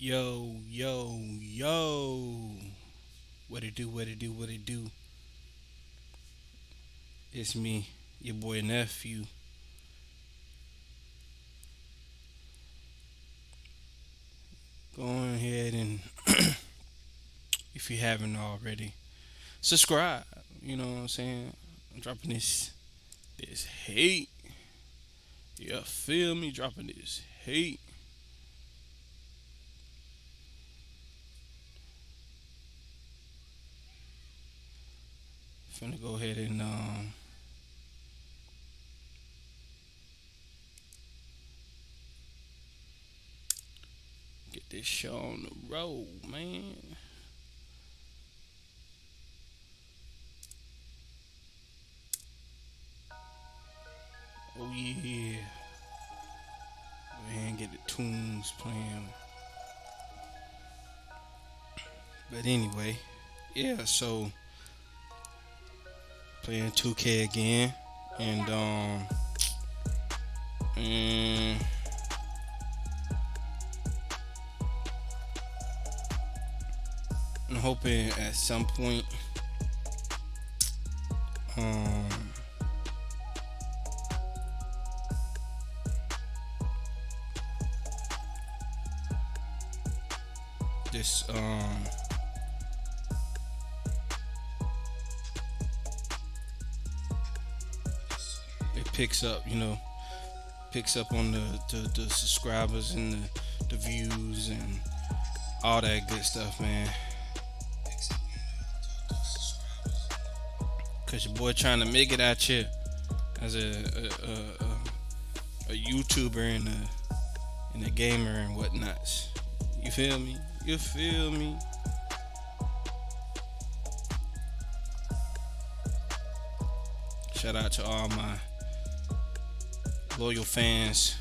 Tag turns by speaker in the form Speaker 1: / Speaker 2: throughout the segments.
Speaker 1: Yo, yo, yo. What it do, what it do, what it do. It's me, your boy Nephew. Go on ahead and, if you haven't already, subscribe. You know what I'm saying? I'm dropping this hate. You feel me? Dropping this hate. Finna go ahead and get this show on the road, man. Oh yeah. Man, get the tunes playing. But anyway, yeah, so playing 2K again, and mm, I'm hoping at some point, um, this it picks up, picks up on the subscribers and the views and all that good stuff, man. Cause your boy trying to make it out here as a YouTuber and a gamer and whatnot. You feel me? You feel me? Shout out to all my loyal fans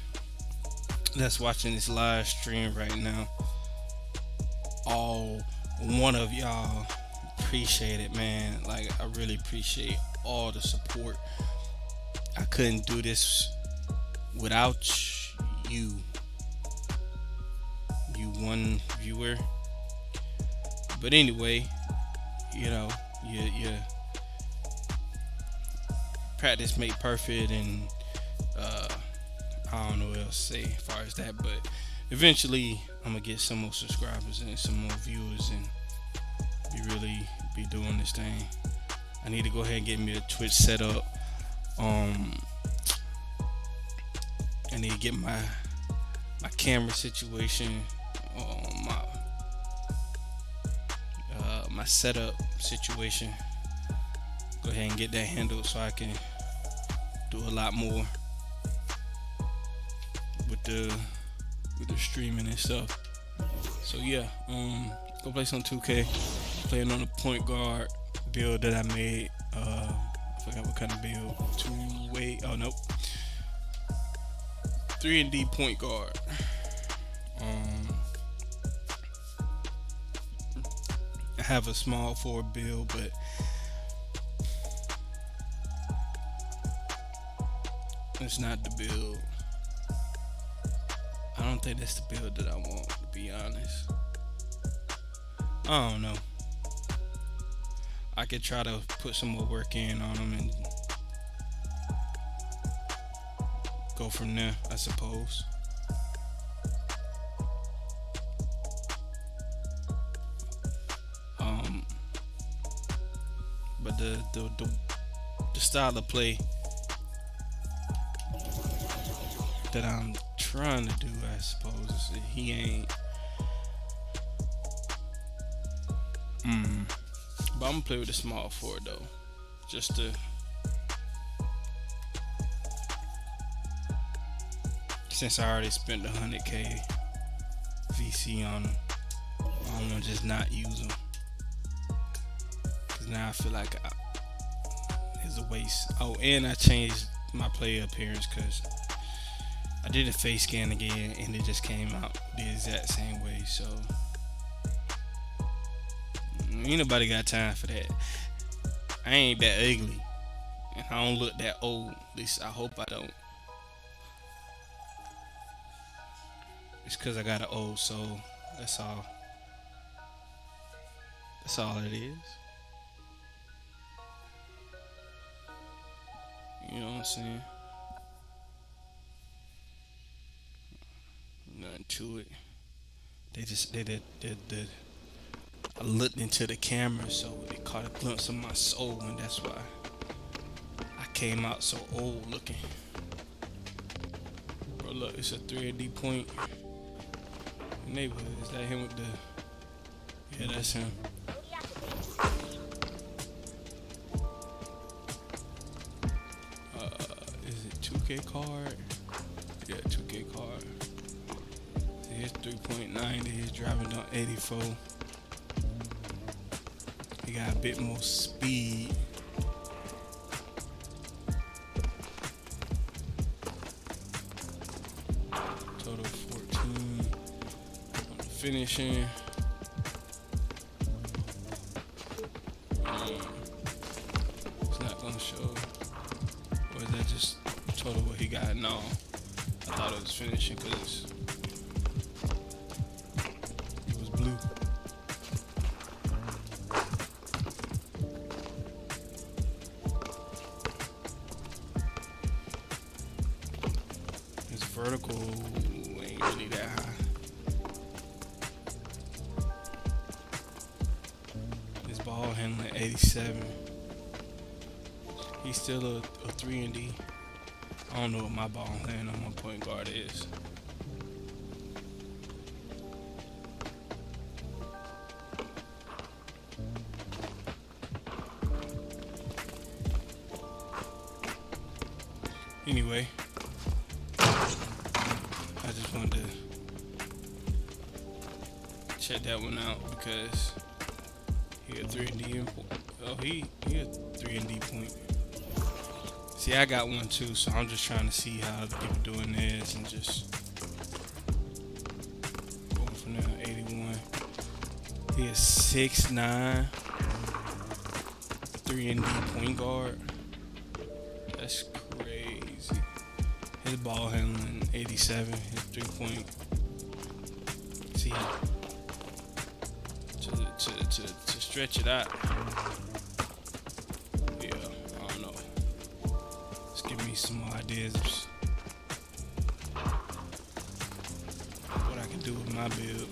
Speaker 1: that's watching this live stream right now. All one of y'all, appreciate it, man. Like, I really appreciate all the support. I couldn't do this without you, you one viewer. But anyway, you practice make perfect, and uh, I don't know what else to say as far as that. But eventually, I'm gonna get some more subscribers and some more viewers, and be doing this thing. I need to go ahead and get me a Twitch set up. I need to get my camera situation, my setup situation. Go ahead and get that handled so I can do a lot more with the streaming and stuff. So yeah, go play some 2K. Playing on the point guard build that I made. I forgot what kind of build. Oh nope. 3 and D point guard. I have a small forward build, but it's not the build. I don't think that's the build that I want, to be honest. I don't know. I could try to put some more work in on them and go from there, I suppose. But the style of play that I'm trying to do, I suppose, is he ain't. But I'm gonna play with a small forward though, just to since I already spent 100K VC on him. I don't want to just not use him, cause now I feel like it's a waste. Oh, and I changed my play appearance cause I did a face scan again and it just came out the exact same way. So ain't nobody got time for that. I ain't that ugly, and I don't look that old. At least I hope I don't. It's cause I got an old soul. That's all. That's all it is. You know what I'm saying? Nothing to it. They just they I looked into the camera, so they caught a glimpse of my soul, and that's why I came out so old looking. Bro, look, it's a 3D point neighborhood. Is that him with the? Yeah, that's him. Is it 2K card? Yeah, 2K card. Here's 3.9. He's driving down 84. He got a bit more speed. Total 14 on the finishing. It's not gonna show. Or is that just total what he got? No. I thought it was finishing because it was blue. His vertical ain't really that high. His ball handling 87. He's still a 3 and D. I don't know what my ball handling on my point guard is. Anyway, I just wanted to check that one out because he a 3 and D. Oh, he a 3 and D point. See, I got one too, so I'm just trying to see how the people doing this and just going from there. 81. He is 6'9", 3 and D point guard. That's crazy. His ball handling 87. His 3-point. See, to stretch it out. Yeah, I don't know. Let's give me some more ideas of what I can do with my build.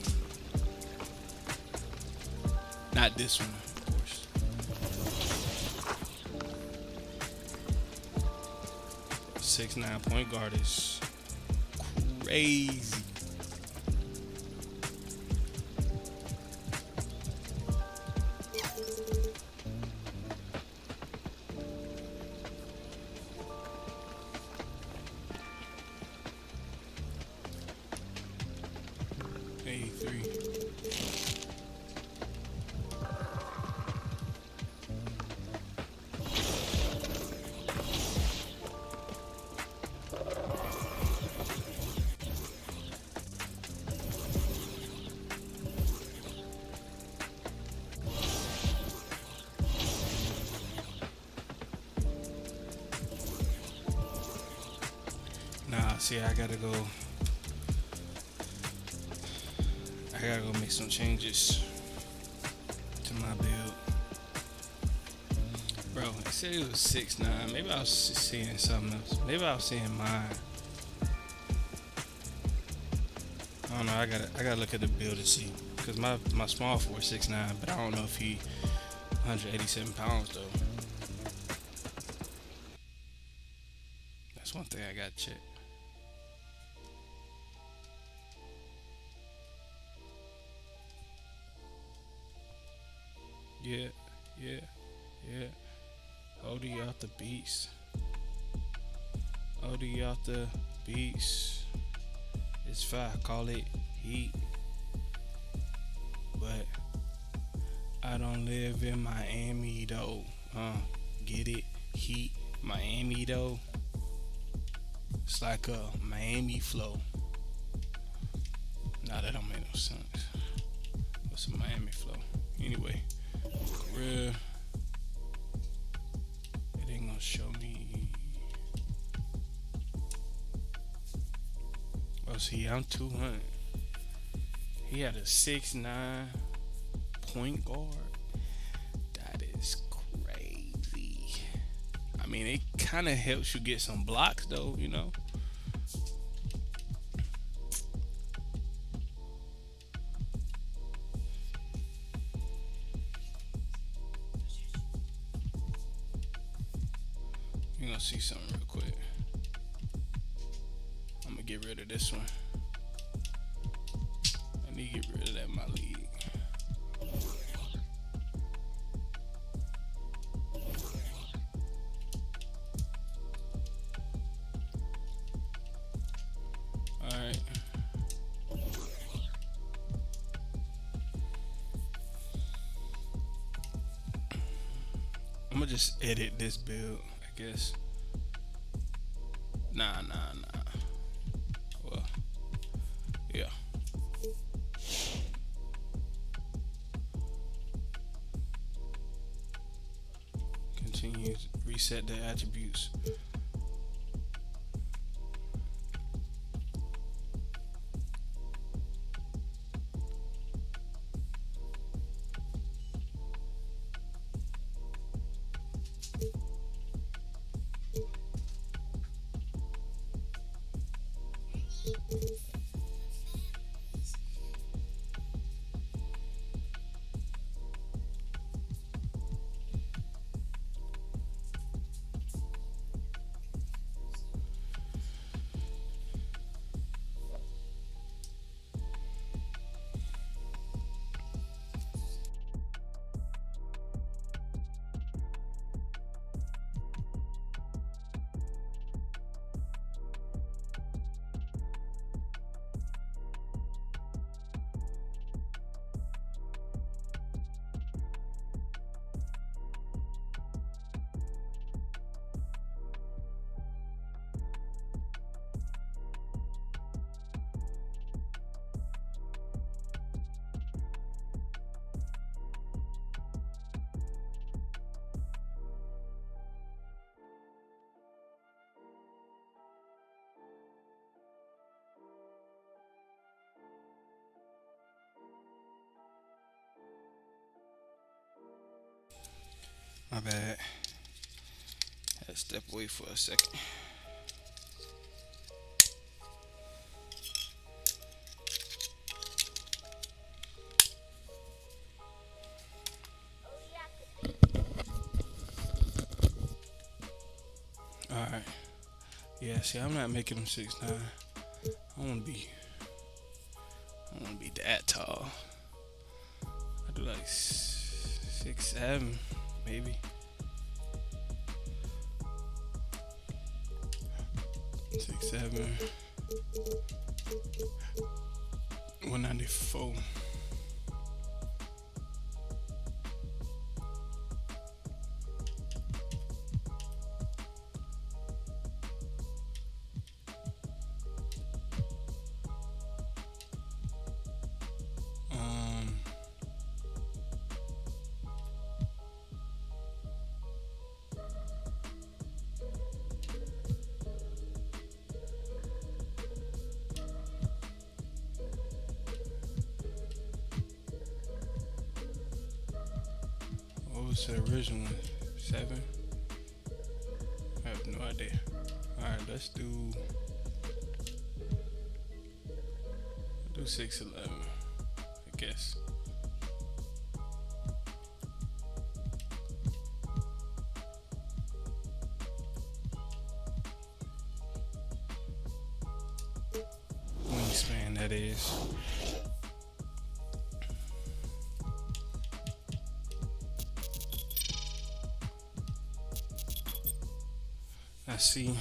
Speaker 1: Not this one, of course. 6'9" point guard is crazy. See, I gotta go make some changes to my build. Bro, it said it was 6'9". Maybe I was seeing something else. Maybe I was seeing mine. I don't know. I gotta look at the build and see. Cause my small forward 6'9", but I don't know if he 187 pounds though. That's one thing I gotta check. Yeah. OD out the beast. OD out the beast. It's fine, call it heat. But I don't live in Miami though. Get it? Heat. Miami though. It's like a Miami flow. Nah, that don't make no sense. What's a Miami flow? Anyway. Real. It ain't gonna show me. Oh, see, I'm 200. He had a 6'9" point guard. That is crazy. I mean, it kind of helps you get some blocks, though. You're gonna see something real quick. I'm gonna get rid of this one. I need to get rid of that in my league. Alright. I'm gonna just edit this build, I guess. Nah. Well, yeah. Continue to reset the attributes. My bad. Had to step away for a second. Alright. Yeah, see, I'm not making them 6'9". I wanna be that tall. I do like 6'7", maybe. 6'7", 194. What was the original one? 7? I have no idea. Alright, let's do 6'11", I guess. Wingspan, that is. I see.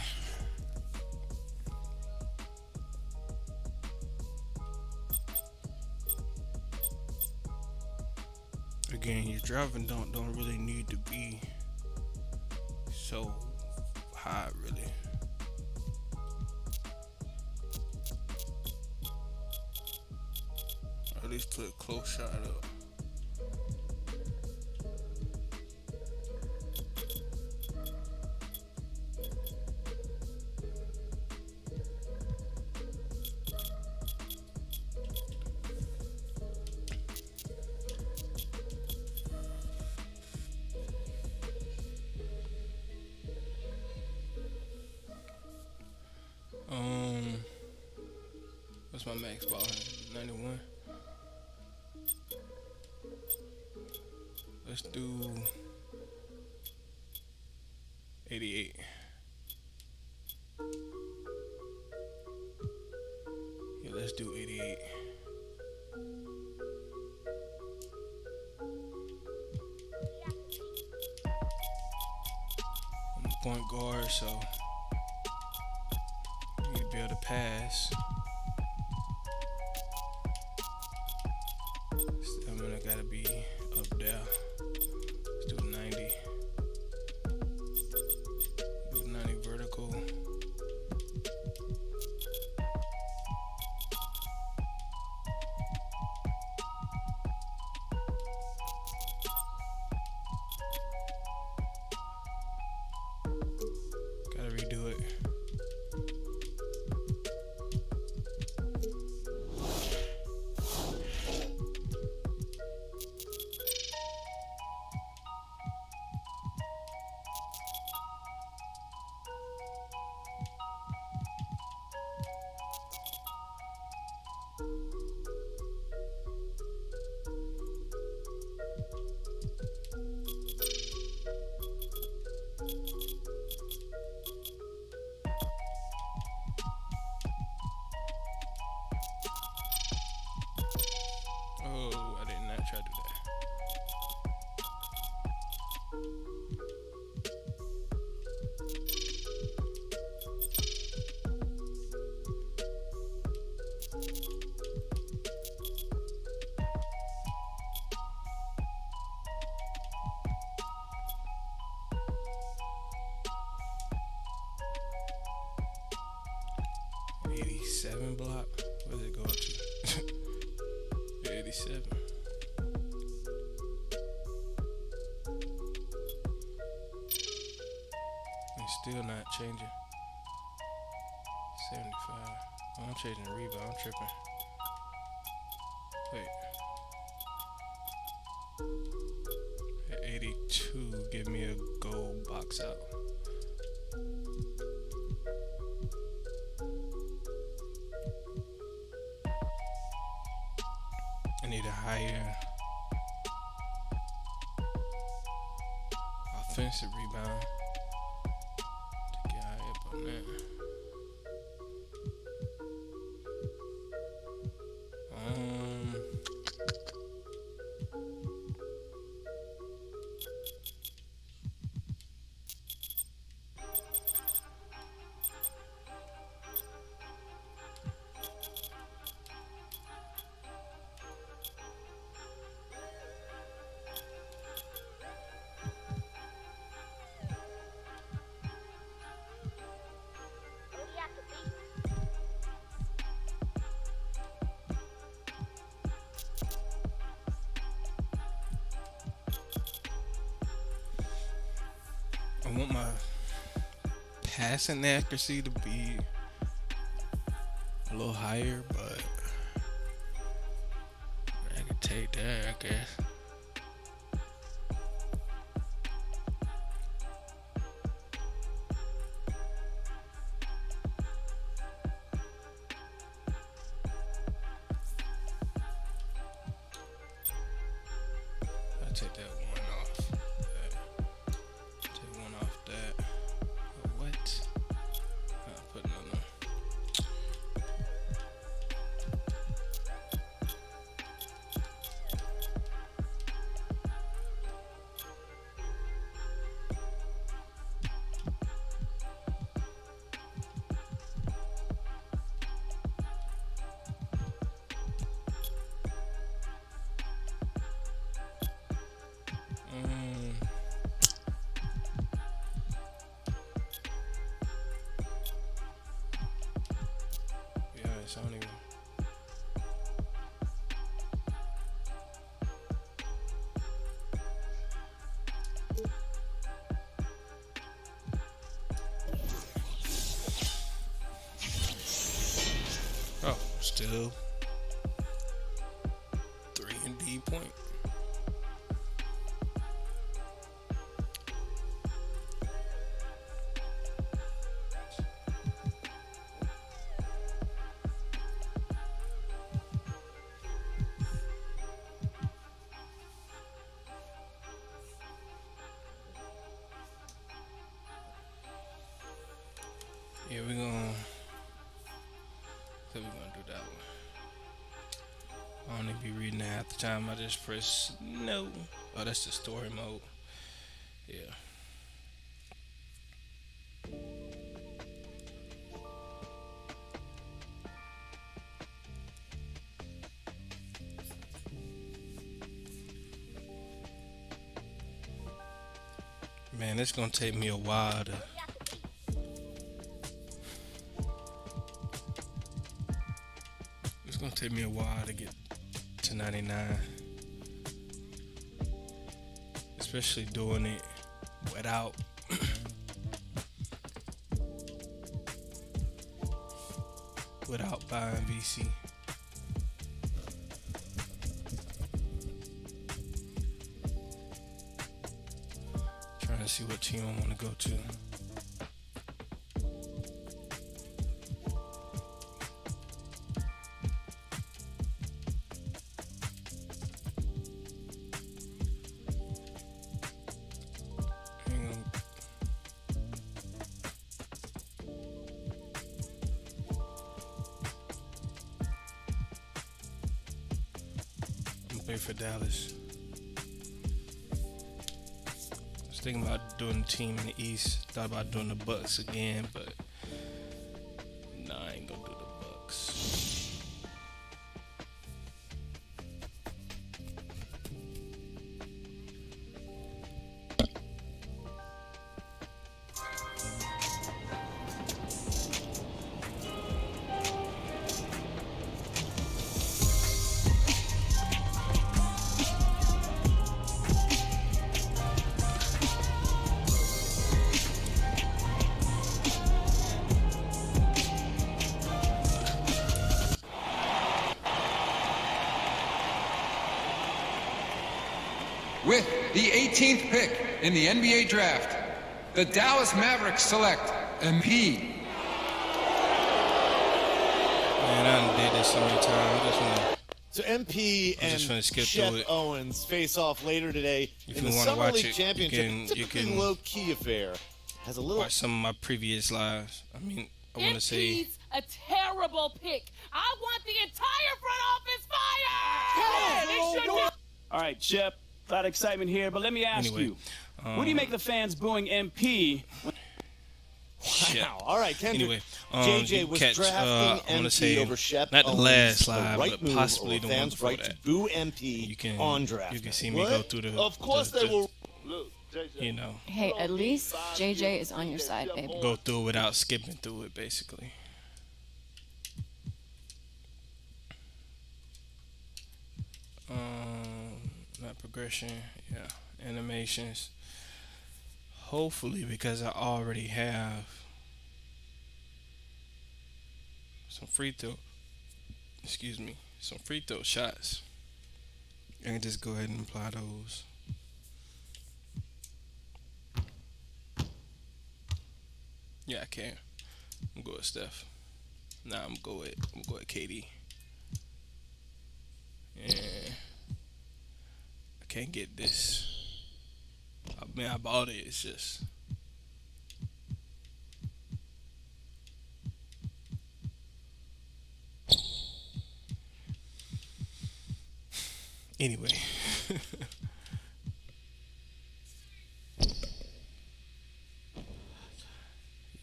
Speaker 1: Again, your driving don't really need to be so high, really. Or at least put a close shot up. What's my max ball? 91. Let's do 88. Yeah, let's do 88. I'm a point guard, so I need to be able to pass. Stamina gotta be up there. Let's do 90. Do 90 vertical. Gotta redo it. Oh, I did not try to do that. 87 block. Where does it go up to? 87. It's still not changing. 75. Oh, I'm changing the rebound. I'm tripping. Wait. At 82, give me a gold box out. I need a higher offensive rebound to get high up on that. I want my passing accuracy to be a little higher, but I can take that, I guess. I'll take that one off. Take one off that. What? I'll put another one. Yeah, it's only. Oh, still 3 and D point. Yeah, we're gonna do that one. I don't need to be reading that half the time. I just press no. Oh, that's the story mode. Yeah. Man, it's gonna take me a while to. It's gonna take me a while to get to 99, especially doing it without without buying VC. Trying to see what team I want to go to. Play for Dallas. I was thinking about doing the team in the East. Thought about doing the Bucks again, but nah, I ain't gonna do the Bucks.
Speaker 2: With the 18th pick in the NBA draft, the Dallas Mavericks select MP.
Speaker 1: Man, I done did this so many times. I just wanna,
Speaker 3: So MP
Speaker 1: I'm just gonna
Speaker 3: and
Speaker 1: skip
Speaker 3: Chet
Speaker 1: through it.
Speaker 3: Owens face off later today
Speaker 1: If
Speaker 3: in
Speaker 1: you
Speaker 3: the
Speaker 1: wanna
Speaker 3: Summer
Speaker 1: watch
Speaker 3: League
Speaker 1: it,
Speaker 3: Championship.
Speaker 1: you
Speaker 3: Typically
Speaker 1: can
Speaker 3: low-key affair. Has a little...
Speaker 1: watch some of my previous lives. I mean, I want to say.
Speaker 4: MP's a terrible pick. I want the entire front office fired. They should not.
Speaker 5: All right, Chip, a lot of excitement here, but let me ask
Speaker 1: Anyway,
Speaker 5: you, what do you make the fans booing MP?
Speaker 3: Wow. All right, Kendrick.
Speaker 1: Anyway,
Speaker 3: JJ
Speaker 1: you
Speaker 3: was
Speaker 1: catch,
Speaker 3: drafting
Speaker 1: I wanna
Speaker 3: MP
Speaker 1: say,
Speaker 3: over Shep
Speaker 1: not the
Speaker 3: Owens,
Speaker 1: last
Speaker 3: the
Speaker 1: live,
Speaker 3: right
Speaker 1: but
Speaker 3: move,
Speaker 1: possibly
Speaker 3: or
Speaker 1: the one
Speaker 3: fans'
Speaker 1: before
Speaker 3: right
Speaker 1: that.
Speaker 3: to boo MP
Speaker 1: You can
Speaker 3: on draft
Speaker 1: you can
Speaker 3: day.
Speaker 1: see me
Speaker 3: What?
Speaker 1: go through the.
Speaker 3: Of course
Speaker 1: the,
Speaker 3: they will.
Speaker 1: You know,
Speaker 6: Hey, at least JJ is on your side, babe.
Speaker 1: go through it without skipping through it, basically. Not progression, yeah, animations. Hopefully, because I already have some free throw. Excuse me, some free throw shots. I can just go ahead and apply those. Yeah, I can. I'm going with Steph. Nah, I'm going with KD. Yeah. I can't get this. I mean, I bought it. It's just. Anyway.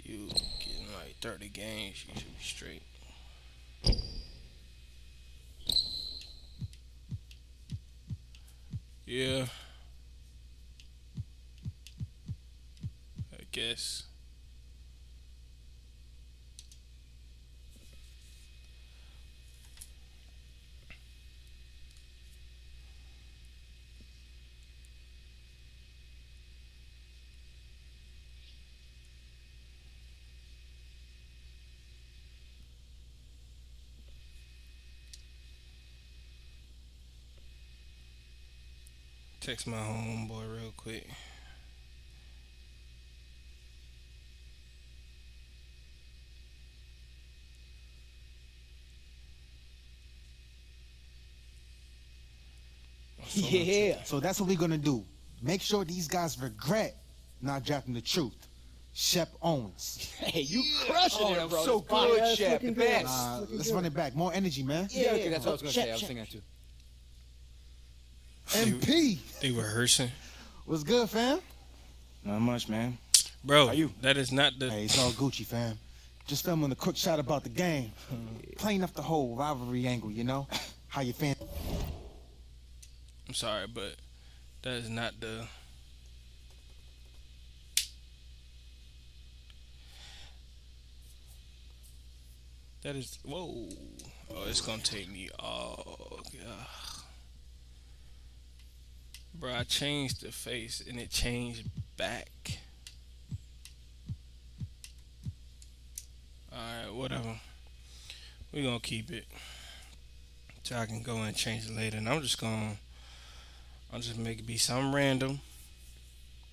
Speaker 1: You getting like 30 games, you should be straight. Yeah. I guess. Text my homeboy real quick.
Speaker 7: Yeah, so that's what we're gonna do. Make sure these guys regret not drafting the truth. Shep Owens.
Speaker 3: Hey, you crushing it, bro.
Speaker 8: So good, Shep. The best.
Speaker 7: Let's run it back. More energy, man.
Speaker 8: Yeah, okay, that's what I was going to say. I was thinking that too.
Speaker 7: MP.
Speaker 1: They rehearsing.
Speaker 7: What's good, fam?
Speaker 9: Not much, man.
Speaker 1: Bro,
Speaker 9: How you?
Speaker 1: that is not the...
Speaker 7: Hey, it's all Gucci, fam. Just filming a quick shot about the game. Playing up the whole rivalry angle, you know? How you fan?
Speaker 1: I'm sorry, but that is not the... That is... Whoa. Oh, it's going to take me... Oh, God. Bro, I changed the face and it changed back. Alright, whatever. We're going to keep it. So I can go and change it later. And I'll just make it be something random.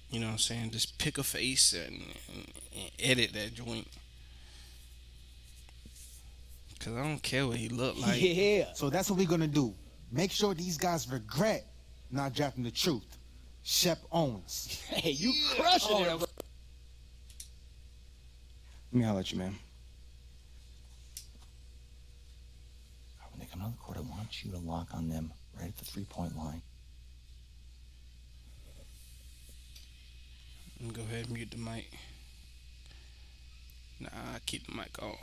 Speaker 1: You know what I'm saying? Just pick a face and edit that joint. Because I don't care what he look like.
Speaker 3: Yeah.
Speaker 7: So that's what we're going to do. Make sure these guys regret not drafting the truth. Shep Owens.
Speaker 3: Hey, you crushing it, bro.
Speaker 9: Let me holler at you, man.
Speaker 10: When they come on the court, I want you to lock on them right at the three-point line.
Speaker 1: Let me go ahead and mute the mic. Nah, keep the mic on.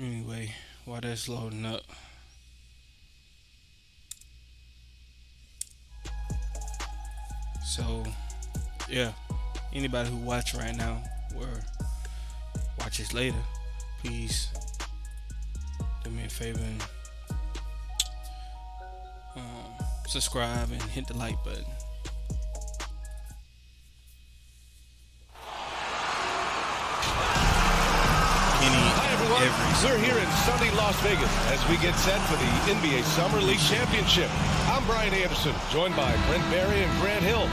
Speaker 1: Anyway, while that's loading up, so yeah, anybody who watch right now or watches later, please do me a favor and subscribe and hit the like button.
Speaker 11: We're here in sunny Las Vegas as we get set for the NBA Summer League Championship. I'm Brian Anderson, joined by Brent Barry and Grant Hill.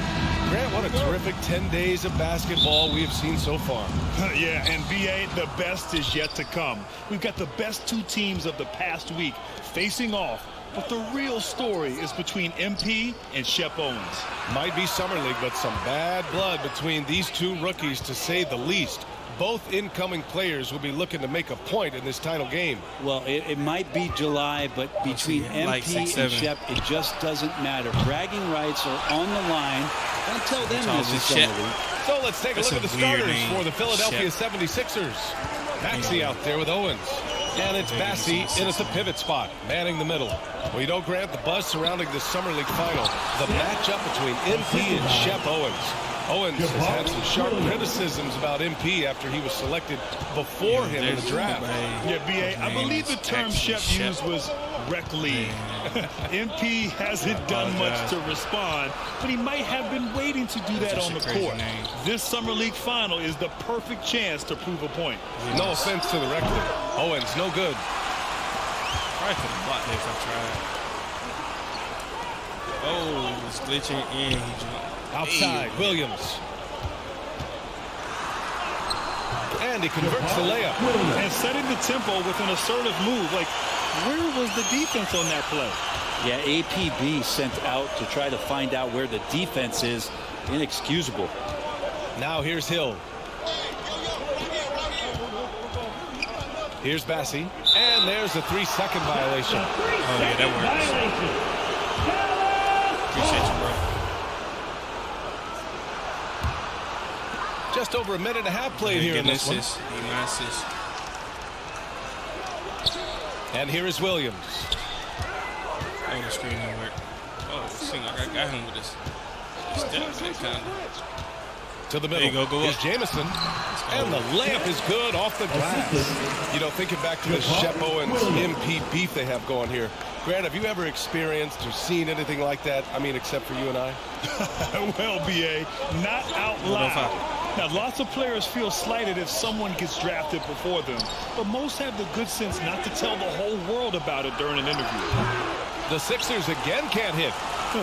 Speaker 11: Grant, what a terrific 10 days of basketball we have seen so far.
Speaker 12: Yeah, and BA, the best is yet to come. We've got the best two teams of the past week facing off, but the real story is between MP and Shep Owens.
Speaker 11: Might be Summer League, but some bad blood between these two rookies, to say the least. Both incoming players will be looking to make a point in this title game.
Speaker 5: Well, it might be July, but between MP and Shep, it just doesn't matter. Bragging rights are on the line. Don't tell them this is Summer League.
Speaker 11: So let's take a look at the starters for the Philadelphia 76ers. Maxey out there with Owens. And it's Bassey in at the pivot spot, manning the middle. Well, you know, Grant, the buzz surrounding this Summer League final, the matchup between MP and Shep Owens. Owens has had some sharp criticisms about MP after he was selected before him in the draft.
Speaker 12: Yeah, BA, I believe the term Shep used was rec league. MP hasn't done much to respond, but he might have been waiting to do that on the court. This Summer League final is the perfect chance to prove a point.
Speaker 11: No offense to the record. Owens, no good.
Speaker 1: Probably could have blocked if I tried. Oh, it's glitching and he jumped.
Speaker 11: Outside, Williams. And he converts the layup.
Speaker 12: And setting the tempo with an assertive move. Like, where was the defense on that play?
Speaker 5: Yeah, APB sent out to try to find out where the defense is. Inexcusable.
Speaker 11: Now here's Hill. Here's Bassey. And there's a 3-second violation.
Speaker 1: Oh, yeah, that works. Appreciate you, bro.
Speaker 11: Just over a minute and a half played here in this one. And here is Williams.
Speaker 1: Oh, the screen didn't work. Oh, I got him with this step back kind of.
Speaker 11: To the middle.
Speaker 1: There you go
Speaker 11: Here's Jamison. And the layup is good off the glass. You know, thinking back to the Shep Owens MP beef they have going here. Grant, have you ever experienced or seen anything like that? I mean, except for you and I?
Speaker 12: Well, BA, not out loud. Now, lots of players feel slighted if someone gets drafted before them, but most have the good sense not to tell the whole world about it during an interview.
Speaker 11: The Sixers again can't hit.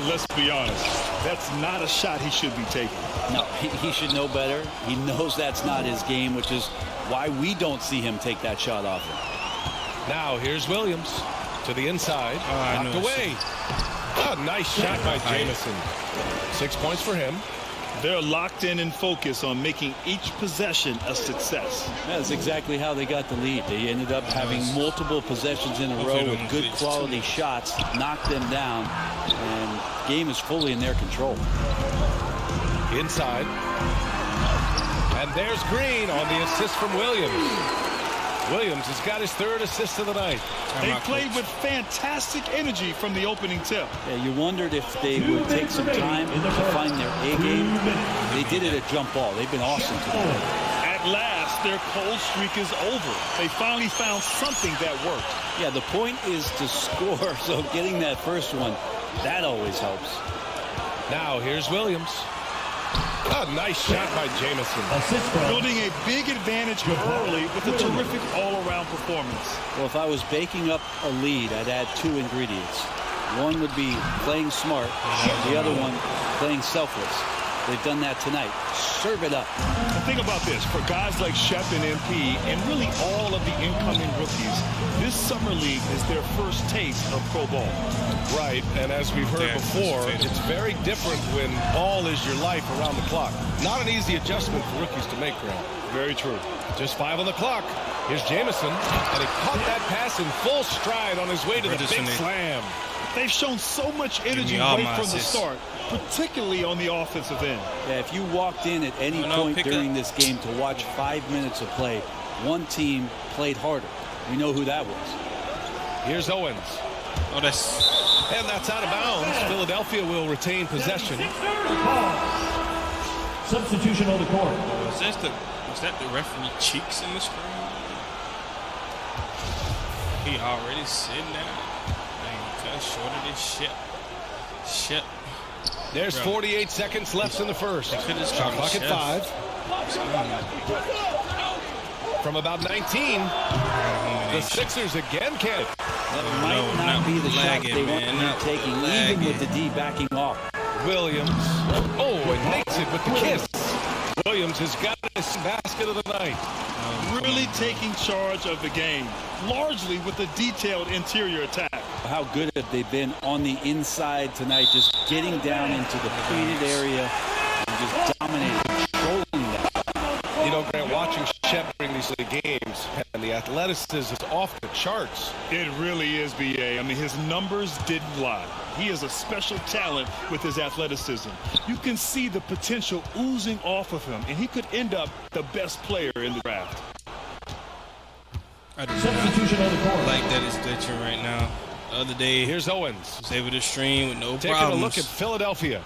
Speaker 12: Let's be honest, that's not a shot he should be taking.
Speaker 5: No, he should know better. He knows that's not his game, which is why we don't see him take that shot often.
Speaker 11: Now here's Williams. To the inside. Knocked away. Oh, nice shot by Jamison. 6 points for him.
Speaker 12: They're locked in and focused on making each possession a success.
Speaker 5: That's exactly how they got the lead. They ended up having multiple possessions in a row with good quality shots, knocked them down, and game is fully in their control.
Speaker 11: Inside. And there's Green on the assist from Williams. Williams has got his 3rd assist of the night.
Speaker 12: They played with fantastic energy from the opening tip.
Speaker 5: Yeah, you wondered if they would take some time to find their A game. They did it at jump ball. They've been awesome today.
Speaker 12: At last, their cold streak is over. They finally found something that worked.
Speaker 5: Yeah, the point is to score, so getting that first one, that always helps.
Speaker 11: Now here's Williams. A nice shot by Jamison.
Speaker 12: Building a big advantage early with a terrific all-around performance.
Speaker 5: Well, if I was baking up a lead, I'd add 2 ingredients. One would be playing smart. The other one, playing selfless. They've done that tonight. Serve it up.
Speaker 12: And think about this. For guys like Shep and MP, and really all of the incoming rookies, this summer league is their first taste of pro ball.
Speaker 11: Right, and as we've heard before, it's very different when ball is your life around the clock. Not an easy adjustment for rookies to make, Grant.
Speaker 12: Very true.
Speaker 11: Just 5 on the clock. Here's Jamison, and he caught that pass in full stride on his way to the big slam.
Speaker 12: They've shown so much energy right from the start, particularly on the offensive end.
Speaker 5: Yeah, if you walked in at any point during this game to watch 5 minutes of play, one team played harder. We know who that was.
Speaker 11: Here's Owens.
Speaker 1: Oh,
Speaker 11: and that's out of bounds. Philadelphia will retain possession.
Speaker 13: Substitution on the court.
Speaker 1: Was that the referee cheeks in the screen? He already sitting down. Cut shorter than Shep.
Speaker 11: There's 48 seconds left in the first. Shot clock at 5. From about 19, the Sixers again can't.
Speaker 5: That might not be the shot they want to be taking, even with the D backing off.
Speaker 11: Williams. Oh, and makes it with the kiss. Williams has got his basket of the night.
Speaker 12: Really taking charge of the game, largely with a detailed interior attack.
Speaker 5: How good have they been on the inside tonight, just getting down into the painted area and just dominating, controlling that.
Speaker 11: You know, Grant, watching Shep during these games, and the athleticism is off the charts.
Speaker 12: It really is, B.A. I mean, his numbers didn't lie. He is a special talent with his athleticism. You can see the potential oozing off of him, and he could end up the best player in the draft.
Speaker 1: I do not like that it's glitching right now. The other day,
Speaker 11: here's Owens.
Speaker 1: Was able to stream with no
Speaker 11: Taking
Speaker 1: problems.
Speaker 11: a look at Philadelphia.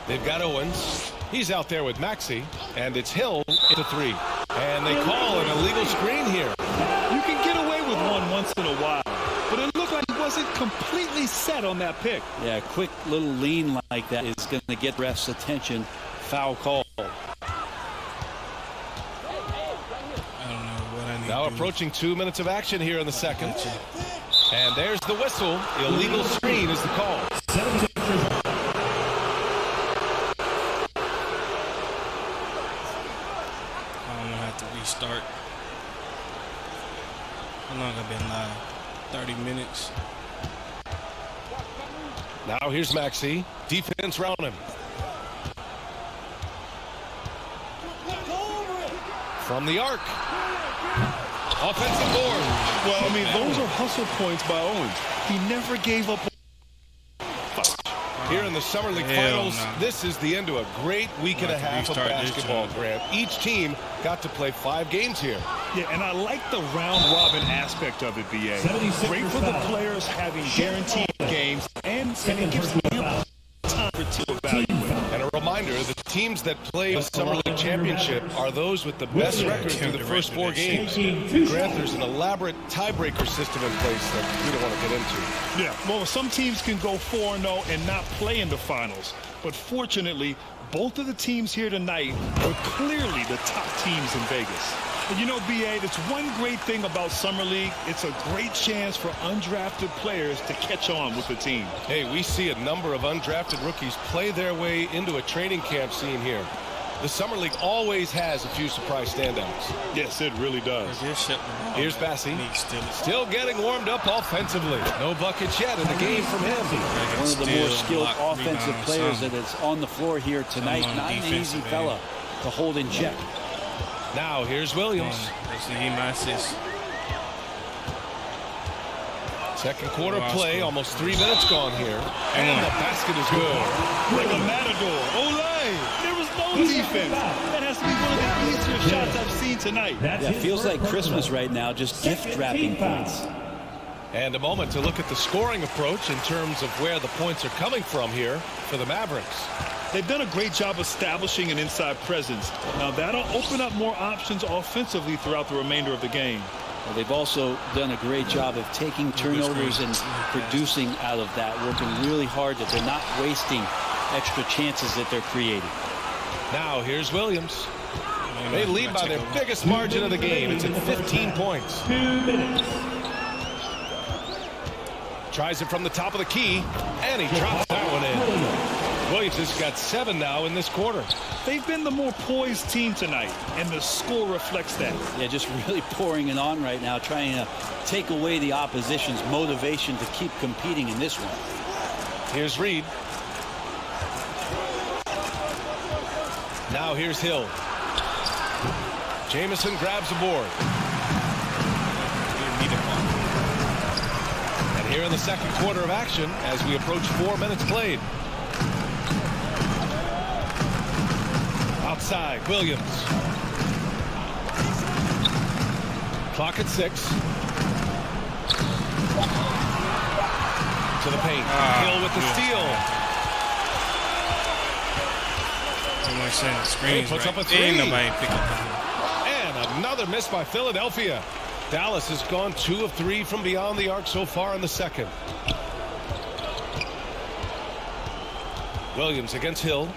Speaker 11: They've got Owens. He's out there with Maxey, and it's Hill into 3. And they call an illegal screen here.
Speaker 12: You can get away with one once in a while, but it looked like he wasn't completely set on that pick.
Speaker 5: Yeah, a quick little lean like that is going to get refs' attention. Foul call.
Speaker 11: Now approaching 2 minutes of action here in the second. And there's the whistle. Illegal screen is the call.
Speaker 1: I'm going to have to restart. How long have I been live? 30 minutes.
Speaker 11: Now here's Maxey. Defense around him. From the arc. Offensive board.
Speaker 12: Well, I mean, those are hustle points by Owens. He never gave up.
Speaker 11: Here in the Summer League Finals, this is the end of a great week and a half of basketball, Grant. Each team got to play 5 games here.
Speaker 12: Yeah, and I like the round-robin aspect of it, B.A. Great for the players having guaranteed games, and it gives them time to evaluate.
Speaker 11: And a reminder, the teams that play the Summer League Championship are those with the best record through the first 4 games. Grant, there's an elaborate tiebreaker system in place that we don't want to get into.
Speaker 12: Yeah, well, some teams can go 4-0 and not play in the finals. But fortunately, both of the teams here tonight were clearly the top teams in Vegas. And you know, B.A., that's one great thing about Summer League. It's a great chance for undrafted players to catch on with the team.
Speaker 11: Hey, we see a number of undrafted rookies play their way into a training camp scene here. The Summer League always has a few surprise standouts.
Speaker 12: Yes, it really does.
Speaker 11: Here's Bassey. Still getting warmed up offensively. No buckets yet in the game from him.
Speaker 5: One of the more skilled offensive players that is on the floor here tonight. Not an easy fella to hold in check.
Speaker 11: Now here's Williams. Second quarter play, almost 3 minutes gone here. And the basket is good.
Speaker 12: Like a matador. Olay! There was no defense. That has to be one of the easier shots I've seen tonight.
Speaker 5: Yeah, it feels like Christmas right now, just gift wrapping points.
Speaker 11: And a moment to look at the scoring approach in terms of where the points are coming from here for the Mavericks.
Speaker 12: They've done a great job establishing an inside presence. Now that'll open up more options offensively throughout the remainder of the game.
Speaker 5: Well, they've also done a great job of taking turnovers and producing out of that, working really hard that they're not wasting extra chances that they're creating.
Speaker 11: Now here's Williams. They lead by their biggest margin of the game. It's at 15 points.
Speaker 13: 2 minutes.
Speaker 11: Tries it from the top of the key, and he drops that one in. Williams has got 7 now in this quarter.
Speaker 12: They've been the more poised team tonight, and the score reflects that.
Speaker 5: Yeah, just really pouring it on right now, trying to take away the opposition's motivation to keep competing in this one.
Speaker 11: Here's Reed. Now here's Hill. Jamison grabs the board. And here in the second quarter of action as we approach 4 minutes played. Outside, Williams. Clock at 6. To the paint. Hill with the steal. He puts up a 3. And another miss by Philadelphia. Dallas has gone 2 of 3 from beyond the arc so far in the second. Williams against Hill.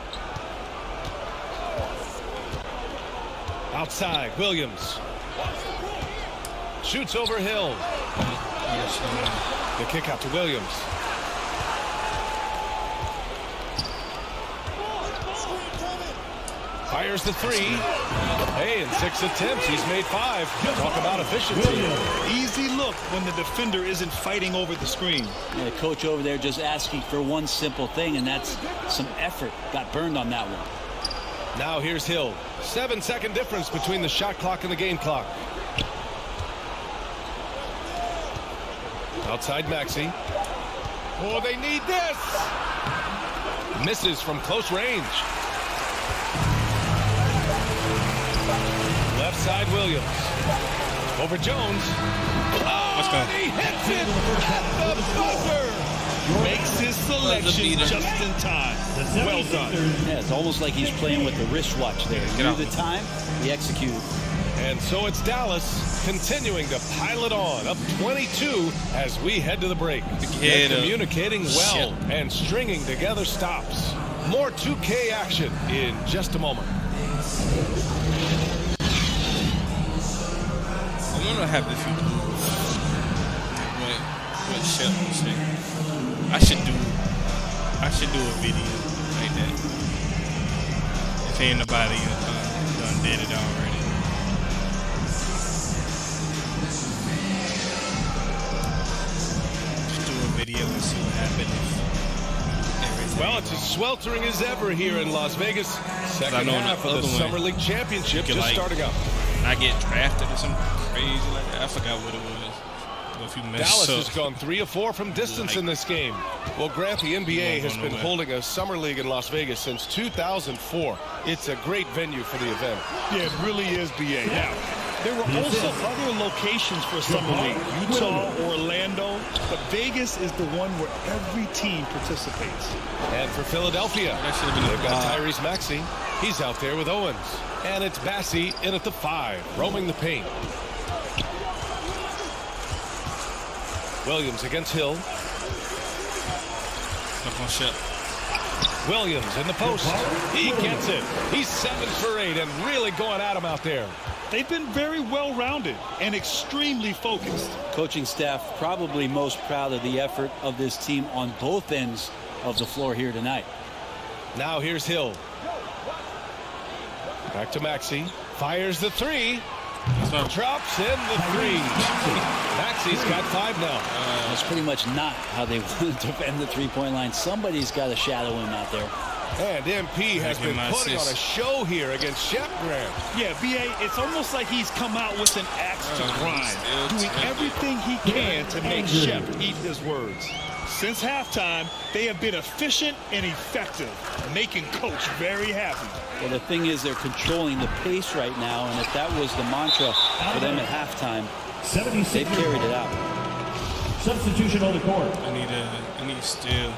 Speaker 11: Outside, Williams. Shoots over Hill. The kick out to Williams. Fires the 3. Hey, in 6 attempts, he's made 5. Talk about efficiency.
Speaker 12: Easy look when the defender isn't fighting over the screen.
Speaker 5: Yeah, the coach over there just asking for one simple thing, and that's some effort. Got burned on that one.
Speaker 11: Now here's Hill. 7-second difference between the shot clock and the game clock. Outside Maxey. Oh, they need this. Misses from close range. Left side Williams. Over Jones. Oh, and he hits it at the buzzer.
Speaker 12: Makes his selection just in time. Well done.
Speaker 5: Yeah, it's almost like he's playing with the wristwatch there. He knew the time, he executed.
Speaker 11: And so it's Dallas continuing to pile it on, up 22 as we head to the break. They're communicating well and stringing together stops. More 2K action in just a moment.
Speaker 1: I wonder what happens if you do what Shep was saying. I should do a video like that. If ain't nobody done did it already. Just do a video and see what happens.
Speaker 11: Well, it's as sweltering as ever here in Las Vegas. Second half of the Summer League Championship just starting up.
Speaker 1: I get drafted or something crazy like that. I forgot what it was.
Speaker 11: Dallas has gone 3 of 4 from distance in this game. Well, Grant, the NBA has been holding a summer league in Las Vegas since 2004. It's a great venue for the event.
Speaker 12: Yeah, it really is, BA. Now, there were also other locations for summer league. Utah, Orlando, but Vegas is the one where every team participates.
Speaker 11: And for Philadelphia, they've got Tyrese Maxey. He's out there with Owens. And it's Bassey in at the 5, roaming the paint. Williams against Hill. Williams in the post. He gets it. He's 7 for 8 and really going at him out there.
Speaker 12: They've been very well-rounded and extremely focused.
Speaker 5: Coaching staff probably most proud of the effort of this team on both ends of the floor here tonight.
Speaker 11: Now here's Hill. Back to Maxey. Fires the three. Drops in the three. Maxey's got 5 now.
Speaker 5: That's pretty much not how they want to defend the three-point line. Somebody's got to shadow him out there.
Speaker 11: And MP has been putting on a show here against Shep Graham.
Speaker 12: Yeah, B.A., it's almost like he's come out with an axe to grind, doing everything he can to make Shep eat his words. Since halftime, they have been efficient and effective, making Coach very happy.
Speaker 5: Well, the thing is, they're controlling the pace right now, and if that was the mantra for them at halftime, they've carried it out.
Speaker 13: Substitution on the court.
Speaker 1: I need a steal.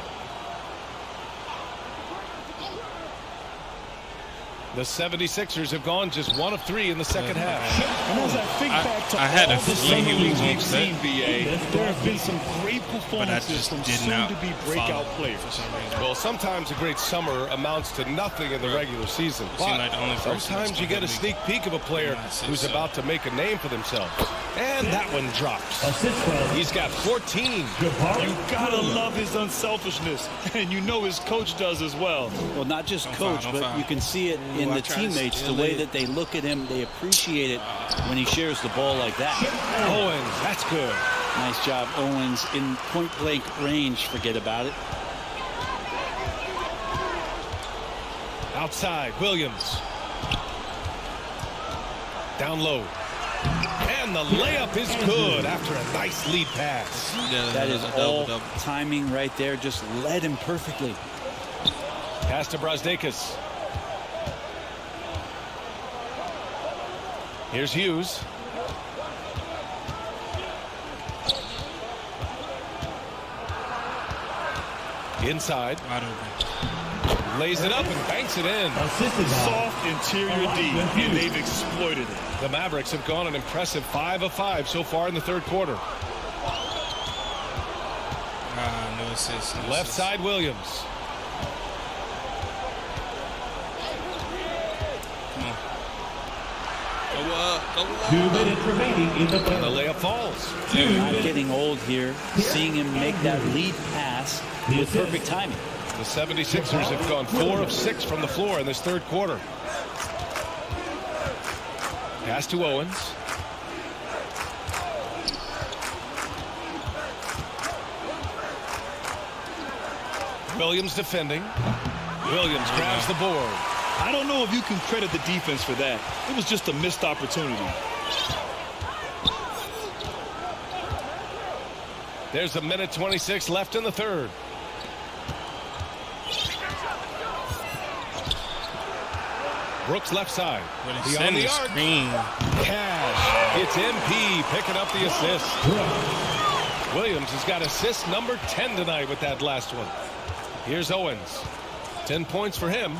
Speaker 11: The 76ers have gone just 1 of 3 in the second half.
Speaker 12: And as I think back to
Speaker 1: I had
Speaker 12: all
Speaker 1: a
Speaker 12: the
Speaker 1: feeling
Speaker 12: summer
Speaker 1: he
Speaker 12: leagues
Speaker 1: was
Speaker 12: we've
Speaker 1: upset.
Speaker 12: seen, B.A., there have been some great performances from soon-to-be breakout players.
Speaker 11: Well, sometimes a great summer amounts to nothing in the regular season. But sometimes you get a sneak peek of a player who's about to make a name for themselves. And that one drops. He's got 14.
Speaker 12: You gotta love his unselfishness, and you know his coach does as well.
Speaker 5: Well, not just coach, but you can see it in the teammates, the way that they look at him. They appreciate it when he shares the ball like that.
Speaker 11: Owens, that's good.
Speaker 5: Nice job, Owens. In point-blank range, forget about it.
Speaker 11: Outside, Williams. Down low. And the layup is good after a nice lead pass.
Speaker 5: That is all timing right there. Just led him perfectly.
Speaker 11: Pass to Brasdeikis. Here's Hughes. Inside. Lays it up and banks it in.
Speaker 12: Soft interior D, and they've exploited it.
Speaker 11: The Mavericks have gone an impressive 5 of 5 so far in the third quarter.
Speaker 1: No assist.
Speaker 11: Left side, Williams.
Speaker 1: Go up.
Speaker 13: 2 minutes remaining in the
Speaker 11: And the layup falls.
Speaker 5: Not getting old here. Seeing him make that lead pass with perfect timing.
Speaker 11: The 76ers have gone 4 of 6 from the floor in this third quarter. Pass to Owens. Williams defending. Williams grabs the board.
Speaker 12: I don't know if you can credit the defense for that. It was just a missed opportunity.
Speaker 11: There's a minute 26 left in the third. Brooks left side. Beyond the arc. Cash. It's MP picking up the assist. Williams has got assist number 10 tonight with that last one. Here's Owens. 10 points for him.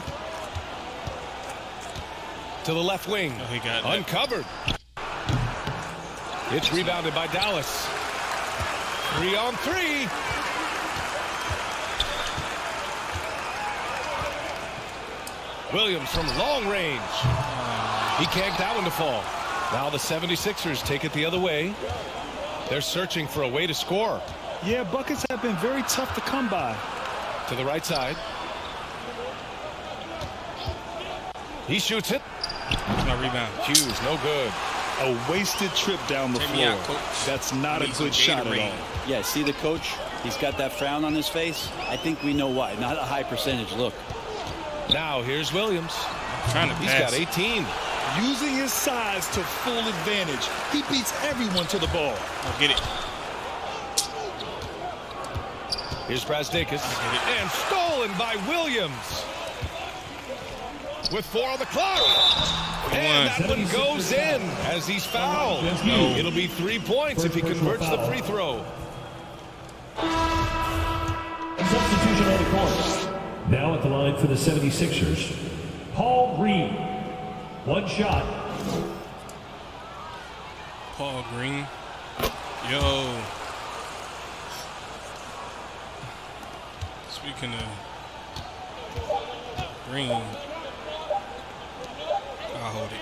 Speaker 11: To the left wing.
Speaker 1: Oh, he got
Speaker 11: uncovered. It's rebounded by Dallas. 3 on 3. Williams from long range. He can't get that one to fall. Now the 76ers take it the other way. They're searching for a way to score.
Speaker 12: Yeah, buckets have been very tough to come by.
Speaker 11: To the right side. He shoots it.
Speaker 1: My rebound.
Speaker 11: Hughes, no good.
Speaker 12: A wasted trip down the floor. That's not a good shot at all.
Speaker 5: Yeah, see the coach? He's got that frown on his face. I think we know why. Not a high percentage look.
Speaker 11: Now here's Williams.
Speaker 1: Trying to pass.
Speaker 11: He's got 18.
Speaker 12: Using his size to full advantage. He beats everyone to the ball.
Speaker 1: I'll get it.
Speaker 11: Here's Brasdeikis. And stolen by Williams. With 4 on the clock. And that one goes in as he's fouled. It'll be 3 points if he converts the free throw.
Speaker 13: Substitution on the court. Now at the line for the 76ers, Paul Green. 1 shot.
Speaker 1: Paul Green. Yo. Speaking of Green, I'll hold it.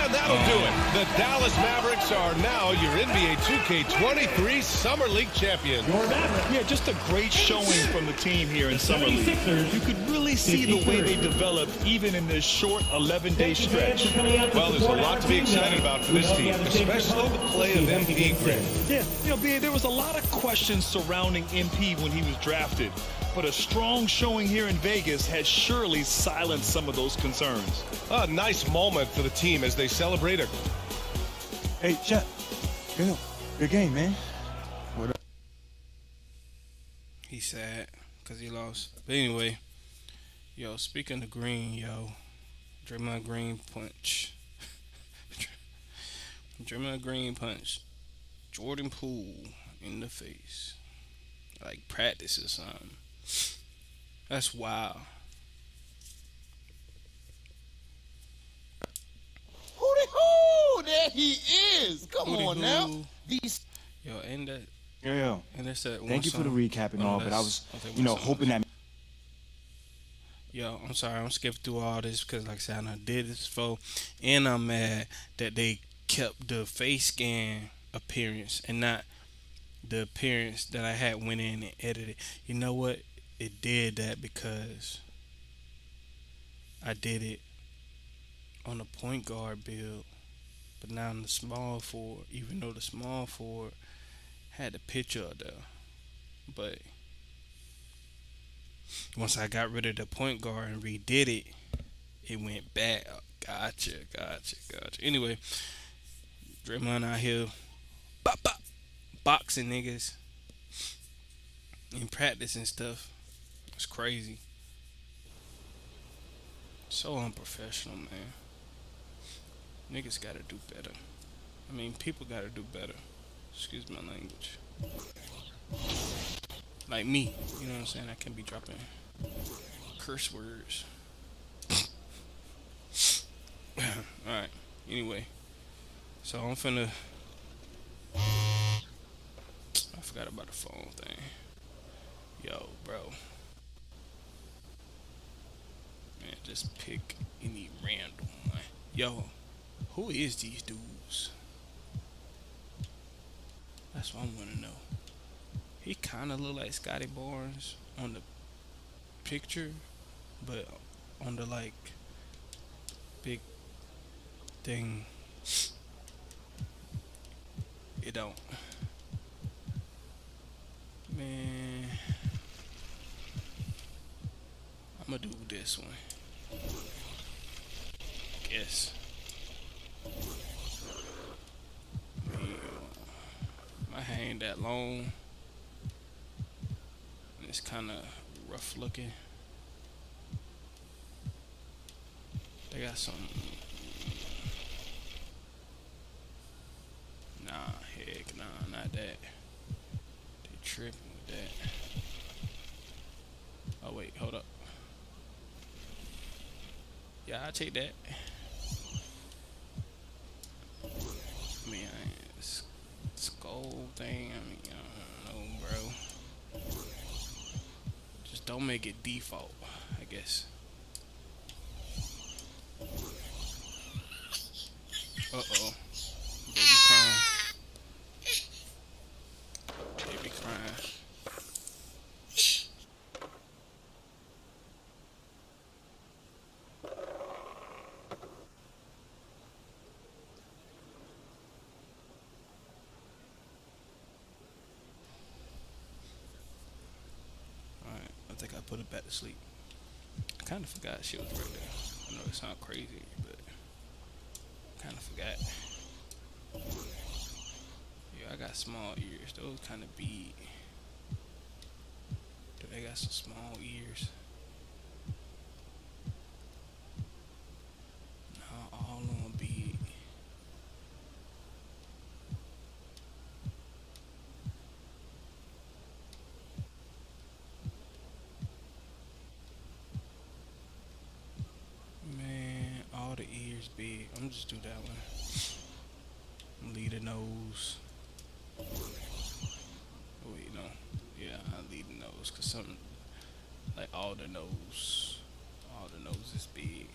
Speaker 11: And that'll do it. The Dallas Mavericks are now your NBA 2K23 Summer League champions.
Speaker 12: Yeah, just a great showing from the team here in Summer League. You could really see the way they developed even in this short 11-day stretch.
Speaker 11: Well, there's a lot to be excited about for this team, especially the play of MP Green.
Speaker 12: Yeah, you know, B.A., there was a lot of questions surrounding MP when he was drafted, but a strong showing here in Vegas has surely silenced some of those concerns.
Speaker 11: A nice moment for the team as they celebrate a...
Speaker 7: Hey, Chet. Good game, man. What up?
Speaker 1: He's sad because he lost. But anyway, yo, speaking of Green, yo, Draymond Green punch. Draymond Green punch Jordan Poole in the face. Like practice or something. That's wild.
Speaker 7: Hootie-hoo! There he is! Come
Speaker 1: Hootie
Speaker 7: on now.
Speaker 1: hoo.
Speaker 7: These...
Speaker 1: Yo, and that.
Speaker 7: Yo.
Speaker 1: And that's that.
Speaker 7: Thank you for the recap and all, but I was, hoping that...
Speaker 1: Yo, I'm sorry, I'm skipping through all this because, like I said, I did this before, and I'm mad that they kept the face scan appearance and not the appearance that I had went in and edited. You know what? It did that because I did it on the point guard build, but now in the small forward, even though the small forward had the picture of there, but once I got rid of the point guard and redid it, it went back. Gotcha. Anyway, Draymond out here boxing niggas in practice and stuff. It's crazy. So unprofessional, man. Niggas gotta do better. I mean, people gotta do better. Excuse my language. Like me, you know what I'm saying? I can be dropping curse words. Alright, anyway. So I'm finna... I forgot about the phone thing. Yo, bro. Man, just pick any random one. Yo, who is these dudes? That's what I want to know. He kind of look like Scotty Barnes on the picture, but on the like big thing, it don't. Man, I'm gonna do this one. Guess. My hair ain't that long. It's kind of rough looking. They got some. Nah, heck nah, not that. They tripping with that. Oh wait, hold up. Yeah, I'll take that. I mean, skull thing. I mean, I don't know, bro. Just don't make it default, I guess. Uh-oh. Baby crying. Baby crying. Alright, I think I put it back to sleep. I kind of forgot she was right there. I know it sounds crazy, but kind of forgot. Yeah, I got small ears. Those kind of big. Do they got some small ears? No, all of them big. Man, all the ears big. I'm just do that one. Lead the nose. Oh, wait, no. Yeah, I lead the nose because something like all the nose is big.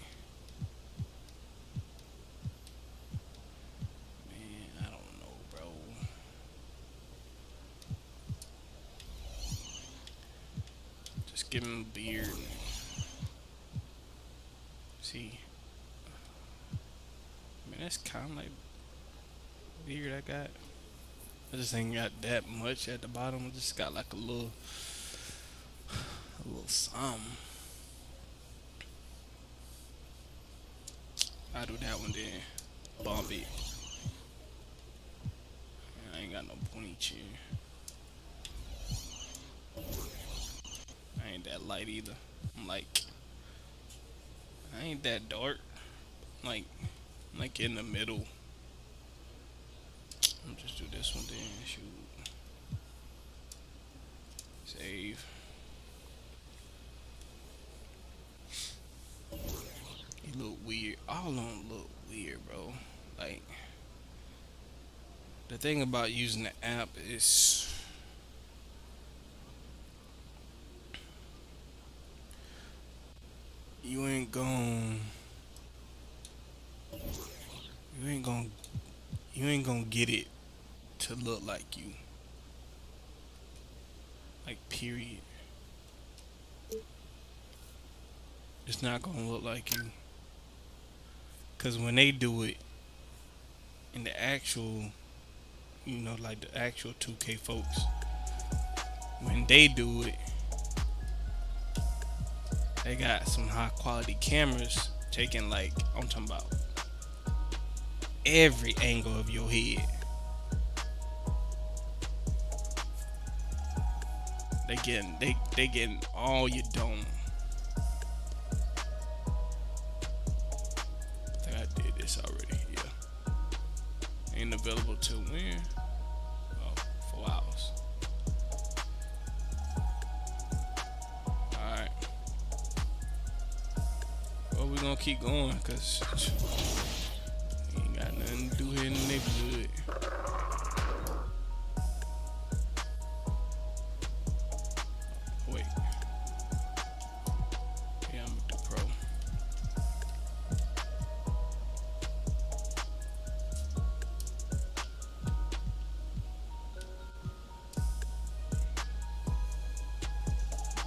Speaker 1: give him a beard. See, man, that's kind of like beard I got. I just ain't got that much at the bottom. I just got like a little something. I do that one then. Bump it. I ain't got no pointy chin. I ain't that light either. I'm like, I ain't that dark. Like in the middle. I'm just do this one then. Shoot. Save. You look weird. All of them look weird, bro. Like, the thing about using the app is you ain't gonna get it to look like you. Like, period. It's not gonna look like you. Cause when they do it in the actual, you know, like the actual 2K folks, when they do it, they got some high quality cameras taking, like, I'm talking about every angle of your head. They getting all your dome. I think I did this already. Yeah. Ain't available till when? Oh, 4 hours. Alright. Well, we're gonna keep going because we ain't got nothing to do here in the neighborhood. Wait. Yeah, I'm gonna do pro.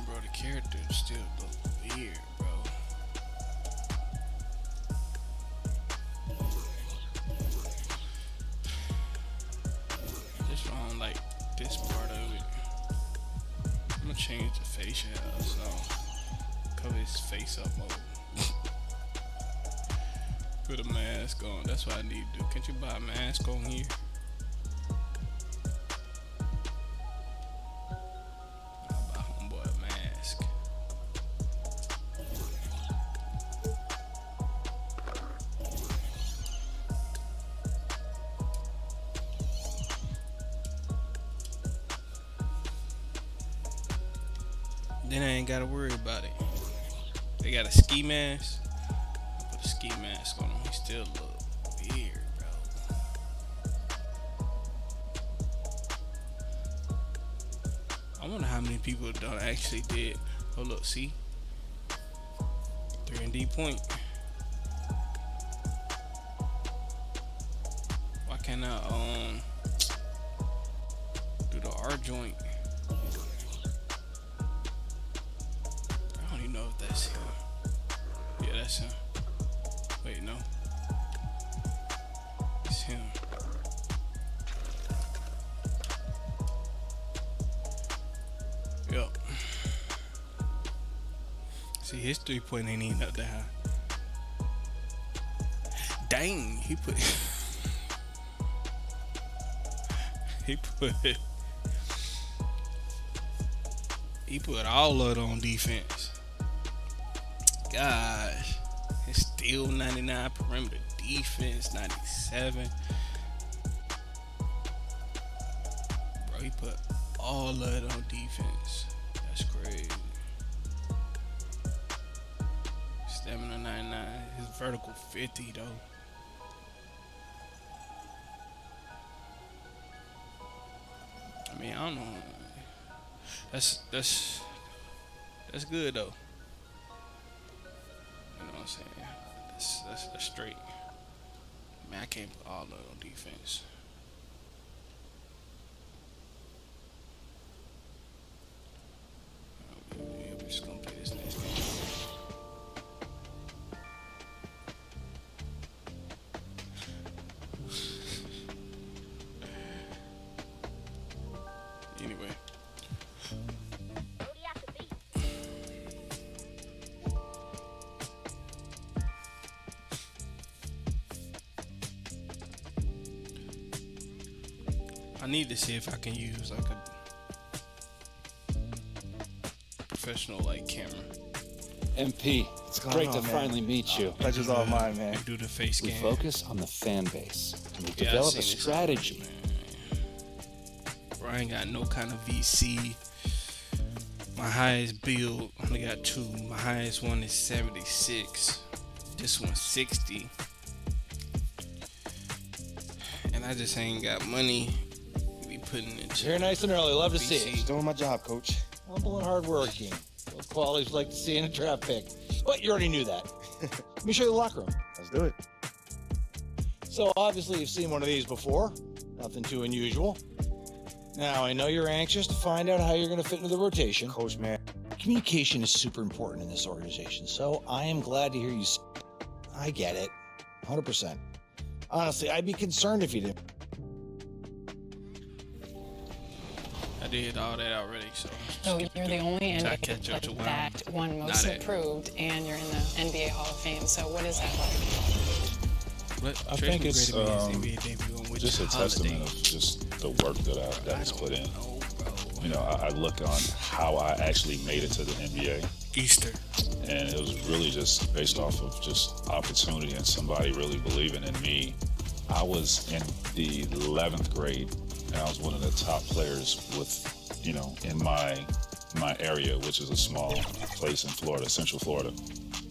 Speaker 1: Bro, the character still look weird, bro. Just wrong, like this part of it. I'm gonna change the face shadow, so cover his face up more. Put a mask on. That's what I need to do. Can't you buy a mask on here? I'll buy homeboy a mask. Then I ain't gotta worry about it. They got a ski mask. Put a ski mask on him. He still look weird, bro. I wonder how many people done actually did. Oh look, see? 3D point. Why can't I do the R joint? I don't even know if that's him. Yeah, that's him. Wait, no. It's him. Yup. See, his 3-point ain't even up that high. Dang, he put he put all of it on defense. Gosh, it's still 99 perimeter defense, 97. Bro, he put all of it on defense. That's crazy. Stamina 99. His vertical 50 though. I mean, I don't know. That's good though. You know what I'm saying? That's straight. Man, I can't put all of it on defense. Yeah, we just I need to see if I can use like a professional like camera.
Speaker 5: MP, it's great to finally meet you.
Speaker 9: Pleasure's all mine, man.
Speaker 1: Do the face
Speaker 5: We
Speaker 1: scan.
Speaker 5: focus on the fan base. And we
Speaker 1: Yeah,
Speaker 5: develop
Speaker 1: I've
Speaker 5: a
Speaker 1: seen this
Speaker 5: strategy.
Speaker 1: Bro, I ain't got no kind of VC. My highest build, I only got 2. My highest one is 76. This one's 60. And I just ain't got money to be putting into.
Speaker 10: Here nice and early. Love to see
Speaker 1: VC.
Speaker 10: it.
Speaker 9: Doing my job, coach.
Speaker 10: Humble and hardworking. Both qualities we like to see in a draft pick. But you already knew that. Let me show you the locker room.
Speaker 9: Let's do it.
Speaker 10: So obviously you've seen one of these before. Nothing too unusual. Now, I know you're anxious to find out how you're going to fit into the rotation.
Speaker 9: Coach, man.
Speaker 10: Communication is super important in this organization, so I am glad to hear you say, I get it. 100%. Honestly, I'd be concerned if you didn't.
Speaker 1: I did all that already, so.
Speaker 14: So you're the only
Speaker 1: Try to
Speaker 14: NBA
Speaker 1: catch up to
Speaker 14: player
Speaker 1: where I'm
Speaker 14: that won
Speaker 1: not
Speaker 14: most
Speaker 1: at.
Speaker 14: improved, and you're in the NBA Hall of Fame. So what is that like?
Speaker 15: I think it's just a testament of just the work that was put in. You know, I look on how I actually made it to the NBA.
Speaker 1: Easter.
Speaker 15: And it was really just based off of just opportunity and somebody really believing in me. I was in the 11th grade, and I was one of the top players with, you know, in my area, which is a small place in Florida, Central Florida.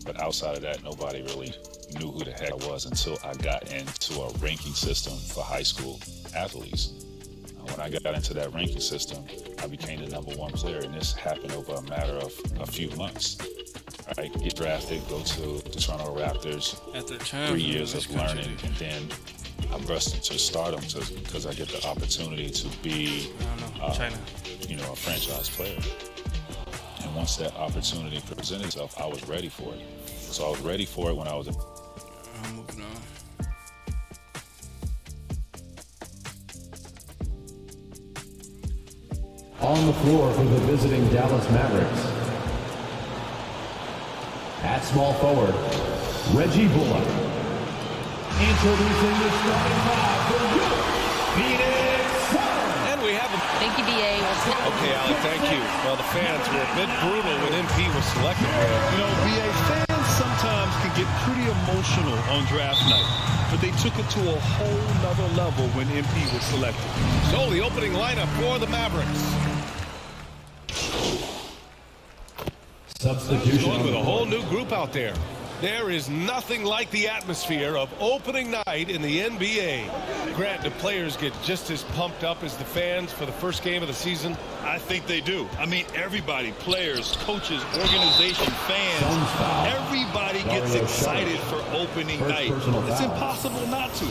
Speaker 15: But outside of that, nobody really knew who the heck I was until I got into a ranking system for high school athletes. When I got into that ranking system, I became the #1 player, and this happened over a matter of a few months. I get drafted, go to the Toronto Raptors,
Speaker 1: After time,
Speaker 15: 3 years of learning, and then I burst into stardom because I get the opportunity to be, you know, a franchise player. And once that opportunity presented itself, I was ready for it. So I was ready for it when I was.
Speaker 1: I'm moving on.
Speaker 13: On the floor for the visiting Dallas Mavericks. At small forward, Reggie Bullock. Introducing the starting five for you, Phoenix Suns.
Speaker 11: And we have a...
Speaker 6: Thank you, BA.
Speaker 11: Okay, Alec, thank you. Well, the fans were a bit brutal when MP was selected.
Speaker 12: You know, BA, fans sometimes can get pretty emotional on draft night, but they took it to a whole nother level when MP was selected.
Speaker 11: So the opening lineup for the Mavericks.
Speaker 13: Substitution.
Speaker 11: Going with a whole new group out there. There is nothing like the atmosphere of opening night in the NBA. Grant, do players get just as pumped up as the fans for the first game of the season?
Speaker 12: I think they do. I mean, everybody, players, coaches, organization, fans, everybody gets excited for opening night. It's impossible not to.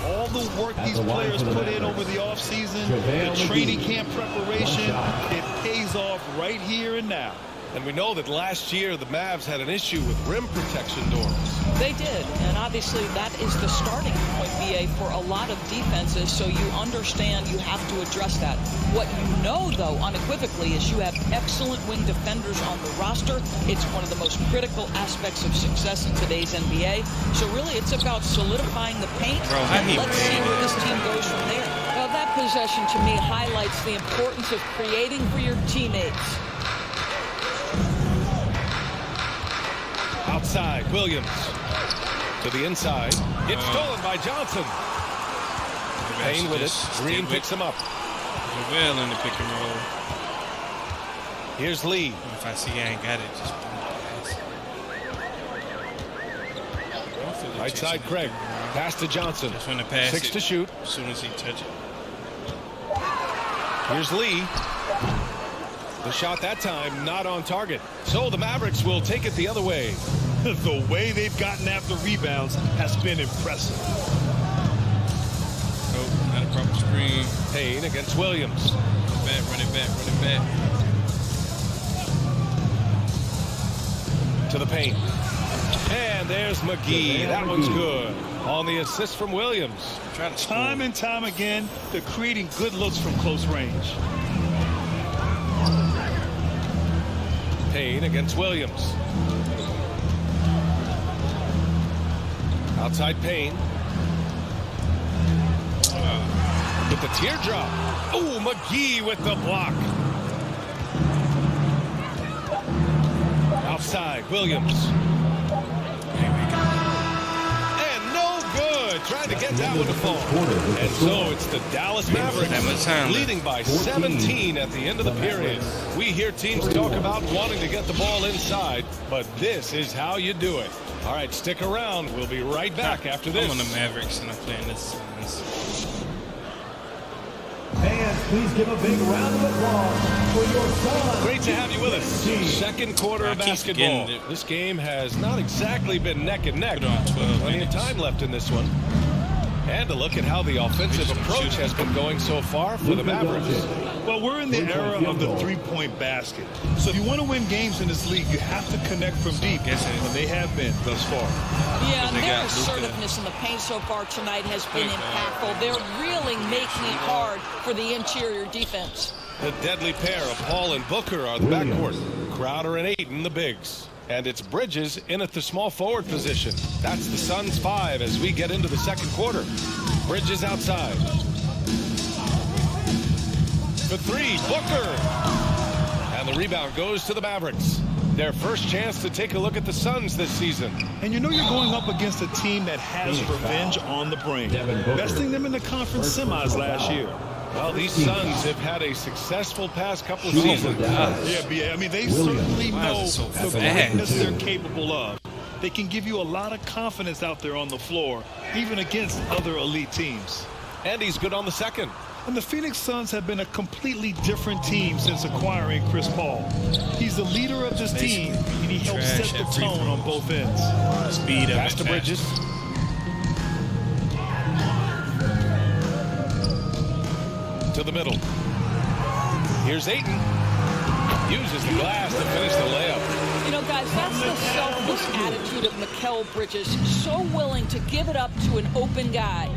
Speaker 12: All the work these players put in over the offseason, the training camp preparation, it pays off right here and now.
Speaker 11: And we know that last year the Mavs had an issue with rim protection doors.
Speaker 16: They did, and obviously that is the starting point, BA, for a lot of defenses, so you understand you have to address that. What you know, though, unequivocally, is you have excellent wing defenders on the roster. It's one of the most critical aspects of success in today's NBA. So really, it's about solidifying the paint, and let's see where this team goes from there. Well, that possession, to me, highlights the importance of creating for your teammates.
Speaker 11: Outside, Williams to the inside. It's stolen by Johnson. Payne with it. Green picks him up.
Speaker 1: JaVale in the pick and roll.
Speaker 11: Here's Lee.
Speaker 1: If I see I ain't got it, just
Speaker 11: right side, Craig. Pass to Johnson.
Speaker 1: Just when to pass
Speaker 11: 6 to shoot.
Speaker 1: As soon as he touch it.
Speaker 11: Here's Lee. The shot that time not on target. So the Mavericks will take it the other way.
Speaker 12: The way they've gotten after rebounds has been impressive.
Speaker 1: Oh, not a proper screen.
Speaker 11: Payne against Williams.
Speaker 1: Run it back.
Speaker 11: To the paint. And there's McGee. That one's good. On the assist from Williams.
Speaker 12: Time and time again, they're creating good looks from close range.
Speaker 11: Payne against Williams. Outside Payne. with the teardrop. Oh, McGee with the block. Outside, Williams. And no good. Trying to get that one to fall. And so it's the Dallas Mavericks leading by 17 at the end of the period. We hear teams talk about wanting to get the ball inside, but this is how you do it. All right, stick around. We'll be right back after this.
Speaker 1: I'm on the Mavericks and I'm playing this.
Speaker 13: Fans, please give a big round of applause for your son.
Speaker 11: Great to have you with us. Second quarter of basketball. This game has not exactly been neck and neck. Plenty of time left in this one. And a look at how the offensive approach has been going so far for the Mavericks.
Speaker 12: Well, we're in the era of the three-point basket. So if you want to win games in this league, you have to connect from deep. And they have been thus far.
Speaker 16: Yeah, and their assertiveness in the paint so far tonight has been impactful. They're really making it hard for the interior defense.
Speaker 11: The deadly pair of Paul and Booker are the backcourt. Crowder and Ayton the bigs. And it's Bridges in at the small forward position. That's the Suns 5 as we get into the second quarter. Bridges outside. For three, Booker. And the rebound goes to the Mavericks. Their first chance to take a look at the Suns this season.
Speaker 12: And you know you're going up against a team that has revenge on the brain. Besting them in the conference semis last year.
Speaker 11: Well, these Suns have had a successful past couple of seasons.
Speaker 12: Yeah, I mean, they certainly know the greatness they're capable of. They can give you a lot of confidence out there on the floor, even against other elite teams.
Speaker 11: And he's good on the second.
Speaker 12: And the Phoenix Suns have been a completely different team since acquiring Chris Paul. He's the leader of this team, and he helps set the tone on both ends.
Speaker 1: Speed up.
Speaker 11: Pass to Bridges. To the middle. Here's Ayton. Uses the glass to finish the layup.
Speaker 16: You know, guys, that's the selfless attitude of Mikal Bridges. So willing to give it up to an open guy.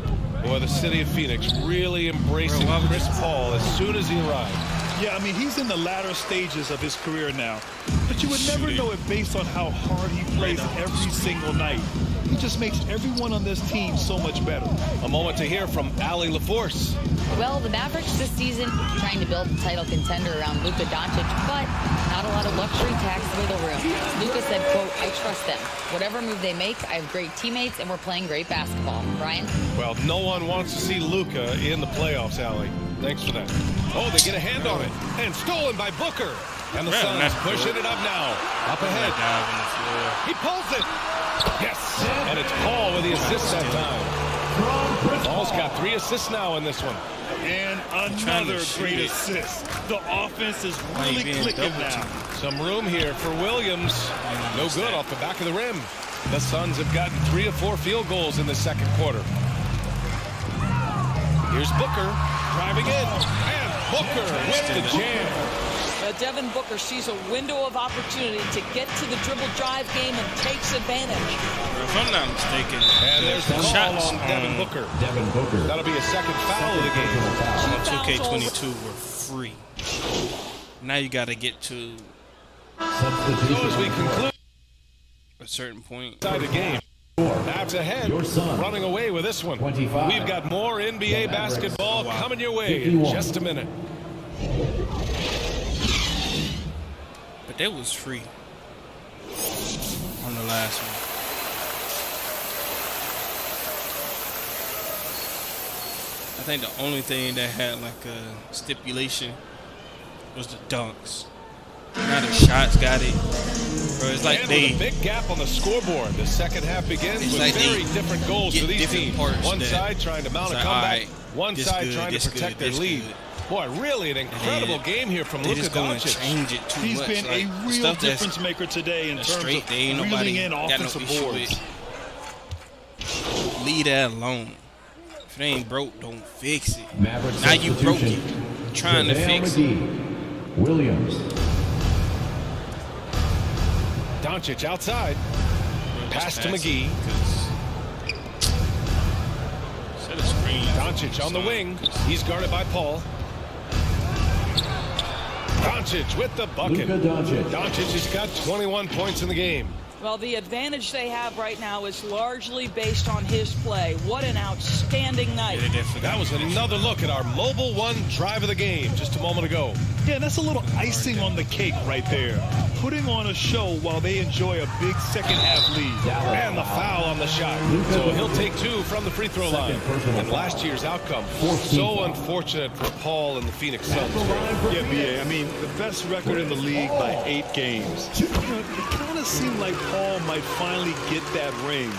Speaker 11: Boy, the city of Phoenix really embracing Chris Paul as soon as he arrived.
Speaker 12: Yeah, I mean, he's in the latter stages of his career now. But you would never know it based on how hard he plays every single night. He just makes everyone on this team so much better.
Speaker 11: A moment to hear from Allie LaForce.
Speaker 17: Well, the Mavericks this season trying to build a title contender around Luka Doncic, but not a lot of luxury tax wiggle room. Luka said, quote, "I trust them. Whatever move they make, I have great teammates and we're playing great basketball." Brian?
Speaker 11: Well, no one wants to see Luka in the playoffs, Allie. Thanks for that. Oh, they get a hand on it. And stolen by Booker. And the Suns pushing it up now. Up ahead. He pulls it. Yes. And it's Paul with the assist that time. Paul's got 3 assists now in this one.
Speaker 12: And another great assist. The offense is really clicking now.
Speaker 11: Some room here for Williams. No good off the back of the rim. The Suns have gotten 3 of 4 field goals in the second quarter. Here's Booker driving in. And Booker with the jam.
Speaker 16: Devin Booker sees a window of opportunity to get to the dribble drive game and takes advantage.
Speaker 1: If I'm not mistaken,
Speaker 11: and there's the call on Devin Booker. That'll be a second foul of the game.
Speaker 1: 2K22 were free. Now you got to get to
Speaker 11: so as we conclude
Speaker 1: a certain point
Speaker 11: inside the game. Mavs ahead, running away with this one. We've got more NBA basketball coming your way in just a minute.
Speaker 1: But that was free on the last one. I think the only thing that had like a stipulation was the dunks. Now the shots got it. Bro, it's like
Speaker 11: and
Speaker 1: they
Speaker 11: with a big gap on the scoreboard. The second half begins with
Speaker 1: like
Speaker 11: very different goals for these teams.
Speaker 1: One
Speaker 11: side trying to mount a comeback. One side trying to protect their lead. Boy, really an incredible game here from Luka Doncic.
Speaker 12: He's been a real difference maker today in terms of reeling in offensive boards.
Speaker 1: Leave that alone. If it ain't broke, don't fix it. Now you broke it. Trying to fix it.
Speaker 13: Williams.
Speaker 11: Doncic outside. Pass to McGee. Doncic on the wing. He's guarded by Paul. Doncic with the bucket. Doncic has got 21 points in the game.
Speaker 16: Well, the advantage they have right now is largely based on his play. What an outstanding night.
Speaker 11: That was another look at our Mobile One drive of the game just a moment ago.
Speaker 12: Yeah, that's a little icing on the cake right there. Putting on a show while they enjoy a big second-half lead.
Speaker 11: And the foul on the shot. So he'll take 2 from the free throw line. And last year's outcome, so unfortunate for Paul and the Phoenix Suns.
Speaker 12: Yeah, BA, I mean, the best record in the league by 8 games. It kind of seemed like Paul might finally get that ring.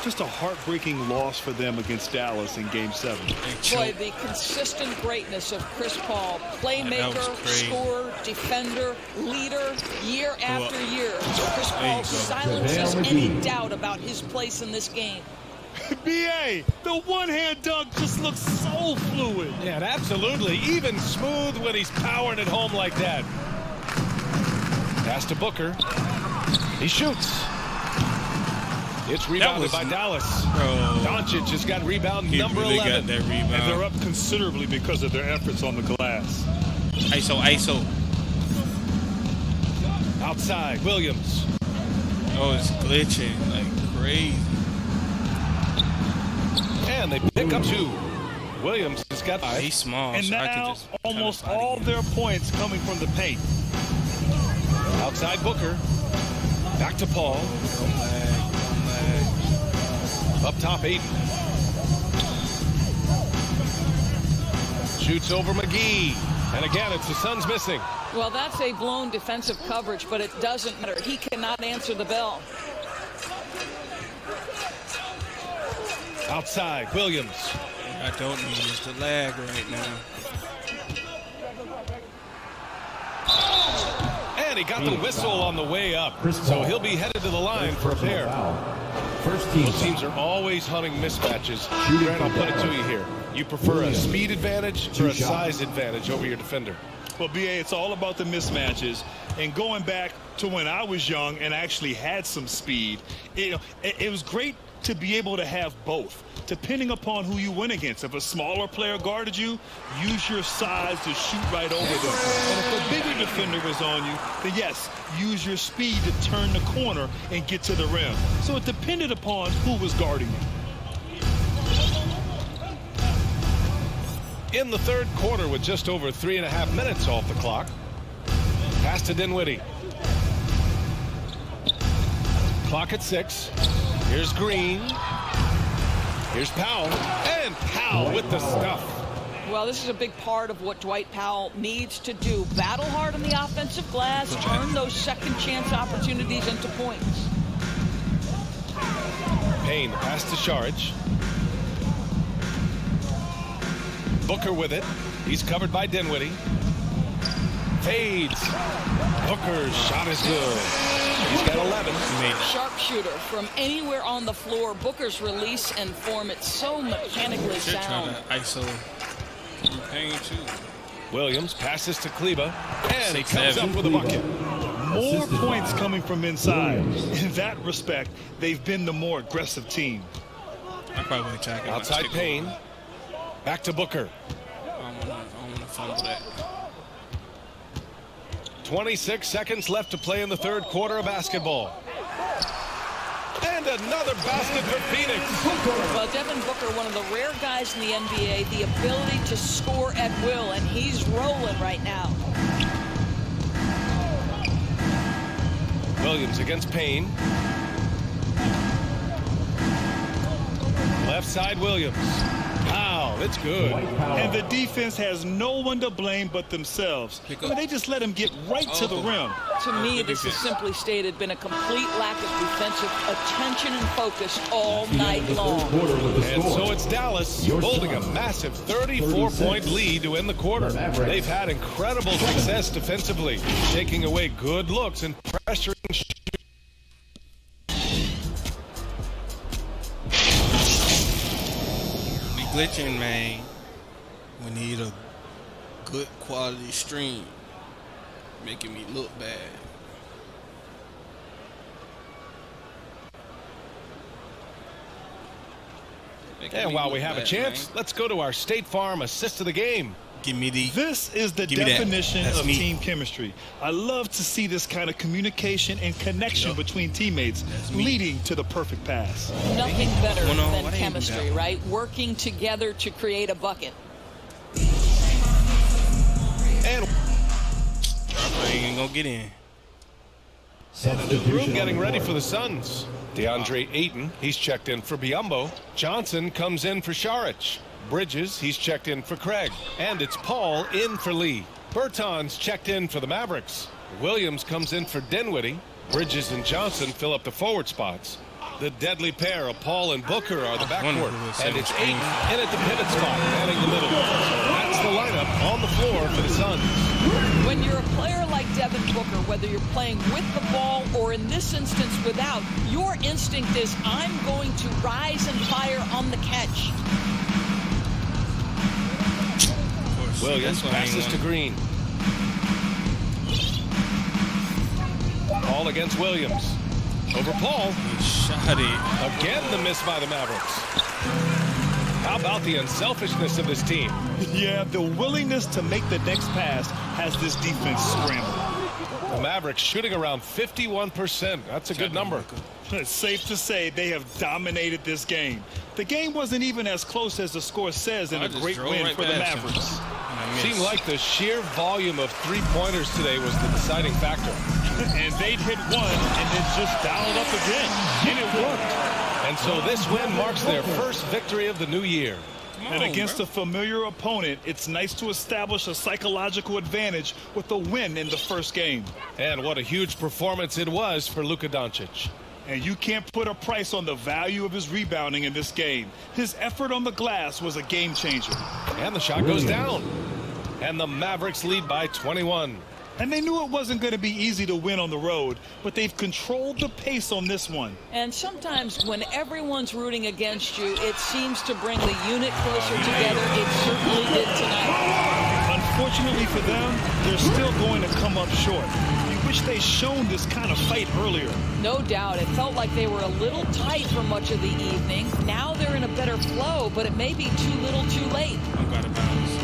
Speaker 12: Just a heartbreaking loss for them against Dallas in Game 7.
Speaker 16: Boy, the consistent greatness of Chris Paul, playmaker, scorer, defender, leader, year after year. Chris Paul silences any doubt about his place in this game.
Speaker 12: BA, the one-hand dunk just looks so fluid.
Speaker 11: Yeah, absolutely. Even smooth when he's powering it home like that. Pass to Booker. He shoots. It's rebounded by Dallas. Doncic just got rebound number 11.
Speaker 12: And they're up considerably because of their efforts on the glass.
Speaker 1: ISO.
Speaker 11: Outside, Williams.
Speaker 1: Oh, it's glitching like crazy.
Speaker 11: And they pick up 2. Williams has got 5.
Speaker 1: He's small.
Speaker 12: And
Speaker 1: so
Speaker 12: now
Speaker 1: I can just
Speaker 12: almost all their points coming from the paint.
Speaker 11: Outside Booker. Back to Paul. Up top, Aiden. Shoots over McGee. And again, it's the Suns missing.
Speaker 16: Well, that's a blown defensive coverage, but it doesn't matter. He cannot answer the bell.
Speaker 11: Outside, Williams.
Speaker 1: I don't need is the lag right now.
Speaker 11: And he got the whistle on the way up. So he'll be headed to the line for a pair. Both teams are always hunting mismatches. Grant, I'll put it to you here. You prefer a speed advantage or a size advantage over your defender?
Speaker 12: Well, BA, it's all about the mismatches. And going back to when I was young and actually had some speed, it was great to be able to have both, depending upon who you went against. If a smaller player guarded you, use your size to shoot right over them. And if a bigger defender was on you, then yes, use your speed to turn the corner and get to the rim. So it depended upon who was guarding you.
Speaker 11: In the third quarter with just over 3.5 minutes off the clock. Pass to Dinwiddie. Clock at 6. Here's Green. Here's Powell. And Powell with the stuff.
Speaker 16: Well, this is a big part of what Dwight Powell needs to do. Battle hard on the offensive glass, turn those second chance opportunities into points.
Speaker 11: Payne, pass to Saric. Booker with it. He's covered by Dinwiddie. Fades. Booker's shot is good. He's got 11.
Speaker 16: Sharpshooter from anywhere on the floor. Booker's release and form, it's so mechanically sound.
Speaker 1: ISO Payne too.
Speaker 11: Williams passes to Kleba, and he comes up with a bucket.
Speaker 12: More points coming from inside. In that respect, they've been the more aggressive team.
Speaker 1: I probably attack
Speaker 11: outside Payne. Back to Booker.
Speaker 1: I don't want to fumble that.
Speaker 11: 26 seconds left to play in the third quarter of basketball. And another basket for Phoenix.
Speaker 16: Well, Devin Booker, one of the rare guys in the NBA, the ability to score at will, and he's rolling right now.
Speaker 11: Williams against Payne. Left side, Williams. Wow, that's good.
Speaker 12: And the defense has no one to blame but themselves. They just let him get right to the rim.
Speaker 16: To me, this is simply stated been a complete lack of defensive attention and focus all night long.
Speaker 11: And so it's Dallas holding a massive 34-point lead to end the quarter. They've had incredible success defensively, taking away good looks and pressuring.
Speaker 1: Glitching, man. We need a good quality stream, making me look bad.
Speaker 11: And while we have a chance, let's go to our State Farm assist of the game.
Speaker 1: Give me the.
Speaker 12: This is the definition of team chemistry. I love to see this kind of communication and connection between teammates leading to the perfect pass.
Speaker 16: Nothing better than chemistry, right? Working together to create a bucket.
Speaker 11: And
Speaker 1: I ain't gonna get in.
Speaker 11: the room getting ready for the Suns. DeAndre Ayton, he's checked in for Biyombo. Johnson comes in for Saric. Bridges, he's checked in for Craig. And it's Paul in for Lee. Bertans checked in for the Mavericks. Williams comes in for Dinwiddie. Bridges and Johnson fill up the forward spots. The deadly pair of Paul and Booker are the backcourt. And it's Ayton in at the pivot spot, manning the middle. That's the lineup on the floor for the Suns.
Speaker 16: When you're a player like Devin Booker, whether you're playing with the ball or in this instance without, your instinct is, I'm going to rise and fire on the catch.
Speaker 11: Williams passes to Green. Paul against Williams. Over Paul.
Speaker 1: Shot it.
Speaker 11: Again, the miss by the Mavericks. How about the unselfishness of this team?
Speaker 12: Yeah, the willingness to make the next pass has this defense scrambled.
Speaker 11: The Mavericks shooting around 51%. That's a good number.
Speaker 12: It's safe to say they have dominated this game. The game wasn't even as close as the score says in a great win for the Mavericks.
Speaker 11: Seemed like the sheer volume of three-pointers today was the deciding factor.
Speaker 12: And they'd hit one and then just dialed up again. And it worked.
Speaker 11: And so this win marks their first victory of the new year.
Speaker 12: And against a familiar opponent, it's nice to establish a psychological advantage with a win in the first game.
Speaker 11: And what a huge performance it was for Luka Doncic.
Speaker 12: And you can't put a price on the value of his rebounding in this game. His effort on the glass was a game changer.
Speaker 11: And the shot goes down. And the Mavericks lead by 21.
Speaker 12: And they knew it wasn't going to be easy to win on the road, but they've controlled the pace on this one.
Speaker 16: And sometimes when everyone's rooting against you, it seems to bring the unit closer together. It certainly did tonight.
Speaker 12: Unfortunately for them, they're still going to come up short. You wish they'd shown this kind of fight earlier.
Speaker 16: No doubt. It felt like they were a little tight for much of the evening. Now they're in a better flow, but it may be too little too late.
Speaker 1: I'm out of bounds.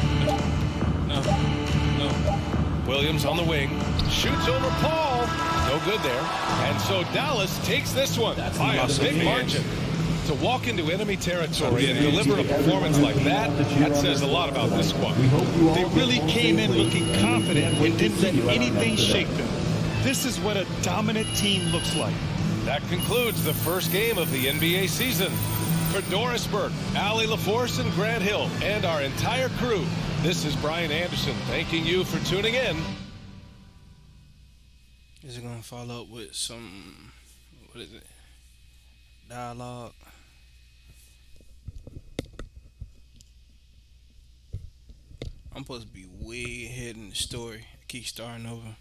Speaker 1: No.
Speaker 11: Williams on the wing, shoots over Paul. No good there. And so Dallas takes this one by a big margin. To walk into enemy territory and deliver a performance like that, that says a lot about this squad.
Speaker 12: They really came in looking confident and didn't let anything shake them. This is what a dominant team looks like.
Speaker 11: That concludes the first game of the NBA season. For Doris Burke, Allie LaForce, and Grant Hill, and our entire crew, this is Brian Anderson thanking you for tuning in.
Speaker 1: Is it going to follow up with some, what is it, dialogue? I'm supposed to be way ahead in the story. I keep starting over.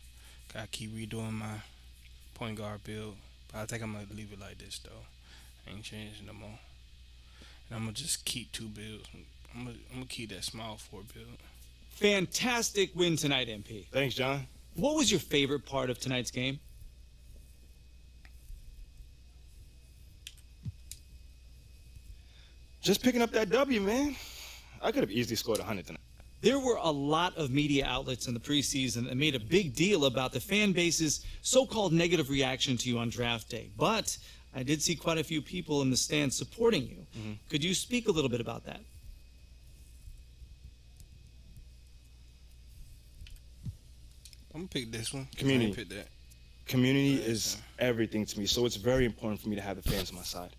Speaker 1: Gotta keep redoing my point guard build. But I think I'm going to leave it like this, though. I ain't changing no more. And I'm going to just keep two builds. I'm gonna keep that small four build.
Speaker 18: Fantastic win tonight, MP.
Speaker 9: Thanks, John.
Speaker 18: What was your favorite part of tonight's game?
Speaker 9: Just picking up that W, man. I could have easily scored 100 tonight.
Speaker 18: There were a lot of media outlets in the preseason that made a big deal about the fan base's so-called negative reaction to you on draft day. But I did see quite a few people in the stands supporting you. Mm-hmm. Could you speak a little bit about that?
Speaker 1: I'm gonna pick this one.
Speaker 9: Community.
Speaker 1: Pick that.
Speaker 9: Community is everything to me, so it's very important for me to have the fans on my side.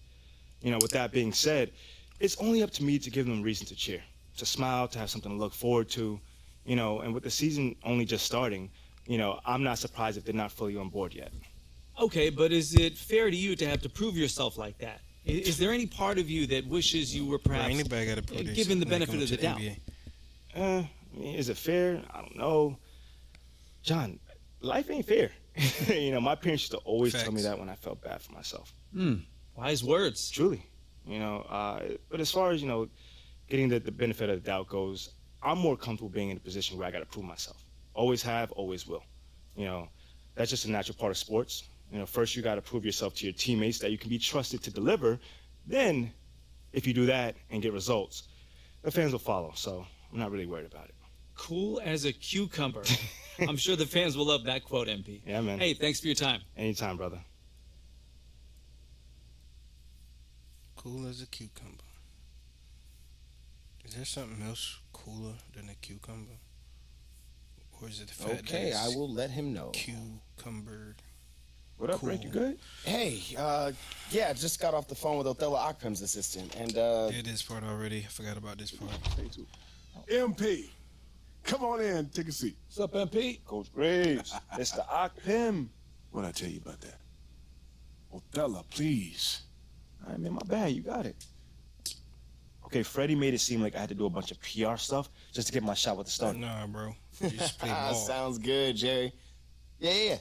Speaker 9: You know, with that being said, it's only up to me to give them a reason to cheer, to smile, to have something to look forward to, you know, and with the season only just starting, you know, I'm not surprised if they're not fully on board yet.
Speaker 18: Okay, but is it fair to you to have to prove yourself like that? Is there any part of you that wishes you were perhaps given the benefit of the doubt?
Speaker 9: Is it fair? I don't know. John, life ain't fair. You know, my parents used to always tell me that when I felt bad for myself.
Speaker 18: Wise words.
Speaker 9: Truly. You know, but as far as, you know, getting the benefit of the doubt goes, I'm more comfortable being in a position where I got to prove myself. Always have, always will. You know, that's just a natural part of sports. You know, first you got to prove yourself to your teammates that you can be trusted to deliver. Then, if you do that and get results, the fans will follow. So I'm not really worried about it.
Speaker 18: Cool as a cucumber. I'm sure the fans will love that quote, MP.
Speaker 9: Yeah, man.
Speaker 18: Hey, thanks for your time.
Speaker 9: Anytime, brother.
Speaker 1: Cool as a cucumber. Is there something else cooler than a cucumber? Or is it the fact
Speaker 19: Okay,
Speaker 1: that
Speaker 19: I will let him know.
Speaker 1: Cucumber.
Speaker 9: What up, Rick? You good?
Speaker 19: Hey, yeah, just got off the phone with Othello Occam's assistant, and
Speaker 1: Did this part already. I forgot about this part.
Speaker 20: MP, come on in, take a seat.
Speaker 9: What's up, MP? Coach Graves. Mr. Occam.
Speaker 20: What'd I tell you about that? Othello, please.
Speaker 9: All right, man, my bad. You got it. Okay, Freddie made it seem like I had to do a bunch of PR stuff just to get my shot with the start.
Speaker 1: Nah, bro. You just play ball.
Speaker 19: Sounds good, Jerry. Yeah.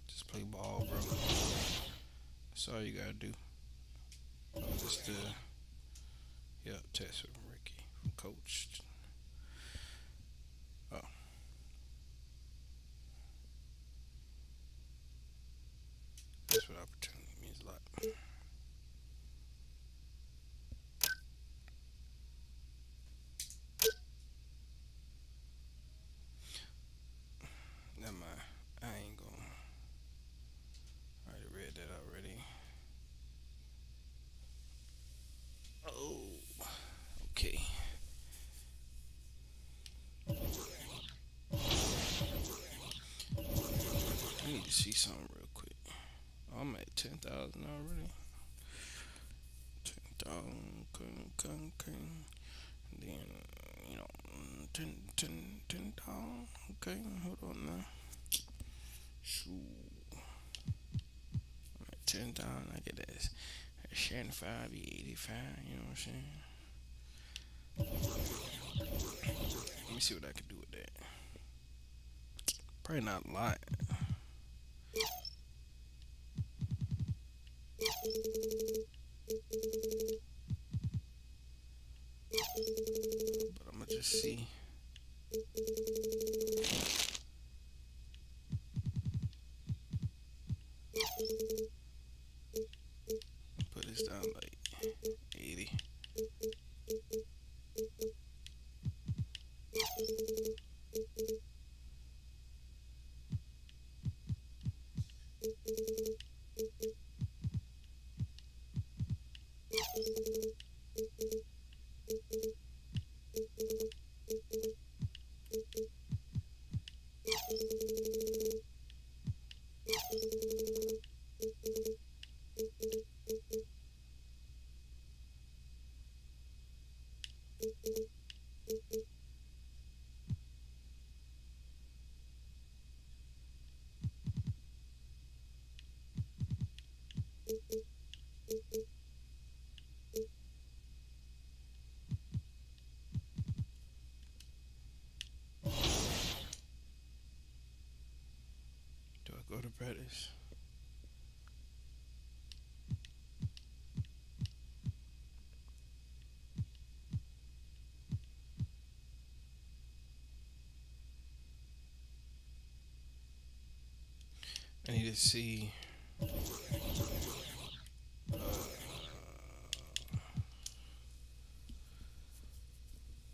Speaker 1: Just play ball, bro. That's all you gotta do. Just test with Ricky, coach. Oh. That's what opportunity means a lot. Never mind. I ain't gonna. I already read that already. Oh. Okay. I need to see something real quick. I'm at 10,000 already. 10,000, okay. And then, 10,000. Okay, hold on now. Shoot. I'm at 10,000. I get that 75, 85, you know what I'm saying? Let me see what I can do with that. Probably not a lot. But I'm gonna just see. Put this down like 80. Do I go to practice? I need to see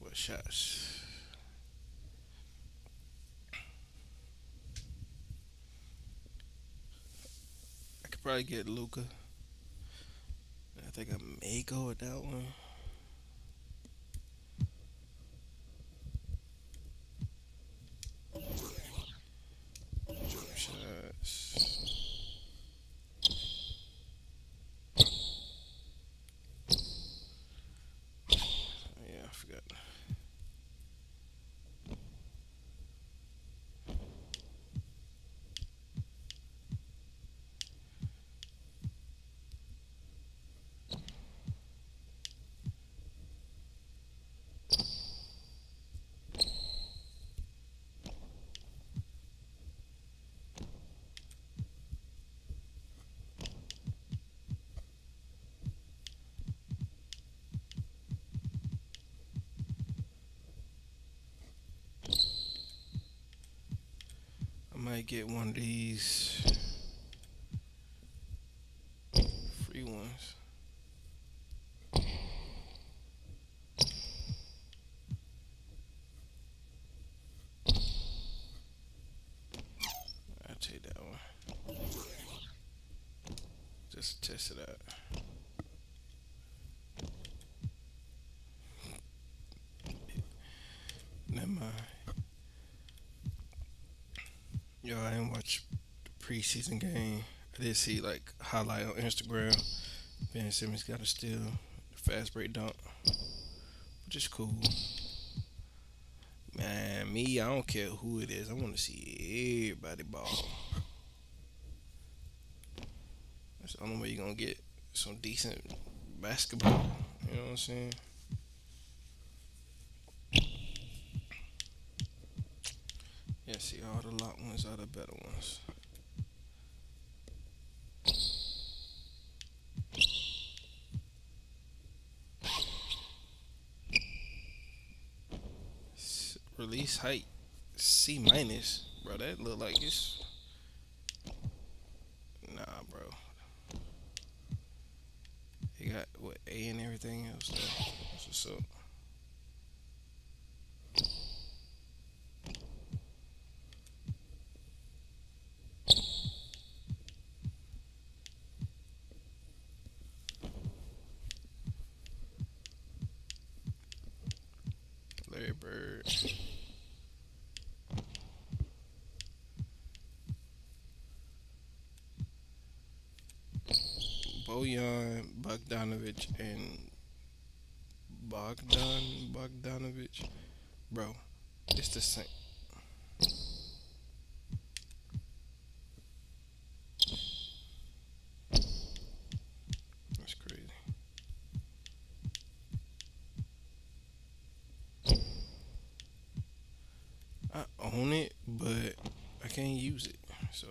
Speaker 1: what shots. I could probably get Luca. I think I may go with that one. Jump shots. Yeah, I forgot. I might get one of these free ones. Let's test it out. Never mind. Yo, I didn't watch the preseason game. I did see like highlight on Instagram. Ben Simmons got a steal, the fast break dunk, which is cool. Man, me, I don't care who it is. I want to see everybody ball. That's the only way you're gonna get some decent basketball. You know what I'm saying? Yeah, see, all the locked ones are the better ones. Release height C-, bro. That look like it's nah, bro. He got what, A and everything else though. That's what's up. Larry Bird. Bojan Bogdanovic and Bogdanovic. Bro, it's the same. That's crazy. I own it, but I can't use it. So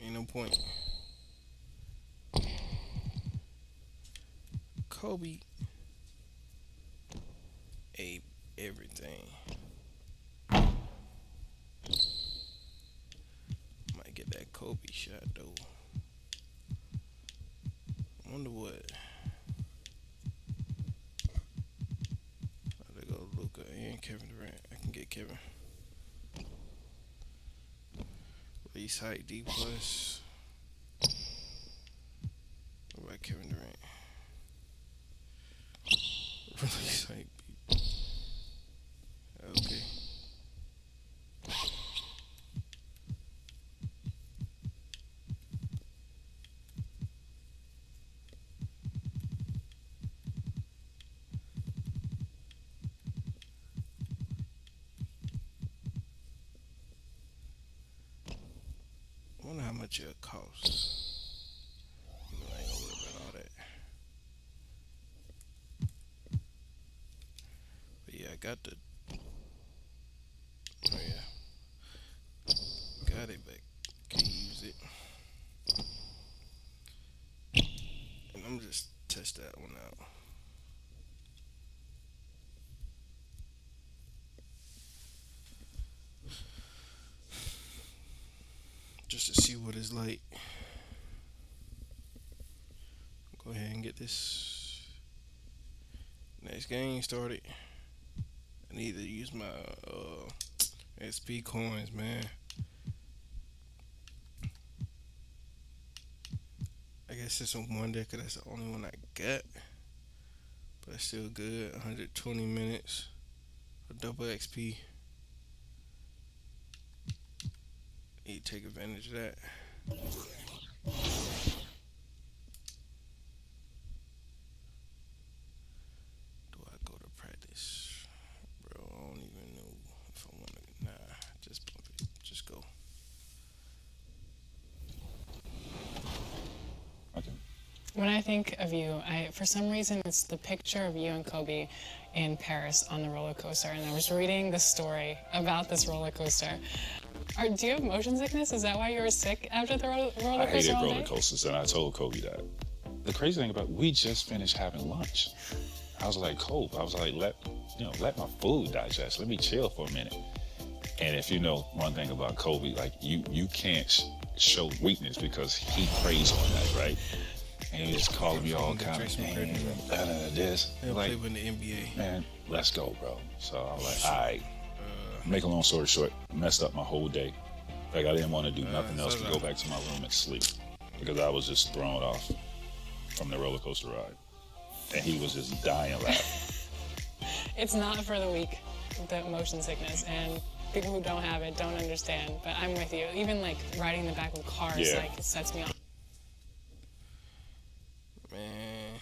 Speaker 1: ain't no point. Kobe ate everything. Might get that Kobe shot though. I wonder what. There go Luka and Kevin Durant. I can get Kevin. Release height D+. What about Kevin Durant? Release height B. Okay. I wonder how much it costs. I ain't gonna worry about all that. But yeah, I got the. Oh yeah, got it, but can't use it. And I'm just test that one out. Just to see what it's like. Go ahead and get this next game started. I need to use my SP coins, man. I guess it's on one day because that's the only one I got. But it's still good. 120 minutes for double XP. Need to take advantage of that. Do I go to practice? Bro, I don't even know if I want to. Nah, just bump it. Just go.
Speaker 15: Okay.
Speaker 14: When I think of you, for some reason, it's the picture of you and Kobe in Paris on the roller coaster. And I was reading the story about this roller coaster. Do you have motion sickness? Is that why you were sick after the roller coaster?
Speaker 15: I hated
Speaker 14: all
Speaker 15: roller
Speaker 14: day?
Speaker 15: coasters, and I told Kobe that. The crazy thing about we just finished having lunch. I was like, Kobe, let my food digest. Let me chill for a minute. And if you know one thing about Kobe, like you can't show weakness because he preys on that, right? And he just calling me all kind of this.
Speaker 1: They'll
Speaker 15: like,
Speaker 1: play with the NBA.
Speaker 15: Man, let's go, bro. So I'm like, all right. make a long story short, messed up my whole day. Like, I didn't want to do nothing else but go back to my room and sleep because I was just thrown off from the roller coaster ride. And he was just dying laughing.
Speaker 14: It's not for the weak, the motion sickness, and people who don't have it don't understand, but I'm with you. Even like riding in the back of cars, like, it sets me off.
Speaker 1: Man.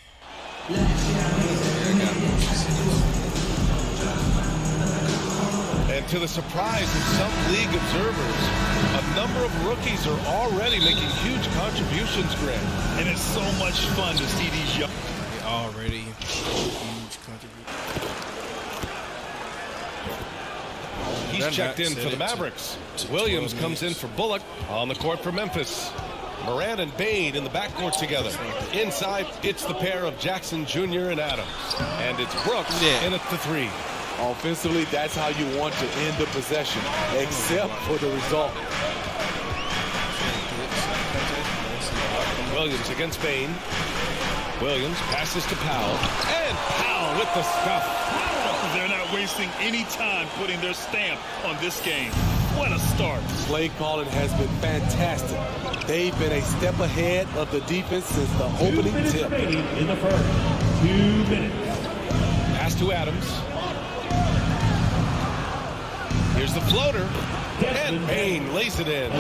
Speaker 11: And to the surprise of some league observers, a number of rookies are already making huge contributions, Grant.
Speaker 12: And it's so much fun to see these young...
Speaker 1: They already huge contributions.
Speaker 11: He's checked in for the Mavericks. Williams comes in for Bullock on the court for Memphis. Morant and Bane in the backcourt together. Inside, it's the pair of Jackson Jr. and Adams. And it's Brooks in at the three.
Speaker 20: Offensively, that's how you want to end the possession, except for the result.
Speaker 11: Williams against Bane. Williams passes to Powell. And Powell with the stuff.
Speaker 12: They're not wasting any time putting their stamp on this game. What a start.
Speaker 20: Play calling has been fantastic. They've been a step ahead of the defense since the opening tip.
Speaker 13: In the first. 2 minutes.
Speaker 11: Pass to Adams. Here's the floater. And Bane lays it in.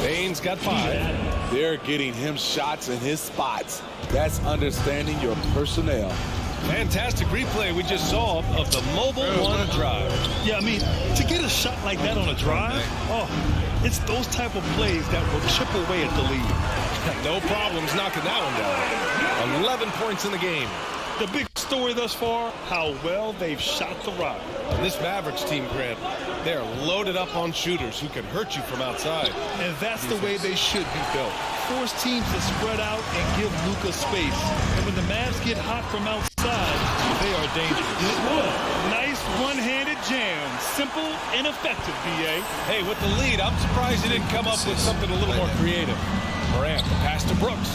Speaker 11: Bane's got 5.
Speaker 20: They're getting him shots in his spots. That's understanding your personnel.
Speaker 11: Fantastic replay we just saw of the mobile one drive.
Speaker 12: Yeah, I mean, to get a shot like that on a drive, it's those type of plays that will chip away at the lead.
Speaker 11: No problems knocking that one down. 11 points in the game.
Speaker 12: The big story thus far, how well they've shot the rock.
Speaker 11: And this Mavericks team, Grant, they're loaded up on shooters who can hurt you from outside.
Speaker 12: And that's the way they should be built. Force teams to spread out and give Luka space. And when the Mavs get hot from outside, they are dangerous. Nice one-handed jam. Simple and effective, B.A.
Speaker 11: Hey, with the lead, I'm surprised he didn't come up with something a little more creative. Morant, the pass to Brooks.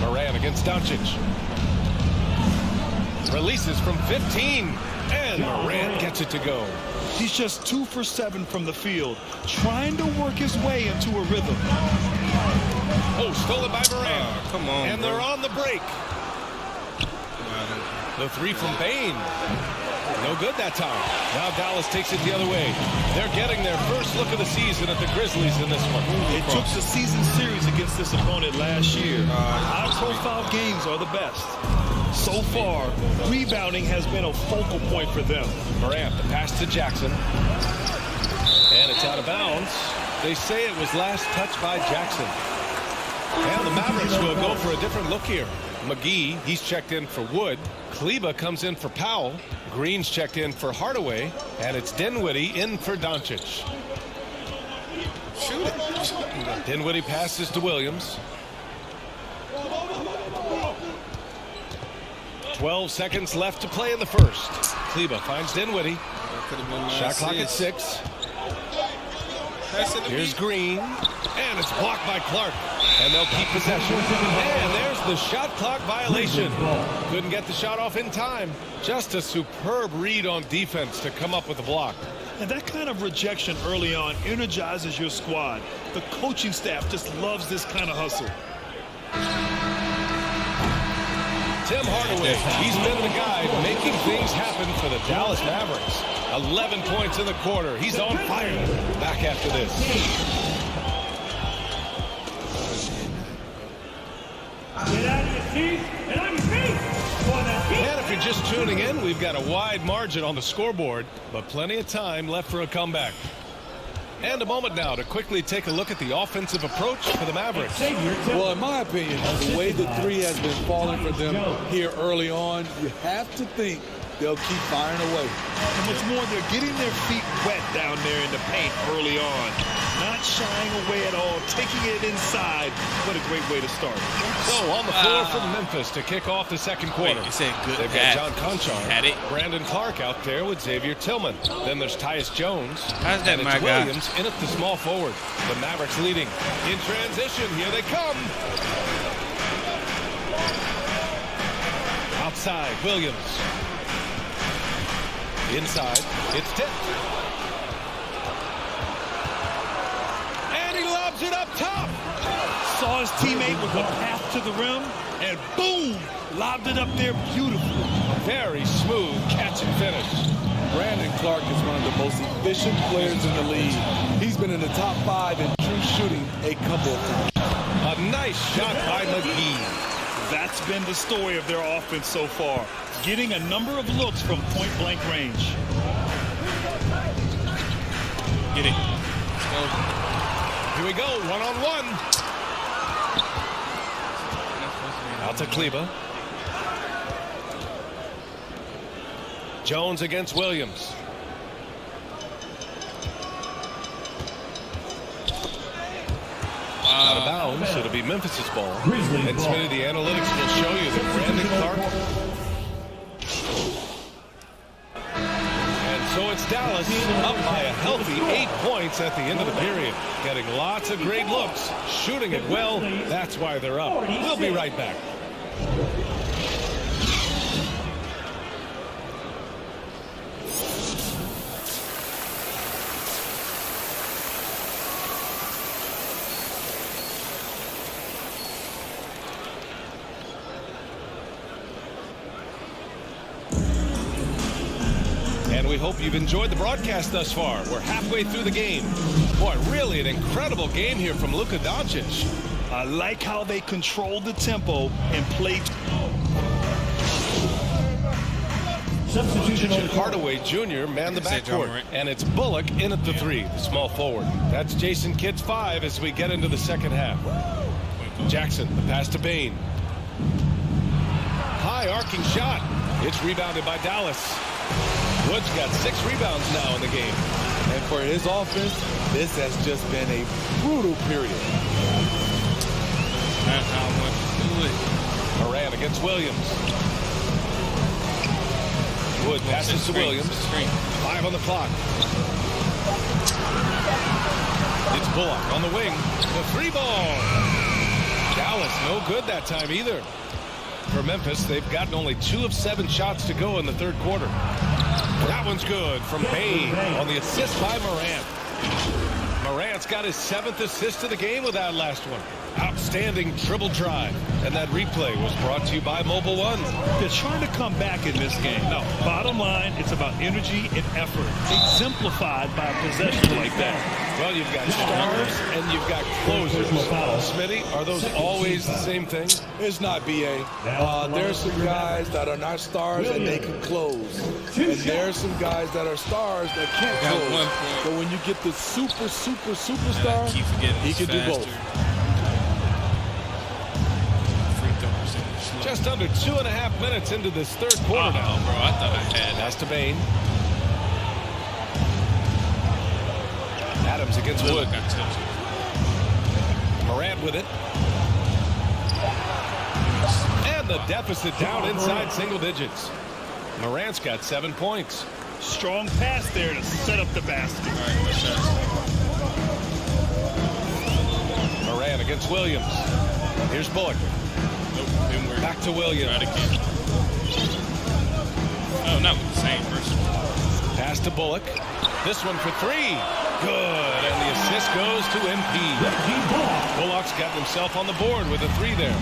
Speaker 11: Morant against Doncic. Releases from 15. And Morant gets it to go.
Speaker 12: He's just 2 for 7 from the field, trying to work his way into a rhythm.
Speaker 11: Oh, stolen by Morant.
Speaker 1: Come on,
Speaker 11: and they're on the break. The 3 from Bane. No good that time. Now Dallas takes it the other way. They're getting their first look of the season at the Grizzlies in this one.
Speaker 12: They took the season series against this opponent last year. High-profile games are the best. So far, rebounding has been a focal point for them.
Speaker 11: Morant, the pass to Jackson. And it's out of bounds. They say it was last touched by Jackson. And the Mavericks will go for a different look here. McGee, he's checked in for Wood. Kleba comes in for Powell. Green's checked in for Hardaway. And it's Dinwiddie in for Doncic.
Speaker 1: Shoot it.
Speaker 11: Dinwiddie passes to Williams. 12 seconds left to play in the first. Kleba finds Dinwiddie. Shot clock at 6. Here's Green. And it's blocked by Clark. And they'll keep possession. And there's the shot clock violation. Couldn't get the shot off in time. Just a superb read on defense to come up with the block.
Speaker 12: And that kind of rejection early on energizes your squad. The coaching staff just loves this kind of hustle.
Speaker 11: Tim Hardaway, he's been the guy making things happen for the Dallas Mavericks. 11 points in the quarter. He's on fire. Back after this.
Speaker 13: Get out of your seats and on your feet.
Speaker 11: And if you're just tuning in, we've got a wide margin on the scoreboard, but plenty of time left for a comeback. And a moment now to quickly take a look at the offensive approach for the Mavericks.
Speaker 20: Well, in my opinion, the way the 3 has been falling for them here early on, you have to think they'll keep firing away.
Speaker 12: And what's more, they're getting their feet wet down there in the paint early on. Not shying away at all, taking it inside. What a great way to start.
Speaker 11: So on the floor for Memphis to kick off the second quarter. They've got John Conchar, Brandon Clark out there with Xavier Tillman. Then there's Tyus Jones.
Speaker 1: How's that,
Speaker 11: and
Speaker 1: my
Speaker 11: it's
Speaker 1: guy?
Speaker 11: Williams in at the small forward. The Mavericks leading. In transition, here they come. Outside, Williams. Inside, it's tipped. And he lobs it up top.
Speaker 12: Saw his teammate with a path to the rim, and boom, lobbed it up there beautifully.
Speaker 11: Very smooth catch and finish.
Speaker 20: Brandon Clark is one of the most efficient players in the league. He's been in the top 5 in true shooting a couple of times.
Speaker 11: A nice shot by McGee.
Speaker 12: That's been the story of their offense so far, getting a number of looks from point-blank range.
Speaker 1: Get it.
Speaker 11: Let's go. Here we go, one-on-one. Out to Kleba. Jones against Williams. Out of bounds, it'll be Memphis' ball. And Smitty, the analytics will show you that Brandon Clark. And so it's Dallas up by a healthy 8 points at the end of the period. Getting lots of great looks, shooting it well. That's why they're up. We'll be right back. We hope you've enjoyed the broadcast thus far. We're halfway through the game. Boy, really an incredible game here from Luka Doncic.
Speaker 12: I like how they controlled the tempo and played.
Speaker 11: Substitution Hardaway Jr. man the backcourt. And it's Bullock in at the 3, the small forward. That's Jason Kidd's 5 as we get into the second half. Jackson, the pass to Bane. High arcing shot. It's rebounded by Dallas. Wood's got 6 rebounds now in the game.
Speaker 20: And for his offense, this has just been a brutal period.
Speaker 1: That's how I want to do it.
Speaker 11: Moran against Williams. Wood passes to Williams. 5 on the clock. It's Bullock on the wing. The 3-ball. Dallas no good that time either. For Memphis, they've gotten only 2 of 7 shots to go in the third quarter. That one's good from Bane on the assist by Morant. Morant's got his 7th assist of the game with that last one. Outstanding dribble drive. And that replay was brought to you by Mobile One.
Speaker 12: They're trying to come back in this game. No, bottom line, it's about energy and effort, exemplified by a possession like that.
Speaker 11: Well, you've got stars and you've got closers. Smitty, are those always the same thing?
Speaker 20: It's not, B.A. There's some guys that are not stars and they can close. And there's some guys that are stars that can't close. But when you get the superstar, he can do both.
Speaker 11: Just under 2.5 minutes into this third quarter now.
Speaker 1: Bro, I thought I had.
Speaker 11: Pass to Bane. Adams against Wood. Morant with it. And the deficit down inside single digits. Morant's got 7 points.
Speaker 12: Strong pass there to set up the basket.
Speaker 11: Morant against Williams. Here's Bullock. Back to Williams.
Speaker 1: Oh, not with the same person.
Speaker 11: Pass to Bullock. This one for 3. Good. And the assist goes to MP. Bullock's got himself on the board with a 3 there.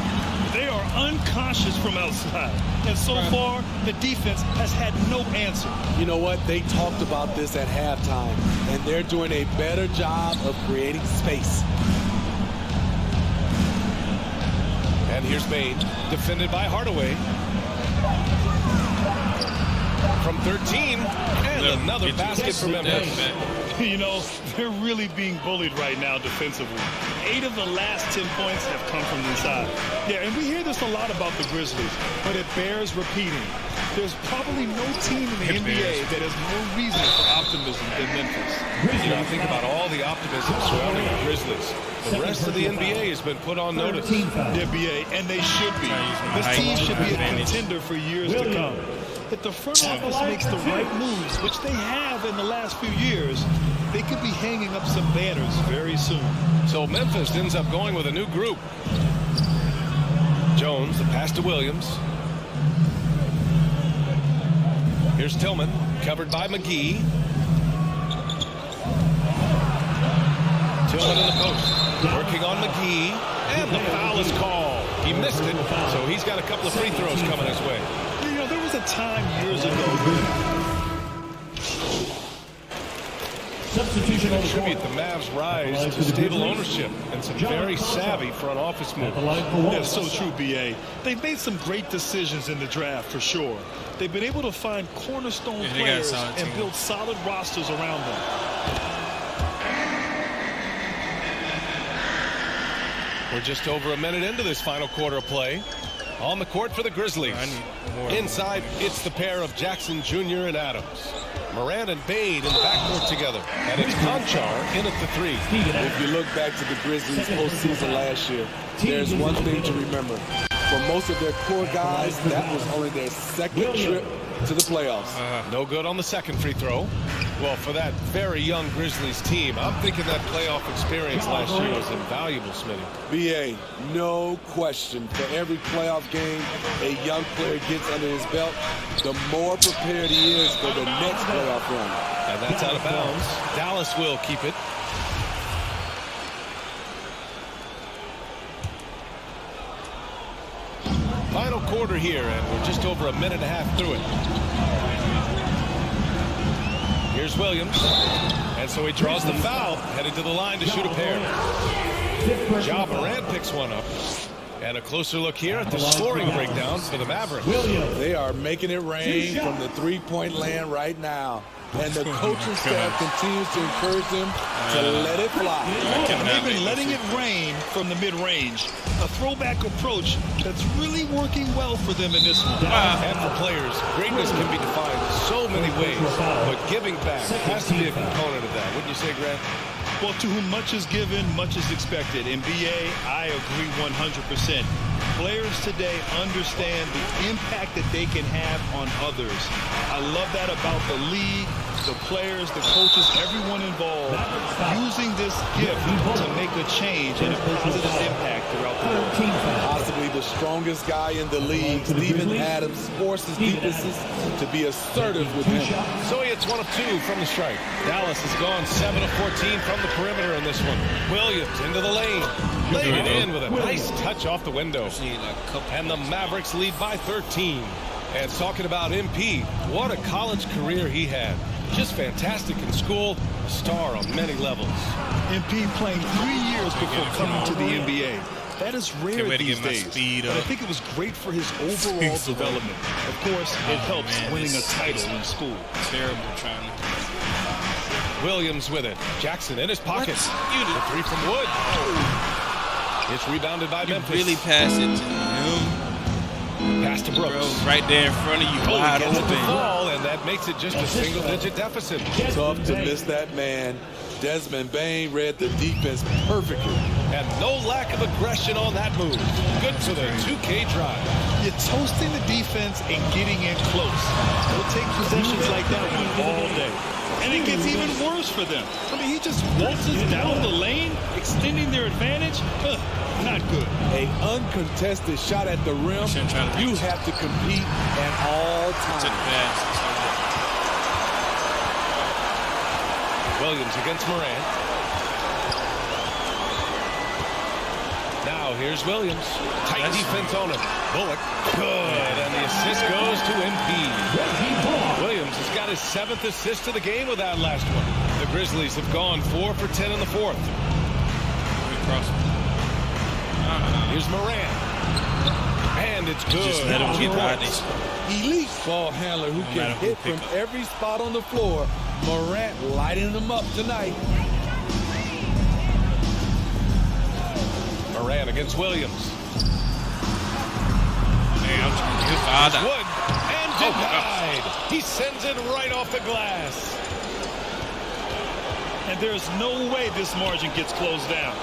Speaker 12: They are unconscious from outside. And so far, the defense has had no answer.
Speaker 20: You know what? They talked about this at halftime, and they're doing a better job of creating space.
Speaker 11: And here's Bane, defended by Hardaway. From 13, and another basket for Memphis.
Speaker 12: You know, they're really being bullied right now defensively. 8 of the last 10 points have come from inside. Yeah, and we hear this a lot about the Grizzlies, but it bears repeating. There's probably no team in the NBA that has more reason for optimism than Memphis.
Speaker 11: You know, think about all the optimism surrounding the Grizzlies. The rest of the NBA has been put on notice.
Speaker 12: The NBA, and they should be. This team should be a contender for years to come. If the front office makes the right moves, which they have in the last few years, they could be hanging up some banners very soon.
Speaker 11: So Memphis ends up going with a new group. Jones, the pass to Williams. Here's Tillman, covered by McGee. Tillman in the post, working on McGee, and the foul is called. He missed it, so he's got a couple of free throws coming his way.
Speaker 12: You know, there was a time years ago.
Speaker 11: Substitution attribute the Mavs' rise to stable ownership and some very savvy front office moves.
Speaker 12: That's so true, B.A. They've made some great decisions in the draft, for sure. They've been able to find cornerstone players and build solid rosters around them.
Speaker 11: We're just over a minute into this final quarter of play. On the court for the Grizzlies. Inside, it's the pair of Jackson Jr. and Adams. Morant and Bade in the backcourt together. And it's Conchar in at the three.
Speaker 20: If you look back to the Grizzlies postseason last year, there's one thing to remember. For most of their core guys, that was only their second trip to the playoffs.
Speaker 11: No good on the second free throw. Well, for that very young Grizzlies team, I'm thinking that playoff experience last year was invaluable, Smitty.
Speaker 20: B.A., no question. For every playoff game a young player gets under his belt, the more prepared he is for the next playoff run.
Speaker 11: And that's out of bounds. Dallas will keep it. Final quarter here, and we're just over a minute and a half through it. Here's Williams, and so he draws the foul, headed to the line to shoot a pair. Ja Morant picks one up. And a closer look here at the scoring breakdown for the Mavericks.
Speaker 20: They are making it rain from the three-point land right now. And the coaching staff continues to encourage them to let it fly.
Speaker 12: They've been letting it rain from the mid-range. A throwback approach that's really working well for them in this one.
Speaker 11: And for players, greatness can be defined so many ways, but giving back has to be a component of that. Wouldn't you say, Grant?
Speaker 12: Well, to whom much is given, much is expected. In BA, I agree 100%. Players today understand the impact that they can have on others. I love that about the league, the players, the coaches, everyone involved, using this gift to make a change and a positive impact throughout the world.
Speaker 20: Possibly the strongest guy in the league, Steven Adams, forces defenses to be assertive with him.
Speaker 11: So he hits 1 of 2 from the strike. Dallas has gone 7 of 14 from the perimeter in this one. Williams into the lane. Laid it in with a nice touch off the window. And the Mavericks lead by 13. And talking about MP, what a college career he had. Just fantastic in school, a star on many levels.
Speaker 12: MP playing 3 years before coming to the NBA. That is rare these days, but I think it was great for his overall development. Of course, it helps winning a title in school.
Speaker 1: Terrible trying to...
Speaker 11: Williams with it. Jackson in his pocket. The three from Wood. It's rebounded by Memphis.
Speaker 1: Really pass it to him.
Speaker 11: Pass to Brooks.
Speaker 1: Bro, right there in front of you, wide
Speaker 11: gets
Speaker 1: open.
Speaker 11: It to fall, and that makes it just a single-digit deficit.
Speaker 20: Tough to miss that man. Desmond Bane read the defense perfectly.
Speaker 11: And no lack of aggression on that move. Good for the 2K drive.
Speaker 12: You're toasting the defense and getting in close. We'll take possessions like that all day. And it gets even worse for them. I mean, he just waltzes down the lane, extending their advantage. Not good.
Speaker 20: An uncontested shot at the rim. You have to compete at all times.
Speaker 11: Williams against Morant. Now here's Williams. Tight defense on him. Bullock. Good. And the assist goes to MP. Williams has got his 7th assist of the game with that last one. The Grizzlies have gone 4 for 10 in the 4th. Here's Morant. And it's good.
Speaker 1: Just let him get by
Speaker 20: Elite ball handler who can hit from every spot on the floor. Morant lighting them up tonight.
Speaker 11: Morant against Williams.
Speaker 1: Man,
Speaker 11: Wood. And denied. He sends it right off the glass.
Speaker 12: And there's no way this margin gets closed down.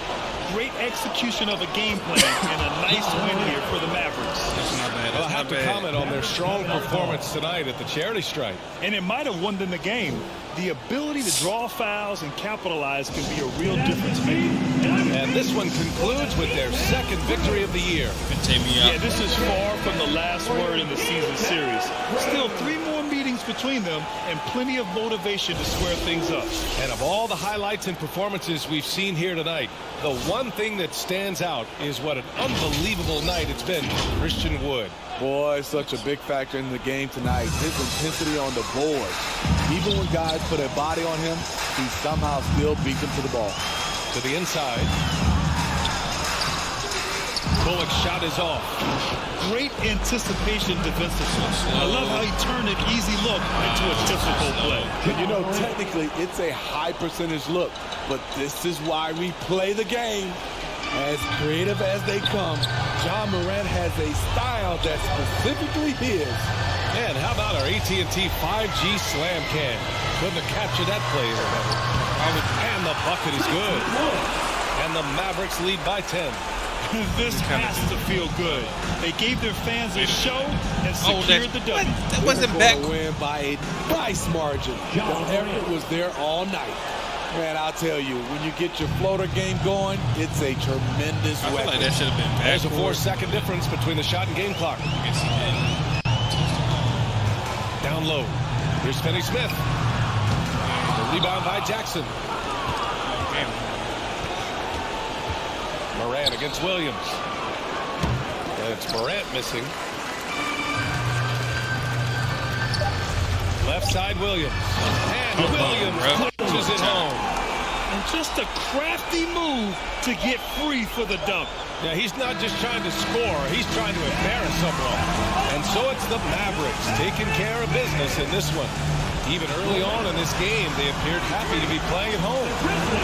Speaker 12: Great execution of a game plan and a nice win here for the Mavericks.
Speaker 1: That's not bad.
Speaker 11: Well, I have to comment on their strong performance tonight at the charity stripe.
Speaker 12: And it might have won them the game. The ability to draw fouls and capitalize can be a real difference maker.
Speaker 11: And this one concludes with their 2nd victory of the year.
Speaker 12: Yeah, this is far from the last word in the season series. Still 3 more meetings between them and plenty of motivation to square things up.
Speaker 11: And of all the highlights and performances we've seen here tonight, the one thing that stands out is what an unbelievable night it's been for Christian Wood.
Speaker 20: Boy, such a big factor in the game tonight. His intensity on the board. Even when guys put a body on him, he somehow still beat them to the ball.
Speaker 11: To the inside. Bullock's shot is off.
Speaker 12: Great anticipation defensively. I love how he turned an easy look into a difficult play.
Speaker 20: And you know, technically, it's a high percentage look, but this is why we play the game. As creative as they come, John Morant has a style that's specifically his.
Speaker 11: And how about our AT&T 5G Slam Can? Couldn't have captured that play or better. And the bucket is good. And the Mavericks lead by 10.
Speaker 12: This has to feel good. They gave their fans a show and secured the W.
Speaker 20: That wasn't back. Win by a nice margin. The effort was there all night. Man, I'll tell you, when you get your floater game going, it's a tremendous weapon.
Speaker 1: I feel like that should have been
Speaker 11: There's a 4-second difference between the shot and game clock. Down low. Here's Finney-Smith. The rebound by Jackson. Morant against Williams. And it's Morant missing. Left side Williams. And Williams punches it home.
Speaker 12: And just a crafty move to get free for the dunk.
Speaker 11: Yeah, he's not just trying to score, he's trying to embarrass someone. And so it's the Mavericks taking care of business in this one. Even early on in this game, they appeared happy to be playing at home.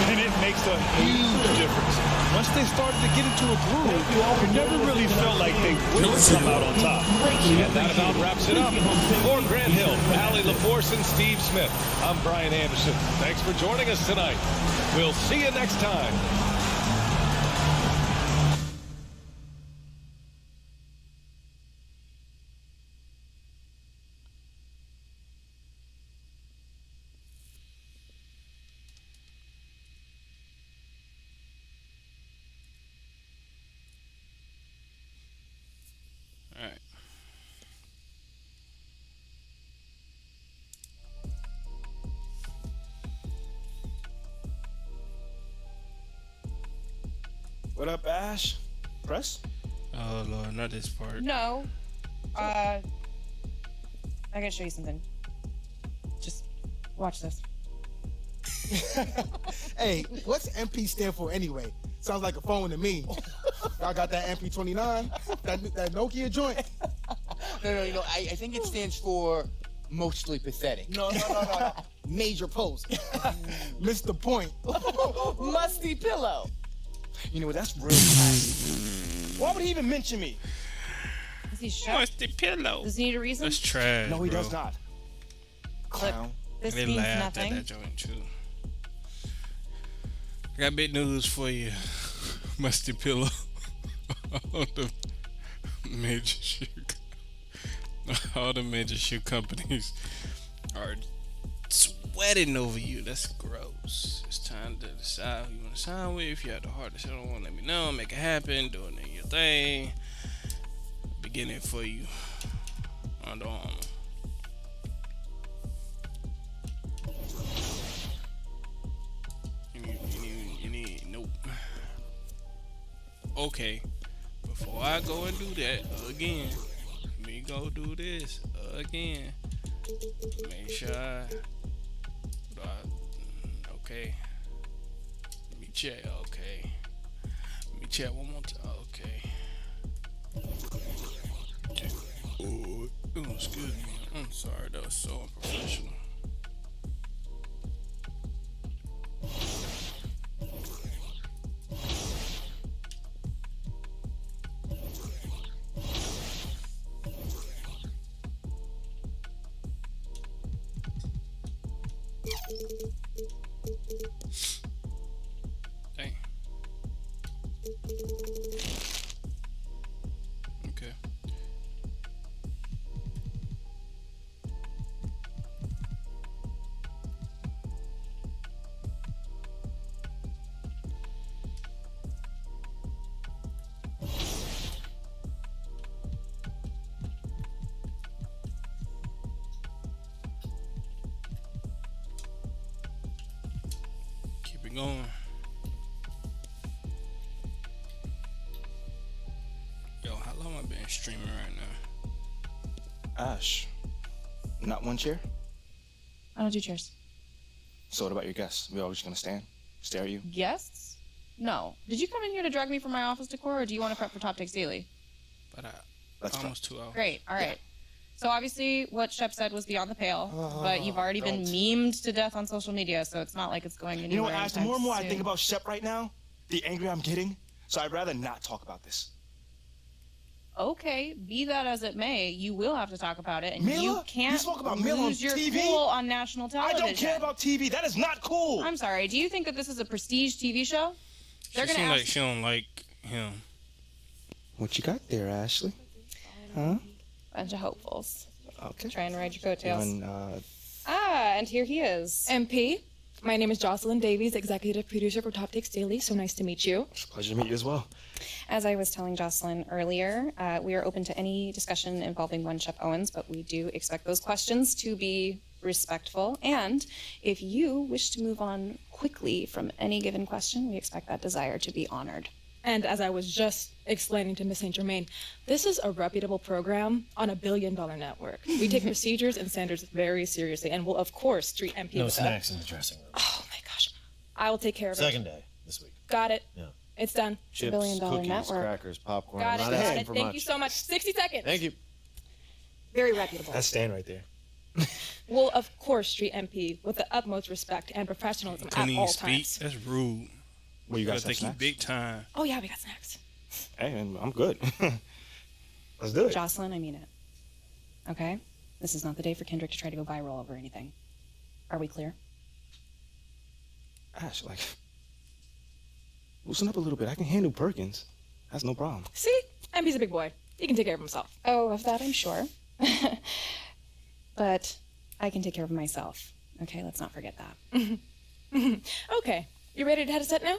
Speaker 12: And it makes a huge difference. Once they started to get into a groove, it never really felt like they would come out on top.
Speaker 11: And that about wraps it up. For Grant Hill, Allie LaForce, and Steve Smith, I'm Brian Anderson. Thanks for joining us tonight. We'll see you next time.
Speaker 7: What up, Ash? Press?
Speaker 1: Oh, Lord, not this part.
Speaker 21: No. I gotta show you something. Just watch this.
Speaker 7: Hey, what's MP stand for anyway? Sounds like a phone to me. Y'all got that MP29? That Nokia joint?
Speaker 8: No, you know, I think it stands for mostly pathetic.
Speaker 7: No. Major post. Missed the point.
Speaker 21: Musty pillow.
Speaker 7: You know what? That's real classy. Why would he even mention me?
Speaker 21: Is he sure?
Speaker 1: Musty pillow.
Speaker 21: Does he need a reason?
Speaker 1: That's trash.
Speaker 7: No, he
Speaker 1: bro.
Speaker 7: does not. Clown.
Speaker 21: This
Speaker 1: They
Speaker 21: means
Speaker 1: laughed
Speaker 21: nothing.
Speaker 1: at that joint too. I got big news for you. Musty pillow. All the major shoe companies are sweating over you. That's gross. It's time to decide who you want to sign with. If you have the heart to say, don't want to let me know, make it happen, do it in your thing. Begin it for you. Under Armour. You need, nope. Okay, before I go and do that again, let me go do this again. Make sure okay. Let me check, okay. Let me check one more time, okay. Oh, excuse me. I'm sorry, that was so unprofessional. Dang. Okay. keep going. Yo, how long have I been streaming right now?
Speaker 9: Ash, not one chair?
Speaker 21: I don't do chairs.
Speaker 9: So what about your guests? We all just gonna stare at you?
Speaker 21: Guests? No. Did you come in here to drag me from my office decor, or do you want to prep for Top Takes Daily?
Speaker 1: But
Speaker 9: Let's
Speaker 1: almost 2 hours.
Speaker 21: Great. All right. So obviously, what Shep said was beyond the pale, but you've already been memed to death on social media, so it's not like it's going anywhere.
Speaker 9: You know what, Ash? The
Speaker 21: anytime
Speaker 9: more and more I
Speaker 21: soon.
Speaker 9: think about Shep right now, the angrier I'm getting. So I'd rather not talk about this.
Speaker 21: Okay, be that as it may, you will have to talk about it, and
Speaker 9: Mila?
Speaker 21: you can't
Speaker 9: You spoke about Mila on
Speaker 21: lose your
Speaker 9: TV?
Speaker 21: cool on national
Speaker 9: I
Speaker 21: television.
Speaker 9: don't care about TV. That is not cool.
Speaker 21: I'm sorry. Do you think that this is a prestige TV show? They're
Speaker 1: She
Speaker 21: gonna
Speaker 1: seems
Speaker 21: ask.
Speaker 1: like she don't like him.
Speaker 9: What you got there, Ashley? Huh?
Speaker 21: Bunch of hopefuls.
Speaker 9: Okay.
Speaker 21: Try and ride your coattails.
Speaker 9: And,
Speaker 21: and here he is.
Speaker 2: MP, my name is Jocelyn Davies, executive producer for Top Takes Daily. So nice to meet you.
Speaker 9: It's a pleasure to meet you as well.
Speaker 21: As I was telling Jocelyn earlier, we are open to any discussion involving one Shep Owens, but we do expect those questions to be respectful. And if you wish to move on quickly from any given question, we expect that desire to be honored.
Speaker 2: And as I was just explaining to Ms. St. Germain, this is a reputable program on $1 billion network. We take procedures and standards very seriously, and will, of course, treat MP
Speaker 22: No
Speaker 2: with
Speaker 22: snacks in the dressing room.
Speaker 2: Oh my gosh. I will take care of it.
Speaker 22: Second day this week.
Speaker 2: Got it.
Speaker 22: Yeah.
Speaker 2: It's done.
Speaker 22: Chips,
Speaker 21: $1 billion
Speaker 22: cookies,
Speaker 21: network.
Speaker 22: crackers, popcorn.
Speaker 2: Got it.
Speaker 22: I'm not
Speaker 2: Got
Speaker 22: asking
Speaker 2: it.
Speaker 22: for
Speaker 2: Thank
Speaker 22: much.
Speaker 2: you so much. 60 seconds.
Speaker 22: Thank you.
Speaker 2: Very reputable.
Speaker 9: That's Stan right there.
Speaker 2: Will, of course, treat MP with the utmost respect and professionalism at
Speaker 1: Couldn't even
Speaker 2: all
Speaker 1: speak.
Speaker 2: times.
Speaker 1: That's rude.
Speaker 9: Well, you guys have
Speaker 1: think you
Speaker 9: snacks?
Speaker 1: big time.
Speaker 2: Oh, yeah, we got snacks.
Speaker 9: Hey, and I'm good. Let's do it.
Speaker 21: Jocelyn, I mean it. Okay? This is not the day for Kendrick to try to go viral over anything. Are we clear?
Speaker 9: Ash, like, loosen up a little bit. I can handle Perkins. That's no problem.
Speaker 2: See? MP's a big boy. He can take care of himself.
Speaker 21: Oh, of that I'm sure. But I can take care of myself. Okay, let's not forget that.
Speaker 2: Okay. You ready to head to set now?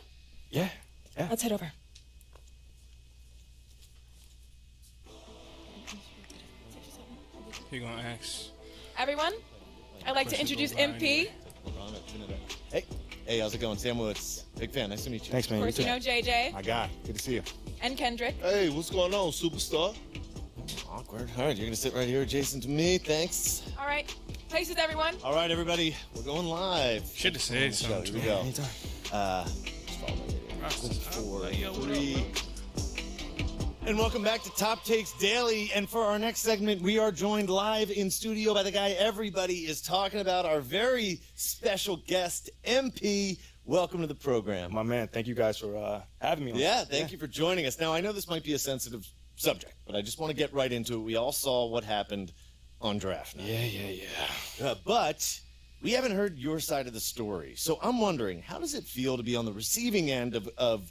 Speaker 9: Yeah.
Speaker 2: Let's head over.
Speaker 1: You're gonna ask.
Speaker 2: Everyone, I'd like to introduce MP.
Speaker 22: Hey, how's it going? Sam Woods. Big fan. Nice to meet you.
Speaker 9: Thanks, man.
Speaker 2: Of course, you know JJ
Speaker 9: My guy. Good to see you.
Speaker 2: and Kendrick.
Speaker 22: Hey, what's going on, superstar? Awkward. All right, you're gonna sit right here adjacent to me. Thanks.
Speaker 2: All right. Places, everyone.
Speaker 22: All right, everybody, we're going live.
Speaker 1: Should have said something.
Speaker 22: Here we go. Four, three. And welcome back to Top Takes Daily. And for our next segment, we are joined live in studio by the guy everybody is talking about, our very special guest, MP. Welcome to the program.
Speaker 9: My man, thank you guys for having me on.
Speaker 22: Yeah, thank you for joining us. Now, I know this might be a sensitive subject, but I just want to get right into it. We all saw what happened on draft night.
Speaker 9: Yeah.
Speaker 22: But we haven't heard your side of the story. So I'm wondering, how does it feel to be on the receiving end of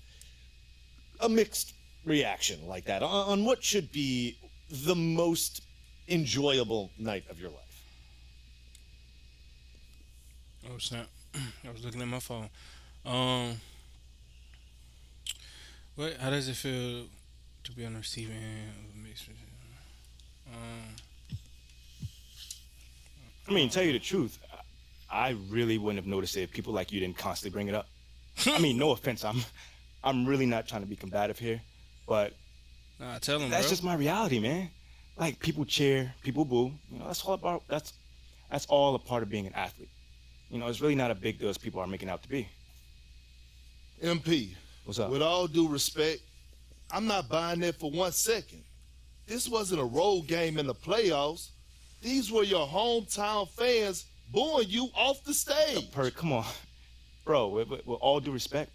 Speaker 22: a mixed reaction like that on what should be the most enjoyable night of your life?
Speaker 1: Oh snap! I was looking at my phone. What? How does it feel to be on the receiving end of a mixed?
Speaker 9: I mean, tell you the truth, I really wouldn't have noticed it if people like you didn't constantly bring it up. I mean, no offense, I'm really not trying to be combative here, but
Speaker 1: Nah, tell them,
Speaker 9: that's
Speaker 1: bro.
Speaker 9: just my reality, man. Like, people cheer, people boo. You know, that's all a part of being an athlete. You know, it's really not a big deal as people are making it out to be.
Speaker 20: MP,
Speaker 9: what's up?
Speaker 20: With all due respect, I'm not buying that for 1 second. This wasn't a road game in the playoffs. These were your hometown fans booing you off the stage.
Speaker 9: Come on. Bro, with all due respect,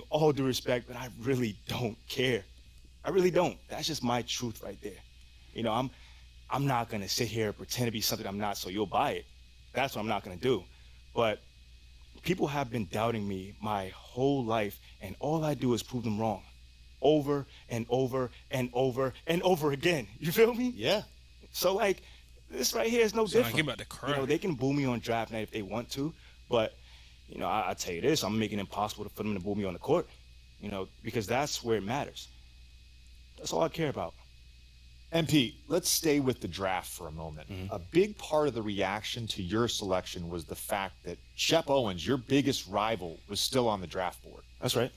Speaker 9: all due respect, but I really don't care. I really don't. That's just my truth right there. You know, I'm not gonna sit here and pretend to be something I'm not so you'll buy it. That's what I'm not gonna do. But people have been doubting me my whole life, and all I do is prove them wrong. Over and over and over and over again. You feel me?
Speaker 22: Yeah.
Speaker 9: So, like, this right here is no
Speaker 1: Sound like
Speaker 9: different.
Speaker 1: you about to cry.
Speaker 9: You know, they can boo me on draft night if they want to, but, you know, I tell you this, I'm making it impossible for them to boo me on the court, you know, because that's where it matters. That's all I care about.
Speaker 3: MP, let's stay with the draft for a moment. A big part of the reaction to your selection was the fact that Shep Owens, your biggest rival, was still on the draft board.
Speaker 9: That's right.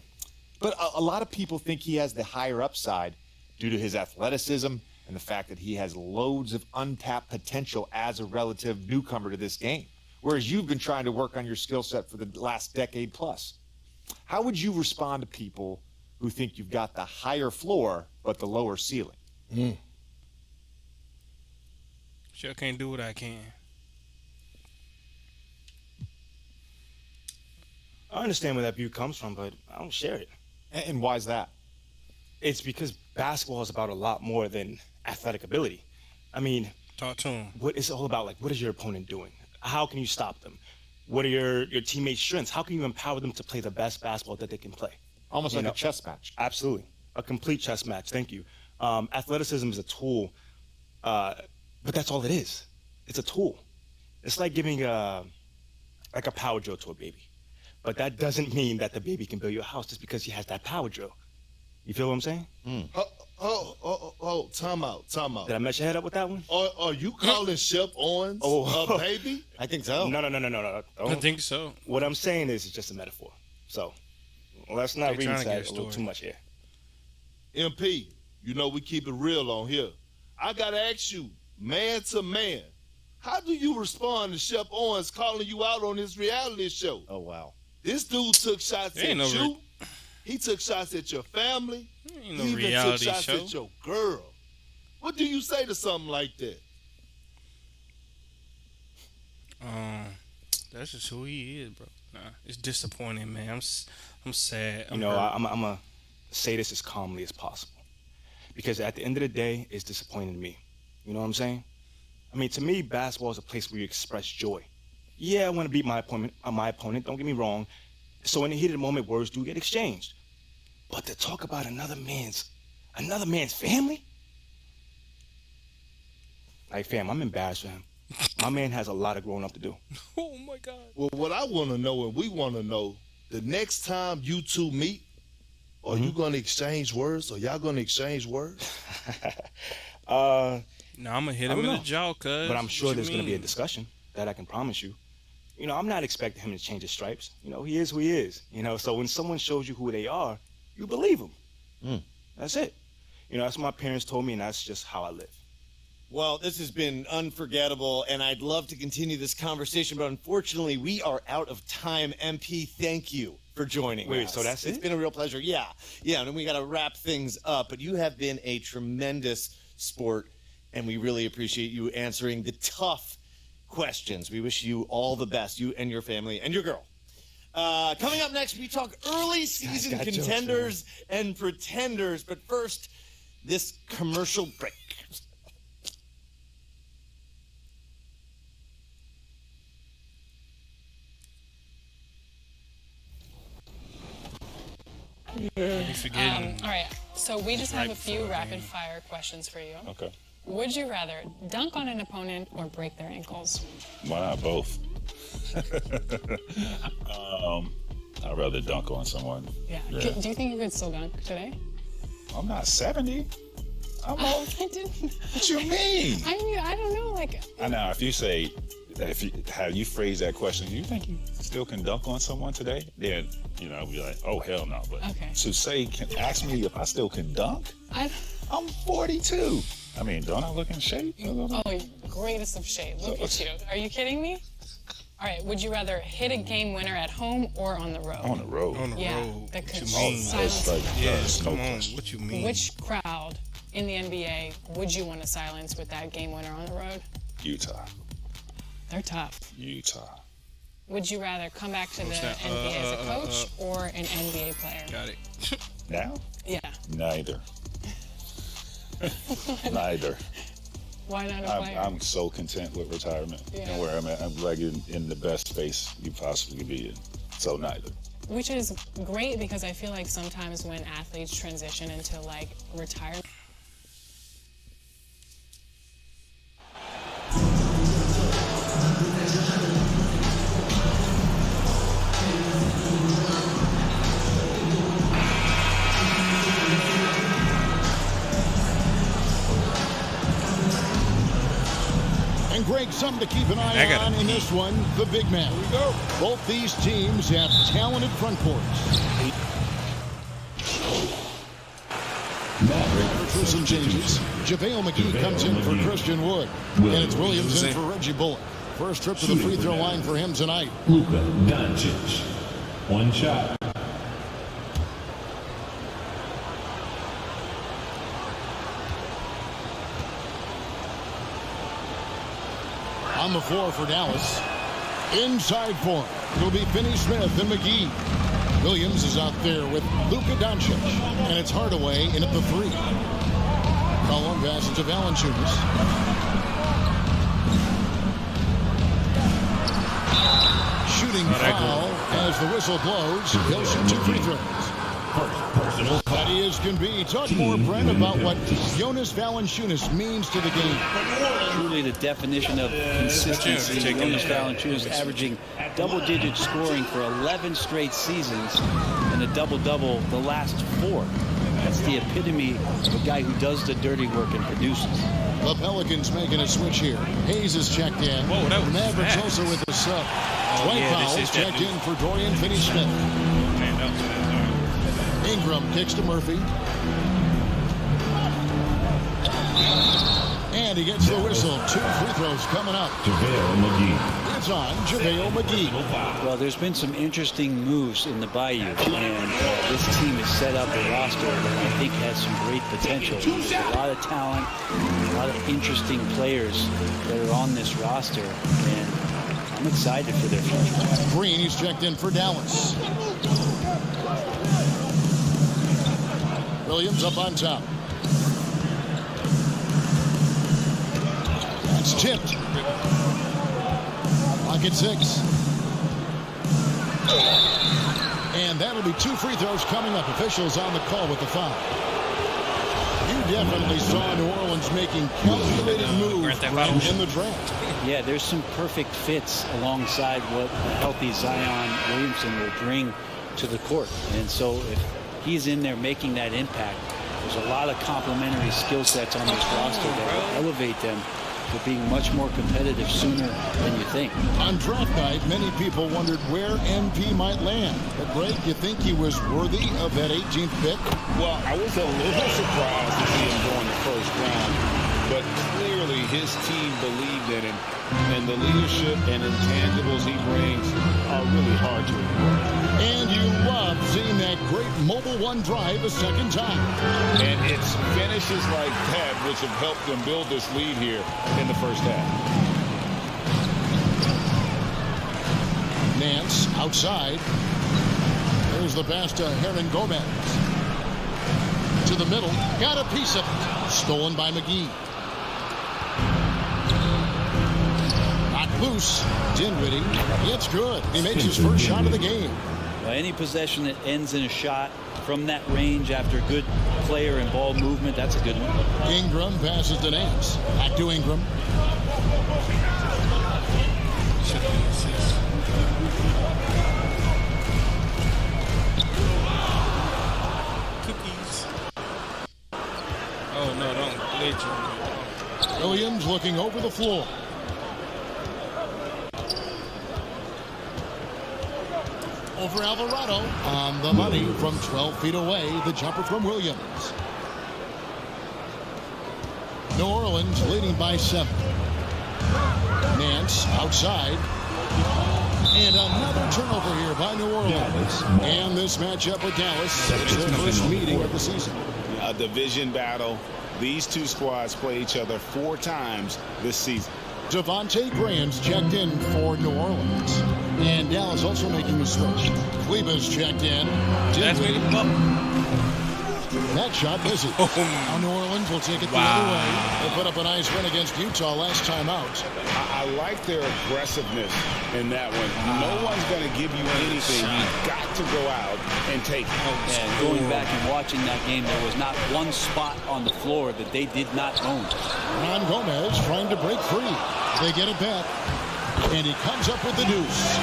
Speaker 3: But a lot of people think he has the higher upside due to his athleticism and the fact that he has loads of untapped potential as a relative newcomer to this game, whereas you've been trying to work on your skill set for the last decade plus. How would you respond to people who think you've got the higher floor but the lower ceiling?
Speaker 1: Sure can't do what I can.
Speaker 9: I understand where that view comes from, but I don't share it.
Speaker 3: And why is that?
Speaker 9: It's because basketball is about a lot more than athletic ability. I mean,
Speaker 1: talk to him.
Speaker 9: What it's all about, like, what is your opponent doing? How can you stop them? What are your teammates' strengths? How can you empower them to play the best basketball that they can play?
Speaker 3: Almost like a chess match.
Speaker 9: Absolutely. A complete chess match. Thank you. Athleticism is a tool, but that's all it is. It's a tool. It's like giving a power drill to a baby. But that doesn't mean that the baby can build you a house just because he has that power drill. You feel what I'm saying?
Speaker 20: Time out.
Speaker 9: Did I mess your head up with that one?
Speaker 20: Are you calling Shep Owens a baby?
Speaker 9: I think so. No.
Speaker 1: I think so.
Speaker 9: What I'm saying is it's just a metaphor. So let's not read that a little too much here.
Speaker 20: MP, you know we keep it real on here. I gotta ask you, man to man, how do you respond to Shep Owens calling you out on his reality show?
Speaker 10: Oh, wow.
Speaker 20: This dude took shots at you. He took shots at your family.
Speaker 1: Ain't no
Speaker 20: he even
Speaker 1: reality
Speaker 20: took shots
Speaker 1: show.
Speaker 20: at your girl. What do you say to something like that?
Speaker 1: That's just who he is, bro. Nah, it's disappointing, man. I'm sad.
Speaker 9: I'm gonna say this as calmly as possible, because at the end of the day, it's disappointing to me. You know what I'm saying? I mean, to me, basketball is a place where you express joy. Yeah, I want to beat my opponent. Don't get me wrong. So in the heat of the moment, words do get exchanged. But to talk about another man's family? Like, fam, I'm embarrassed for him. My man has a lot of growing up to do.
Speaker 1: Oh my God.
Speaker 20: Well, what I want to know, and we want to know, the next time you two meet, are you going to exchange words? Are y'all going to exchange words?
Speaker 1: No, I'm gonna hit him in the jaw, cuz.
Speaker 9: But I'm sure there's gonna be a discussion. That I can promise you. You know, I'm not expecting him to change his stripes. You know, he is who he is. You know, so when someone shows you who they are, you believe them. That's it. You know, that's what my parents told me, and that's just how I live.
Speaker 22: Well, this has been unforgettable, and I'd love to continue this conversation, but unfortunately, we are out of time. MP, thank you for joining us.
Speaker 9: Wait, so that's it?
Speaker 22: It's been a real pleasure. Yeah, and then we got to wrap things up, but you have been a tremendous sport, and we really appreciate you answering the tough questions. We wish you all the best, you and your family and your girl. Coming up next, we talk early season contenders and pretenders, but first, this commercial break.
Speaker 14: All right, so we just have a few rapid fire questions for you.
Speaker 15: Okay.
Speaker 14: Would you rather dunk on an opponent or break their ankles?
Speaker 15: Why not both? I'd rather dunk on someone.
Speaker 14: Yeah. Do you think you could still dunk today?
Speaker 15: I'm not 70. I'm old.
Speaker 14: I didn't.
Speaker 15: What you mean?
Speaker 14: I mean, I don't know. Like.
Speaker 15: I know. If you say, how you phrase that question, you think you still can dunk on someone today? Then, you know, I'll be like, oh, hell no. But to say, ask me if I still can dunk? I'm 42. I mean, don't I look in shape?
Speaker 14: Oh, greatest of shape. Look at you. Are you kidding me? All right. Would you rather hit a game winner at home or on the road?
Speaker 15: On the road.
Speaker 1: On the road.
Speaker 14: That could
Speaker 1: silence. Come on. What you mean?
Speaker 14: Which crowd in the NBA would you want to silence with that game winner on the road?
Speaker 15: Utah.
Speaker 14: They're tough.
Speaker 15: Utah.
Speaker 14: Would you rather come back to the NBA as a coach or an NBA player?
Speaker 1: Got it.
Speaker 15: Now?
Speaker 14: Yeah.
Speaker 15: Neither. Neither.
Speaker 14: Why not a player?
Speaker 15: I'm so content with retirement and where I'm at. I'm like in the best space you possibly could be in. So neither.
Speaker 14: Which is great because I feel like sometimes when athletes transition into like retirement.
Speaker 4: Greg, something to keep an eye on in this one, the big man. Here we go. Both these teams have talented front courts. For some changes, JaVale McGee comes in for Christian Wood, and it's Williams in for Reggie Bullock. First trip to the free throw line for him tonight.
Speaker 13: Luka Doncic. One shot.
Speaker 4: On the floor for Dallas. Inside for him. It'll be Finney-Smith and McGee. Williams is out there with Luka Doncic. And it's Hardaway in at the 3. Collin passes to Valanciunas. Shooting foul as the whistle blows. He'll shoot 2 free throws.
Speaker 13: Personal foul.
Speaker 4: That is can be. Talk more, Brent, about what Jonas Valanciunas means to the game.
Speaker 5: Truly the definition of consistency. Jonas Valanciunas averaging double-digit scoring for 11 straight seasons and a double-double the last 4. That's the epitome of a guy who does the dirty work and produces.
Speaker 4: The Pelicans making a switch here. Hayes is checked in.
Speaker 1: Whoa, that was
Speaker 4: Mavericks
Speaker 1: fast.
Speaker 4: also with the sub. Dwight Powell checked in for Dorian Finney-Smith. Ingram kicks to Murphy. And he gets the whistle. 2 free throws coming up.
Speaker 13: JaVale McGee.
Speaker 4: It's on JaVale McGee.
Speaker 5: Well, there's been some interesting moves in the Bayou, and this team has set up a roster that I think has some great potential. There's a lot of talent, a lot of interesting players that are on this roster, and I'm excited for their future.
Speaker 4: Green, he's checked in for Dallas. Williams up on top. That's tipped. Lock at 6. And that'll be 2 free throws coming up. Officials on the call with the foul. You definitely saw New Orleans making calculated moves in the draft.
Speaker 5: Yeah, there's some perfect fits alongside what a healthy Zion Williamson will bring to the court. And so if he's in there making that impact, there's a lot of complementary skill sets on this roster that will elevate them to being much more competitive sooner than you think.
Speaker 4: On draft night, many people wondered where MP might land. But Greg, you think he was worthy of that 18th pick?
Speaker 15: Well, I was a little surprised to see him go in the first round, but clearly his team believed in him, and the leadership and intangibles he brings are really hard to ignore.
Speaker 4: And you love seeing that great mobile one drive a second time.
Speaker 15: And it's finishes like that which have helped them build this lead here in the first half.
Speaker 4: Nance outside. There's the pass to Hernan Gomez. To the middle. Got a piece of it. Stolen by McGee. Not loose. Dinwiddie. It's good. He makes his first shot of the game.
Speaker 5: Any possession that ends in a shot from that range after good player and ball movement, that's a good one.
Speaker 4: Ingram passes to Nance. Back to Ingram.
Speaker 1: Cookies. Oh, no, don't let you.
Speaker 4: Williams looking over the floor. Over Alvarado on the money from 12 feet away. The jumper from Williams. New Orleans leading by 7. Nance outside. And another turnover here by New Orleans. And this matchup with Dallas. It's their first meeting of the season.
Speaker 15: A division battle. These two squads play each other 4 times this season.
Speaker 4: Devontae Graham's checked in for New Orleans. And Dallas also making a switch. Kleba's checked in. That shot misses. Now New Orleans will take it the other way. They put up a nice win against Utah last time out.
Speaker 15: I like their aggressiveness in that one. No one's going to give you anything. You've got to go out and take it.
Speaker 5: And going back and watching that game, there was not one spot on the floor that they did not own.
Speaker 4: Ron Gomez trying to break free. They get it back. And he comes up with the deuce.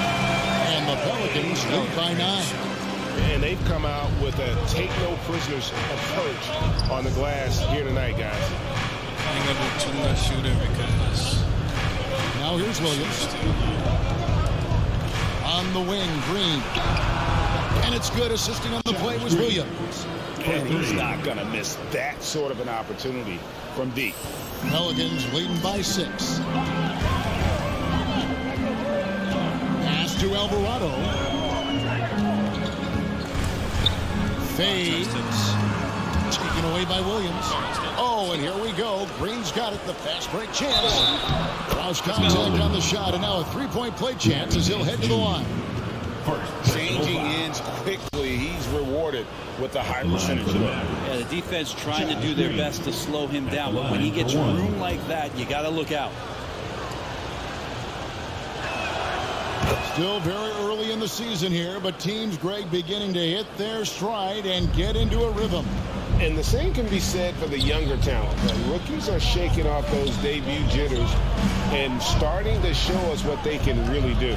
Speaker 4: And the Pelicans lead by 9.
Speaker 15: And they've come out with a take-no-prisoners approach on the glass here tonight, guys.
Speaker 1: I ain't going to do too much shooting because
Speaker 4: Now here's Williams. On the wing, Green. And it's good. Assisting on the play was Williams.
Speaker 6: And he's not going to miss that sort of an opportunity from deep.
Speaker 4: Pelicans leading by 6. Pass to Alvarado. Fades. Taken away by Williams. Oh, and here we go. Green's got it. The fast break chance. Cross contact on the shot, and now a three-point play chance as he'll head to the line.
Speaker 6: Changing ends quickly. He's rewarded with a high percentage of that.
Speaker 5: Yeah, the defense trying to do their best to slow him down, but when he gets room like that, you got to look out.
Speaker 4: Still very early in the season here, but teams, Greg, beginning to hit their stride and get into a rhythm.
Speaker 6: And the same can be said for the younger talent. The rookies are shaking off those debut jitters and starting to show us what they can really do.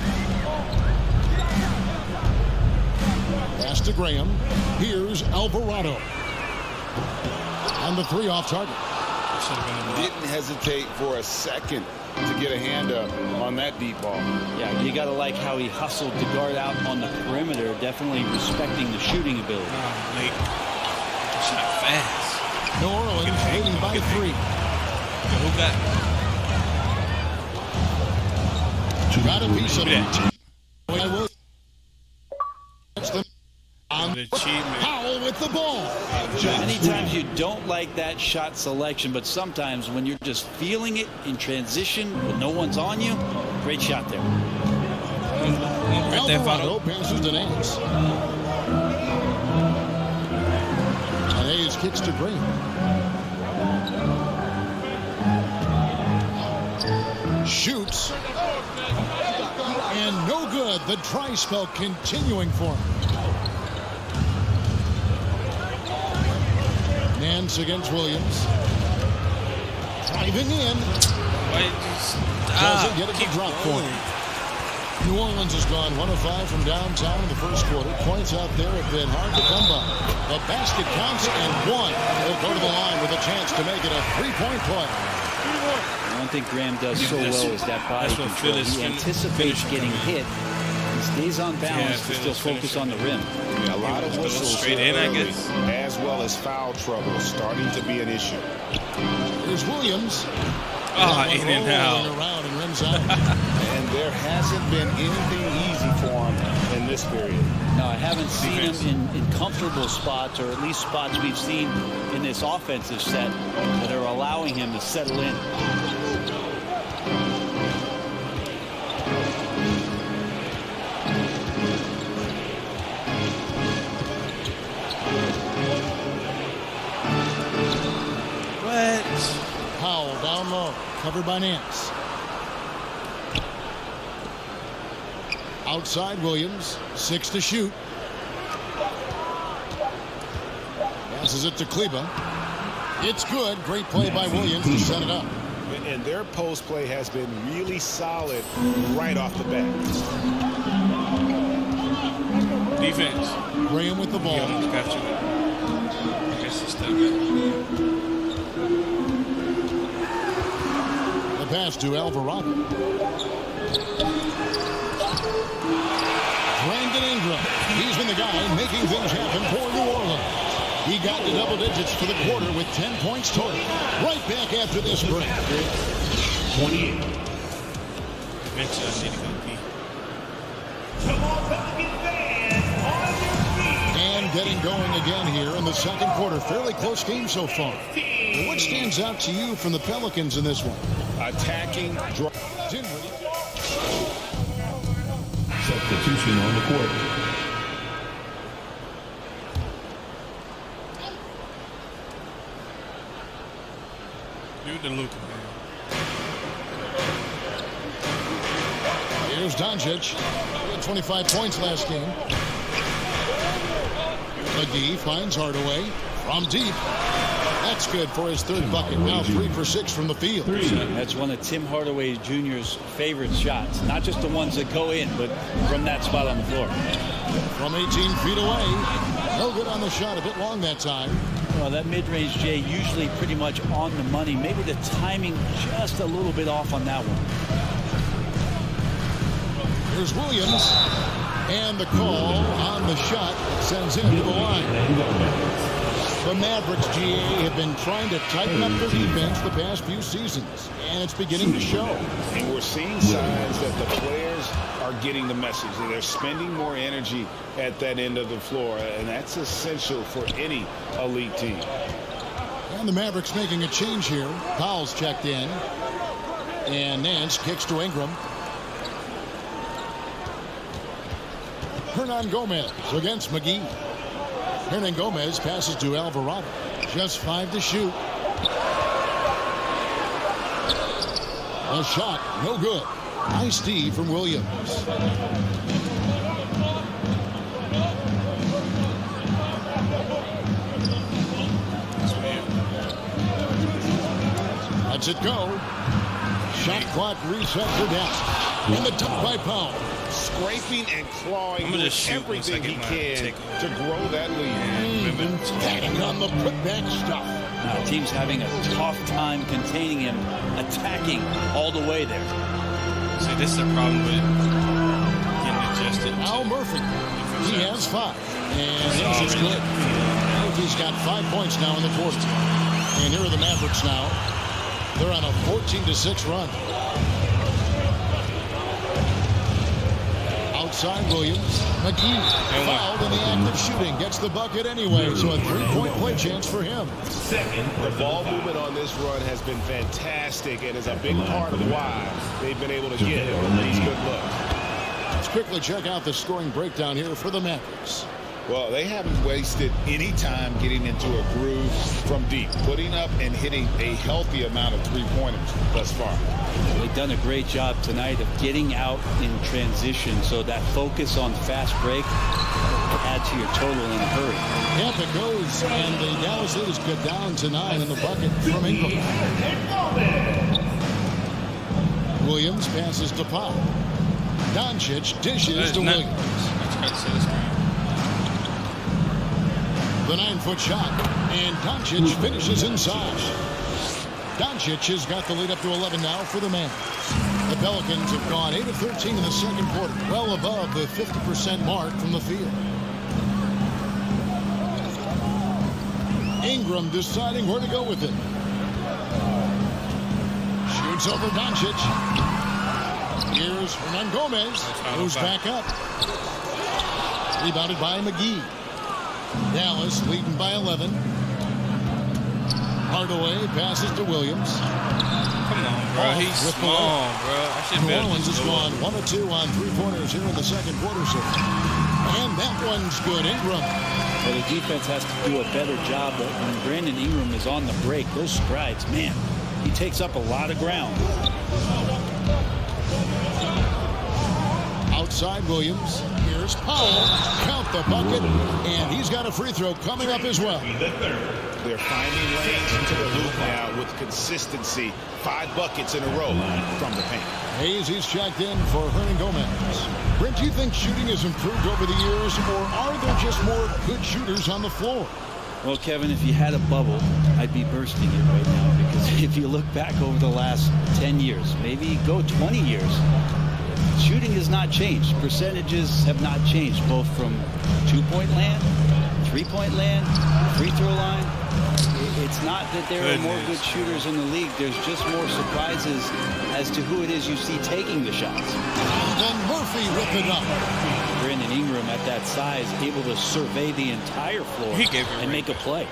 Speaker 4: Pass to Graham. Here's Alvarado. And the 3 off target.
Speaker 6: Didn't hesitate for a second to get a hand up on that deep ball.
Speaker 5: Yeah, you got to like how he hustled to guard out on the perimeter, definitely respecting the shooting ability.
Speaker 1: Shot fast.
Speaker 4: New Orleans leading by 3.
Speaker 1: Who
Speaker 4: got a piece of it. Powell with the ball.
Speaker 5: Many times you don't like that shot selection, but sometimes when you're just feeling it in transition when no one's on you, great shot there.
Speaker 4: Alvarado passes to Nance. And Hayes kicks to Green. Shoots. And no good. The dry spell continuing for him. Nance against Williams. Driving in. Doesn't get it to drop for him. New Orleans has gone 1 of 5 from downtown in the first quarter. Points out there have been hard to come by. The basket counts and 1. He'll go to the line with a chance to make it a 3-point play.
Speaker 5: One thing Graham does so well is that body control. He anticipates getting hit. He stays on balance to still focus on the rim.
Speaker 6: A lot of whistles
Speaker 1: straight in, I guess.
Speaker 6: As well as foul trouble starting to be an issue.
Speaker 4: Here's Williams.
Speaker 1: In and out.
Speaker 4: Around and rims out.
Speaker 6: And there hasn't been anything easy for him in this period.
Speaker 5: No, I haven't seen him in comfortable spots, or at least spots we've seen in this offensive set that are allowing him to settle in.
Speaker 4: Powell down low, covered by Nance. Outside Williams, 6 to shoot. Passes it to Kleba. It's good. Great play by Williams to set it up.
Speaker 6: And their post play has been really solid right off the bat.
Speaker 1: Defense.
Speaker 4: Graham with the ball.
Speaker 1: Yeah, got you. I guess it's still good.
Speaker 4: The pass to Alvarado. Brandon Ingram. He's been the guy making things happen for New Orleans. He got to double digits for the quarter with 10 points total. Right back after this break.
Speaker 13: 28.
Speaker 1: Eventually, I need to go pee.
Speaker 4: And getting going again here in the second quarter. Fairly close game so far. What stands out to you from the Pelicans in this one?
Speaker 6: Attacking.
Speaker 13: Substitution on the court.
Speaker 1: Do the Luka, man.
Speaker 4: Here's Doncic. He had 25 points last game. McGee finds Hardaway from deep. That's good for his third bucket. Now 3 for 6 from the field.
Speaker 5: That's one of Tim Hardaway Jr.'s favorite shots. Not just the ones that go in, but from that spot on the floor.
Speaker 4: From 18 feet away. No good on the shot. A bit long that time.
Speaker 5: Well, that mid-range, Jay, usually pretty much on the money. Maybe the timing just a little bit off on that one.
Speaker 4: Here's Williams. And the call on the shot sends him to the line. The Mavericks, GA, have been trying to tighten up their defense the past few seasons, and it's beginning to show.
Speaker 6: And we're seeing signs that the players are getting the message. They're spending more energy at that end of the floor, and that's essential for any elite team.
Speaker 4: And the Mavericks making a change here. Powell's checked in, and Nance kicks to Ingram. Hernan Gomez against McGee. Hernan Gomez passes to Alvarado. Just 5 to shoot. A shot, no good. Nice D from Williams. Lets it go. Shot clock resets her down. And the top by Powell.
Speaker 6: Scraping and clawing, doing everything he can to grow that lead.
Speaker 4: Standing on the putback stuff.
Speaker 5: Now, the team's having a tough time containing him, attacking all the way there.
Speaker 1: See, this is the problem with getting adjusted.
Speaker 4: Al Murphy, he has 5, and his is good. Murphy's got 5 points now in the quarter. And here are the Mavericks now. They're on a 14-6 run. Outside Williams. McGee fouled in the act of shooting. Gets the bucket anyway, so a 3-point play chance for him.
Speaker 6: The ball movement on this run has been fantastic and is a big part of why they've been able to get these good looks.
Speaker 4: Let's quickly check out the scoring breakdown here for the Mavericks.
Speaker 6: Well, they haven't wasted any time getting into a groove from deep, putting up and hitting a healthy amount of three-pointers thus far.
Speaker 5: They've done a great job tonight of getting out in transition, so that focus on fast break add to your total in a hurry.
Speaker 4: Yep, it goes, and the Dallas Leaders get down to 9 in the bucket from Ingram. Williams passes to Pop. Doncic dishes to Williams. The 9-foot shot, and Doncic finishes inside. Doncic has got the lead up to 11 now for the Mavericks. The Pelicans have gone 8 of 13 in the second quarter, well above the 50% mark from the field. Ingram deciding where to go with it. Shoots over Doncic. Here's Hernan Gomez, who's back up. Rebounded by McGee. Dallas leading by 11. Hardaway passes to Williams.
Speaker 1: Come on, bro. He's small, bro.
Speaker 4: New Orleans has gone 1 of 2 on 3-pointers here in the second quarter. So. And that one's good. Ingram.
Speaker 5: Well, the defense has to do a better job. But when Brandon Ingram is on the break, those strides, man, he takes up a lot of ground.
Speaker 4: Outside Williams. Here's Powell. Count the bucket. And he's got a free throw coming up as well.
Speaker 6: They're finding lanes into the hoop now with consistency. 5 buckets in a row from the paint.
Speaker 4: He's checked in for Hernan Gomez. Brent, do you think shooting has improved over the years, or are there just more good shooters on the floor?
Speaker 5: Well, Kevin, if you had a bubble, I'd be bursting it right now, because if you look back over the last 10 years, maybe go 20 years, shooting has not changed. Percentages have not changed, both from two-point land, three-point land, free throw line. It's not that there are more good shooters in the league. There's just more surprises as to who it is you see taking the shots.
Speaker 4: And then Murphy with the dunk.
Speaker 5: Brandon Ingram at that size, able to survey the entire floor and make a play.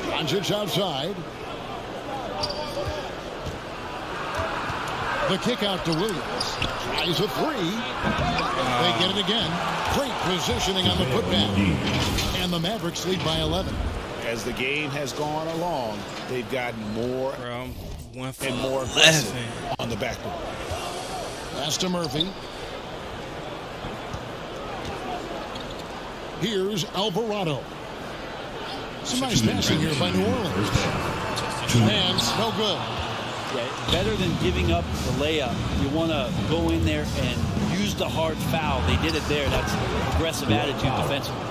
Speaker 4: Doncic outside. The kick out to Williams. Tries a 3. They get it again. Great positioning on the putback. And the Mavericks lead by 11.
Speaker 6: As the game has gone along, they've gotten more and more aggressive on the backboard.
Speaker 4: Pass to Murphy. Here's Alvarado. Some nice passing here by New Orleans. Hands, no good.
Speaker 5: Yeah, better than giving up the layup, you want to go in there and use the hard foul. They did it there. That's aggressive attitude defensively.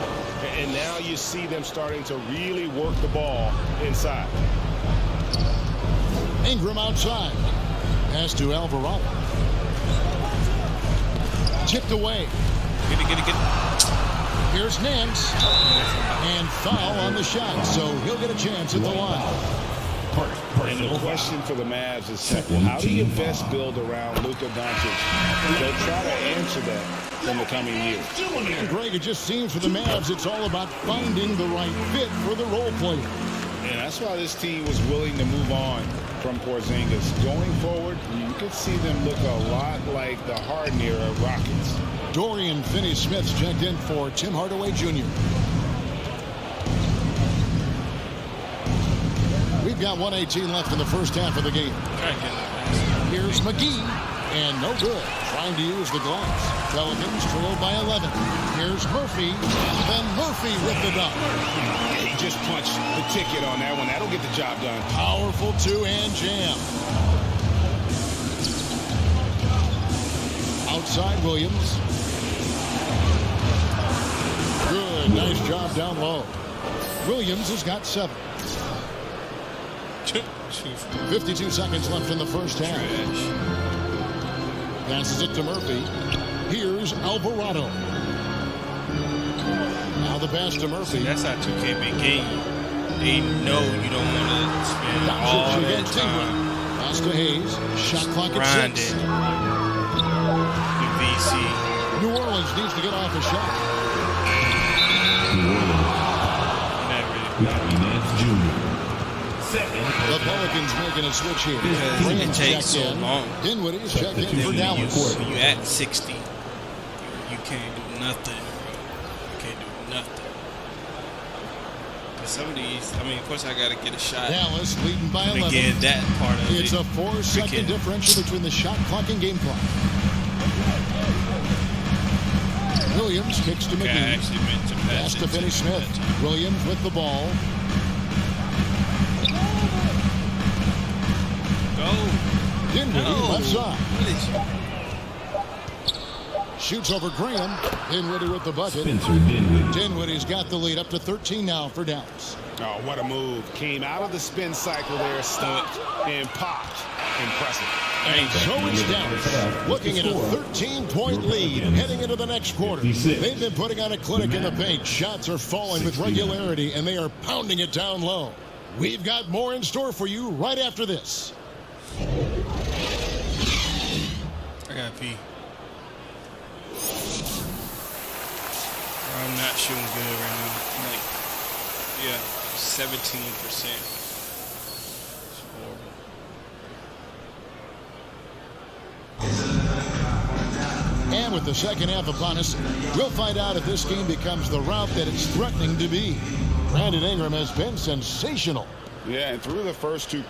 Speaker 6: And now you see them starting to really work the ball inside.
Speaker 4: Ingram outside. Pass to Alvarado. Chipped away.
Speaker 1: Get it.
Speaker 4: Here's Nance. And foul on the shot, so he'll get a chance at the line.
Speaker 6: And the question for the Mavs is simple. How do you best build around Luka Doncic? They'll try to answer that in the coming years.
Speaker 4: Greg, it just seems for the Mavs it's all about finding the right fit for the role player.
Speaker 6: And that's why this team was willing to move on from Porzingis. Going forward, you could see them look a lot like the Harden era Rockets.
Speaker 4: Dorian Finney-Smith's checked in for Tim Hardaway Jr. We've got 1:18 left in the first half of the game. Here's McGee, and no good. Trying to use the glass. Pelicans trailed by 11. Here's Murphy, and then Murphy with the dunk.
Speaker 6: He just punched the ticket on that one. That'll get the job done.
Speaker 4: Powerful two-hand jam. Outside Williams. Good, nice job down low. Williams has got 7. 52 seconds left in the first half. Passes it to Murphy. Here's Alvarado. Now the pass to Murphy.
Speaker 1: That's how 2K big game. They know you don't want to spend all that time.
Speaker 4: Pass to Hayes. Shot clock at 6.
Speaker 1: The VC.
Speaker 4: New Orleans needs to get off a shot.
Speaker 13: Nance Jr.
Speaker 4: The Pelicans making a switch here.
Speaker 1: It takes so long.
Speaker 4: Dinwiddie's checked in for Dallas.
Speaker 1: When you at 60, you can't do nothing, bro. You can't do nothing. But some of these, I mean, of course I got to get a shot.
Speaker 4: Dallas leading by 11.
Speaker 1: Again, that part of
Speaker 4: it's
Speaker 1: it.
Speaker 4: It's a 4-second differential between the shot clock and game clock. Williams kicks to McGee. Pass to Finney-Smith. Williams with the ball. Dinwiddie left side. Shoots over Graham. Dinwiddie with the bucket. Dinwiddie's got the lead up to 13 now for Dallas.
Speaker 6: Oh, what a move. Came out of the spin cycle there, stopped, and popped. Impressive.
Speaker 4: And so it's Dallas looking at a 13-point lead heading into the next quarter. They've been putting on a clinic in the paint. Shots are falling with regularity, and they are pounding it down low. We've got more in store for you right after this.
Speaker 1: I gotta pee. I'm not shooting good right now. I'm like, 17%. It's horrible.
Speaker 4: And with the second half upon us, we'll find out if this game becomes the rout that it's threatening to be. Brandon Ingram has been sensational.
Speaker 6: Yeah, and through the first 2.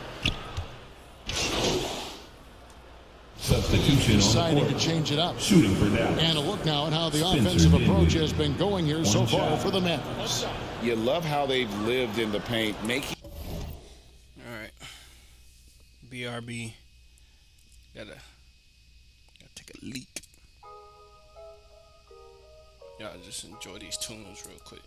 Speaker 13: Substitution
Speaker 4: deciding to change it up.
Speaker 13: Shooting for Dallas.
Speaker 4: And a look now at how the offensive approach has been going here so far for the Mavericks.
Speaker 6: You love how they've lived in the paint, making.
Speaker 1: All right, BRB. Gotta take a leak. Y'all just enjoy these tunes real quick.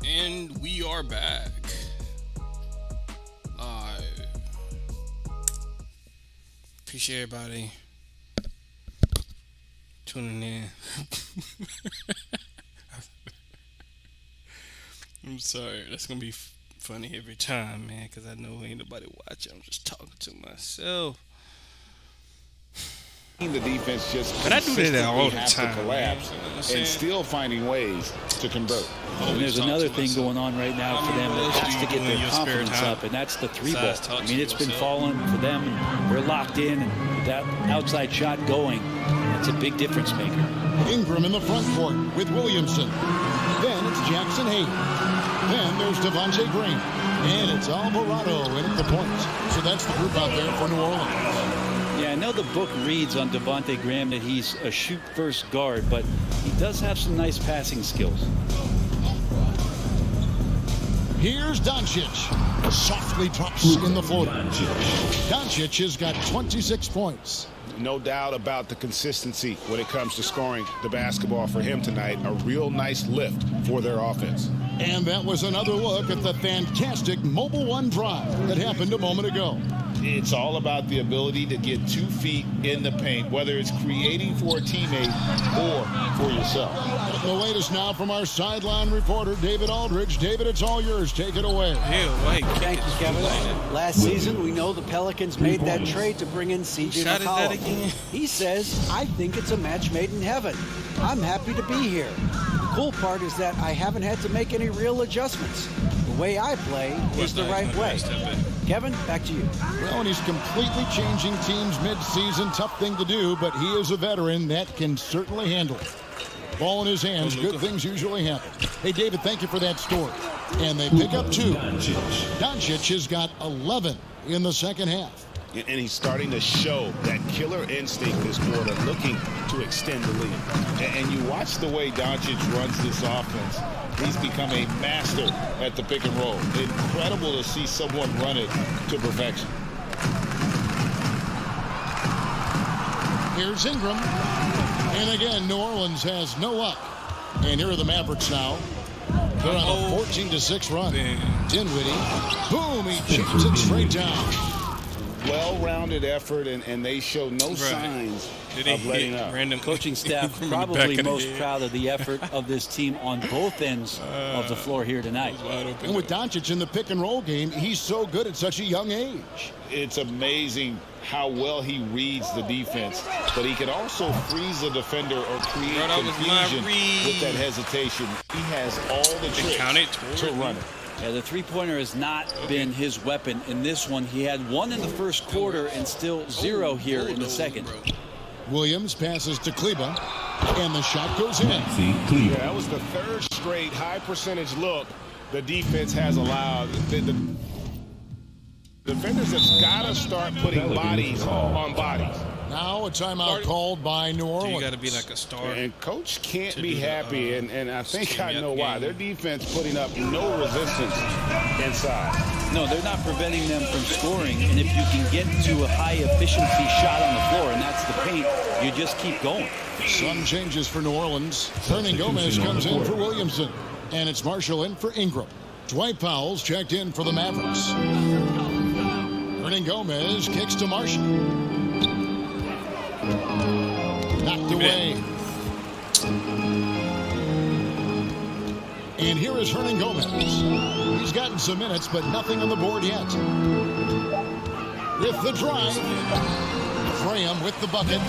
Speaker 1: And we are back. Live. Appreciate everybody tuning in. I'm sorry. That's going to be funny every time, man, because I know ain't nobody watching. I'm just talking to myself.
Speaker 6: The defense just
Speaker 1: but I do that all the
Speaker 6: has
Speaker 1: time,
Speaker 6: to collapse and still finding ways to convert.
Speaker 5: And there's another thing going on right now for them that has to get their confidence up, and that's the three ball. I mean, it's been falling for them, and they're locked in, and with that outside shot going, that's a big difference maker.
Speaker 4: Ingram in the front court with Williamson. Then it's Jackson Hayes. Then there's Devontae Graham. And it's Alvarado in at the point. So that's the group out there for New Orleans.
Speaker 5: Yeah, I know the book reads on Devontae Graham that he's a shoot-first guard, but he does have some nice passing skills.
Speaker 4: Here's Doncic. Softly drops in the floater. Doncic has got 26 points.
Speaker 6: No doubt about the consistency when it comes to scoring the basketball for him tonight. A real nice lift for their offense.
Speaker 4: And that was another look at the fantastic Mobile One drive that happened a moment ago.
Speaker 6: It's all about the ability to get 2 feet in the paint, whether it's creating for a teammate or for yourself.
Speaker 4: The latest now from our sideline reporter, David Aldridge. David, it's all yours. Take it away.
Speaker 16: Thank you, Kevin. Last season, we know the Pelicans made that trade to bring in C.J. McCollum. He says, I think it's a match made in heaven. I'm happy to be here. The cool part is that I haven't had to make any real adjustments. The way I play is the right way. Kevin, back to you.
Speaker 4: Well, and he's completely changing teams mid-season. Tough thing to do, but he is a veteran that can certainly handle it. Ball in his hands, good things usually happen. Hey, David, thank you for that story. And they pick up 2. Doncic has got 11 in the second half.
Speaker 6: And he's starting to show that killer instinct this quarter, looking to extend the lead. And you watch the way Doncic runs this offense. He's become a master at the pick and roll. Incredible to see someone run it to perfection.
Speaker 4: Here's Ingram. And again, New Orleans has no luck. And here are the Mavericks now. They're on a 14-6 run. Dinwiddie. Boom, he chips it straight down.
Speaker 6: Well-rounded effort, and they show no signs of letting up.
Speaker 5: Random coaching staff probably most proud of the effort of this team on both ends of the floor here tonight.
Speaker 4: And with Doncic in the pick-and-roll game, he's so good at such a young age.
Speaker 6: It's amazing how well he reads the defense, but he can also freeze a defender or create confusion with that hesitation. He has all the tricks to run it.
Speaker 5: Yeah, the three-pointer has not been his weapon in this one. He had 1 in the first quarter and still 0 here in the second.
Speaker 4: Williams passes to Kleba, and the shot goes in.
Speaker 6: Yeah, that was the 3rd straight high-percentage look the defense has allowed. The defenders have got to start putting bodies on bodies.
Speaker 4: Now a timeout called by New Orleans.
Speaker 1: You got to be like a star.
Speaker 6: And coach can't be happy, and I think I know why. Their defense putting up no resistance inside.
Speaker 5: No, they're not preventing them from scoring, and if you can get to a high-efficiency shot on the floor, and that's the paint, you just keep going.
Speaker 4: Some changes for New Orleans. Hernan Gomez comes in for Williamson, and it's Marshall in for Ingram. Dwight Powell's checked in for the Mavericks. Hernan Gomez kicks to Marshall. Knocked away. And here is Hernan Gomez. He's gotten some minutes, but nothing on the board yet. With the drive, Graham with the bucket.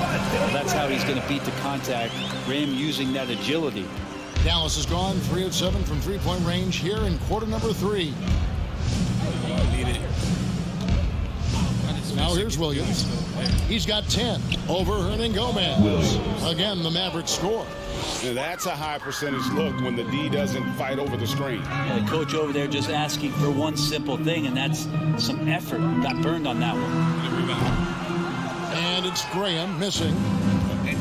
Speaker 5: That's how he's going to beat the contact. Graham using that agility.
Speaker 4: Dallas has gone 3 of 7 from three-point range here in quarter number 3. Now here's Williams. He's got 10 over Hernan Gomez. Again, the Mavericks score.
Speaker 6: Now that's a high percentage look when the D doesn't fight over the screen.
Speaker 5: Yeah, the coach over there just asking for one simple thing, and that's some effort. Got burned on that one.
Speaker 4: And it's Graham missing.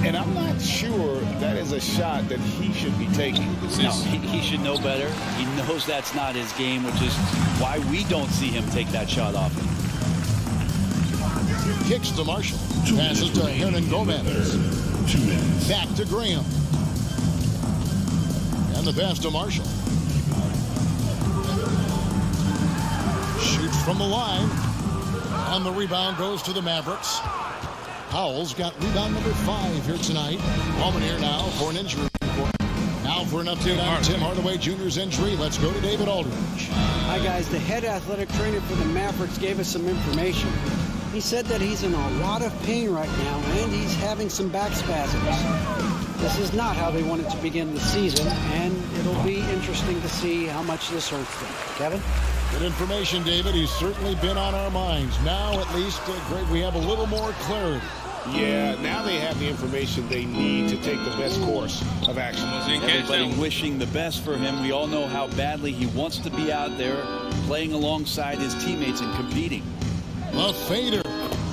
Speaker 6: And I'm not sure that is a shot that he should be taking.
Speaker 5: No, he should know better. He knows that's not his game, which is why we don't see him take that shot often.
Speaker 4: Kicks to Marshall. Passes to Hernan Gomez. Back to Graham. And the pass to Marshall. from the line. And the rebound goes to the Mavericks. Powell's got rebound number 5 here tonight. Ballman here now for an injury report. Now for an update on Tim Hardaway Jr.'s injury, let's go to David Aldridge.
Speaker 16: Hi, guys. The head athletic trainer for the Mavericks gave us some information. He said that he's in a lot of pain right now, and he's having some back spasms. This is not how they wanted to begin the season, and it'll be interesting to see how much this hurts them. Kevin?
Speaker 4: Good information, David. He's certainly been on our minds. Now, at least, Greg, we have a little more clarity.
Speaker 6: Yeah, now they have the information they need to take the best course of action.
Speaker 5: Everybody wishing the best for him. We all know how badly he wants to be out there playing alongside his teammates and competing.
Speaker 4: A fader.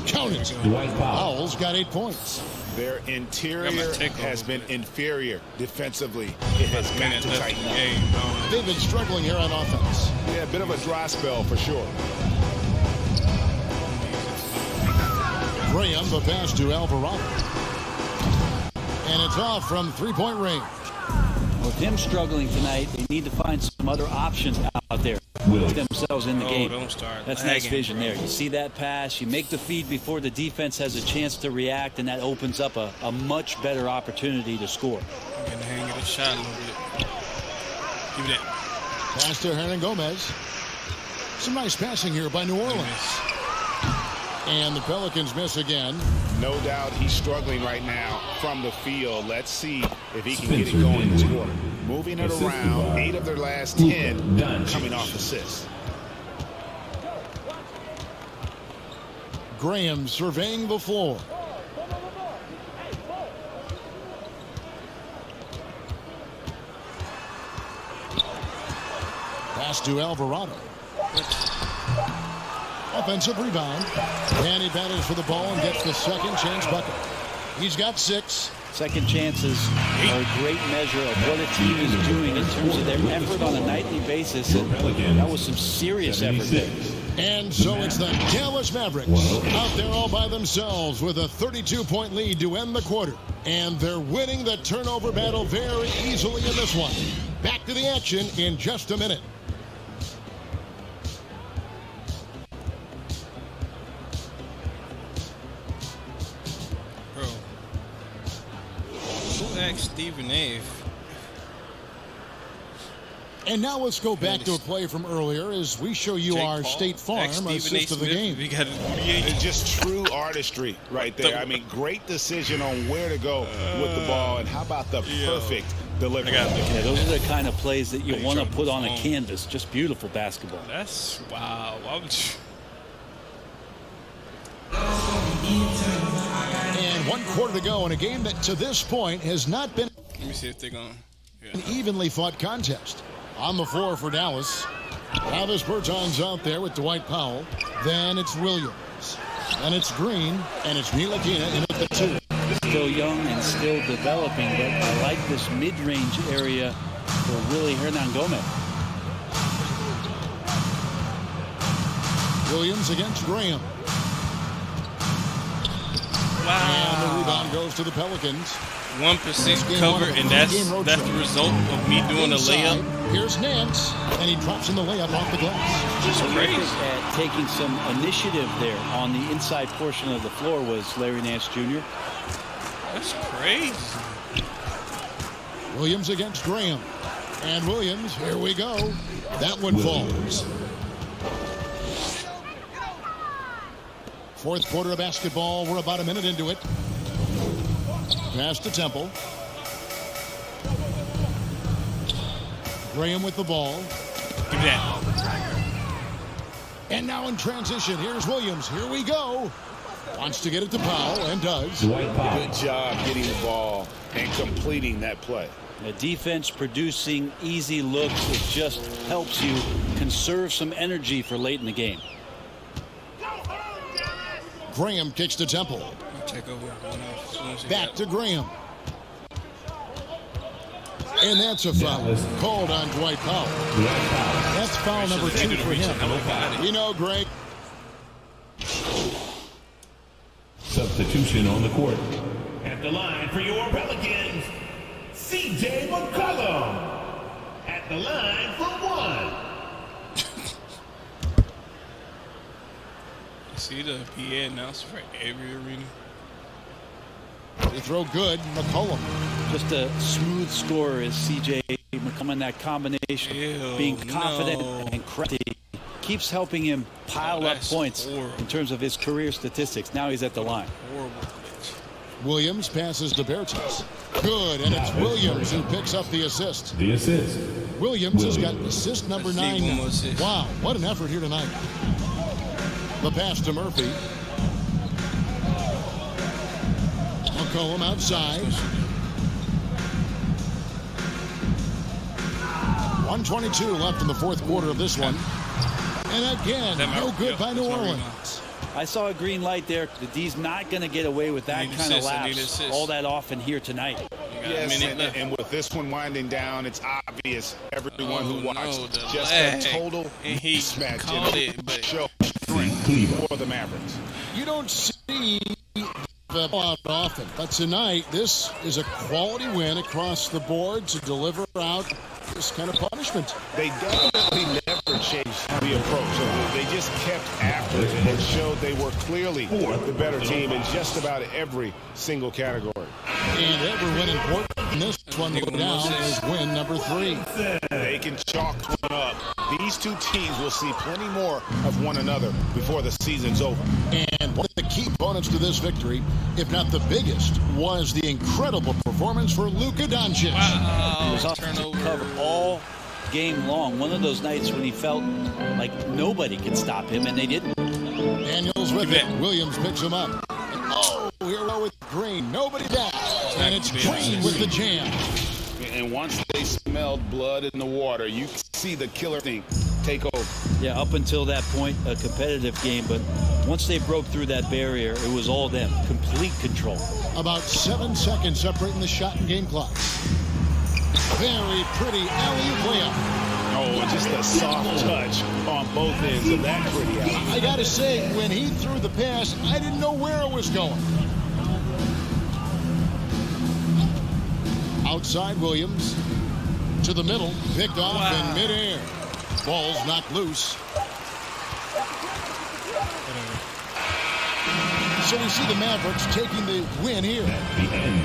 Speaker 4: Count it. Powell's got 8 points.
Speaker 6: Their interior has been inferior defensively. It has got to tighten up.
Speaker 4: They've been struggling here on offense.
Speaker 6: Yeah, a bit of a dry spell for sure.
Speaker 4: Graham, the pass to Alvarado. And it's off from three-point range.
Speaker 5: With him struggling tonight, they need to find some other options out there to put themselves in the game. That's nice vision there. You see that pass, you make the feed before the defense has a chance to react, and that opens up a much better opportunity to score.
Speaker 1: I'm going to hang it a shot a little bit. Give me that.
Speaker 4: Pass to Hernan Gomez. Some nice passing here by New Orleans. And the Pelicans miss again.
Speaker 6: No doubt he's struggling right now from the field. Let's see if he can get it going this quarter. Moving it around, 8 of their last 10 coming off assists.
Speaker 4: Graham surveying the floor. Pass to Alvarado. Offensive rebound. And he battles for the ball and gets the second chance bucket. He's got 6.
Speaker 5: Second chances are a great measure of what a team is doing in terms of their effort on a nightly basis. And that was some serious effort there.
Speaker 4: And so it's the Dallas Mavericks out there all by themselves with a 32-point lead to end the quarter. And they're winning the turnover battle very easily in this one. Back to the action in just a minute.
Speaker 1: Stephen A.
Speaker 4: And now let's go back to a play from earlier as we show you our State Farm assist of the game.
Speaker 6: It's just true artistry right there. I mean, great decision on where to go with the ball, and how about the perfect delivery.
Speaker 5: Yeah, those are the kind of plays that you want to put on a canvas. Just beautiful basketball.
Speaker 1: That's wow. Why would you?
Speaker 4: And 1 quarter to go in a game that to this point has not been
Speaker 1: Let me see if they're going.
Speaker 4: an evenly fought contest. On the floor for Dallas. Now this Bertans out there with Dwight Powell. Then it's Williams. Then it's Green. And it's Ntilikina in at the 2.
Speaker 5: Still young and still developing, but I like this mid-range area for Willie Hernan Gomez.
Speaker 4: Williams against Graham.
Speaker 1: Wow.
Speaker 4: And the rebound goes to the Pelicans.
Speaker 1: 1% cover, and that's the result of me doing a layup.
Speaker 4: Here's Nance, and he drops in the layup off the glass.
Speaker 5: Just crazy. At taking some initiative there on the inside portion of the floor was Larry Nance Jr.
Speaker 1: That's crazy.
Speaker 4: Williams against Graham. And Williams, here we go. That one falls. Fourth quarter of basketball. We're about a minute into it. Pass to Temple. Graham with the ball.
Speaker 1: Give that.
Speaker 4: And now in transition, here's Williams. Here we go. Wants to get it to Powell, and does.
Speaker 6: Good job getting the ball and completing that play.
Speaker 5: The defense producing easy looks. It just helps you conserve some energy for late in the game.
Speaker 4: Graham kicks to Temple.
Speaker 1: Take over.
Speaker 4: Back to Graham. And that's a foul called on Dwight Powell. That's foul number 2 for him. You know, Greg.
Speaker 13: Substitution on the court. At the line for your Pelicans, C.J. McCollum. At the line for 1.
Speaker 1: Is he the PA announcer for every arena?
Speaker 4: They throw good. McCollum.
Speaker 5: Just a smooth scorer is C.J. McCollum. That combination, being confident and crafty, keeps helping him pile up points in terms of his career statistics. Now he's at the line.
Speaker 4: Williams passes to Bertens. Good, and it's Williams who picks up the assist.
Speaker 13: The assist.
Speaker 4: Williams has got assist number 9 now. Wow, what an effort here tonight. The pass to Murphy. McCollum outside. 1:22 left in the fourth quarter of this one. And again, no good by New Orleans.
Speaker 5: I saw a green light there. The D's not going to get away with that kind of lapse all that often here tonight.
Speaker 6: Yes, and with this one winding down, it's obvious everyone who watched just a total mismatch in the show strength for the Mavericks.
Speaker 4: You don't see that often, but tonight this is a quality win across the board to deliver out this kind of punishment.
Speaker 6: They definitely never changed the approach. They just kept after it and showed they were clearly the better team in just about every single category.
Speaker 4: And every win important. This one will go down is win number 3.
Speaker 6: They can chalk one up. These two teams will see plenty more of one another before the season's over.
Speaker 4: And one of the key components to this victory, if not the biggest, was the incredible performance for Luka Doncic.
Speaker 5: He was off to cover all game long. One of those nights when he felt like nobody could stop him, and they didn't.
Speaker 4: Daniels with it. Williams picks him up. Oh, here we go with Green. Nobody down. And it's Green with the jam.
Speaker 6: And once they smelled blood in the water, you see the killer thing take over.
Speaker 5: Yeah, up until that point, a competitive game. But once they broke through that barrier, it was all them. Complete control.
Speaker 4: About 7 seconds separating the shot and game clock. Very pretty alley-oop layup.
Speaker 6: Oh, just a soft touch on both ends of that pretty alley.
Speaker 4: I got to say, when he threw the pass, I didn't know where it was going. Outside Williams to the middle, picked off in midair. Ball's knocked loose. So we see the Mavericks taking the win here.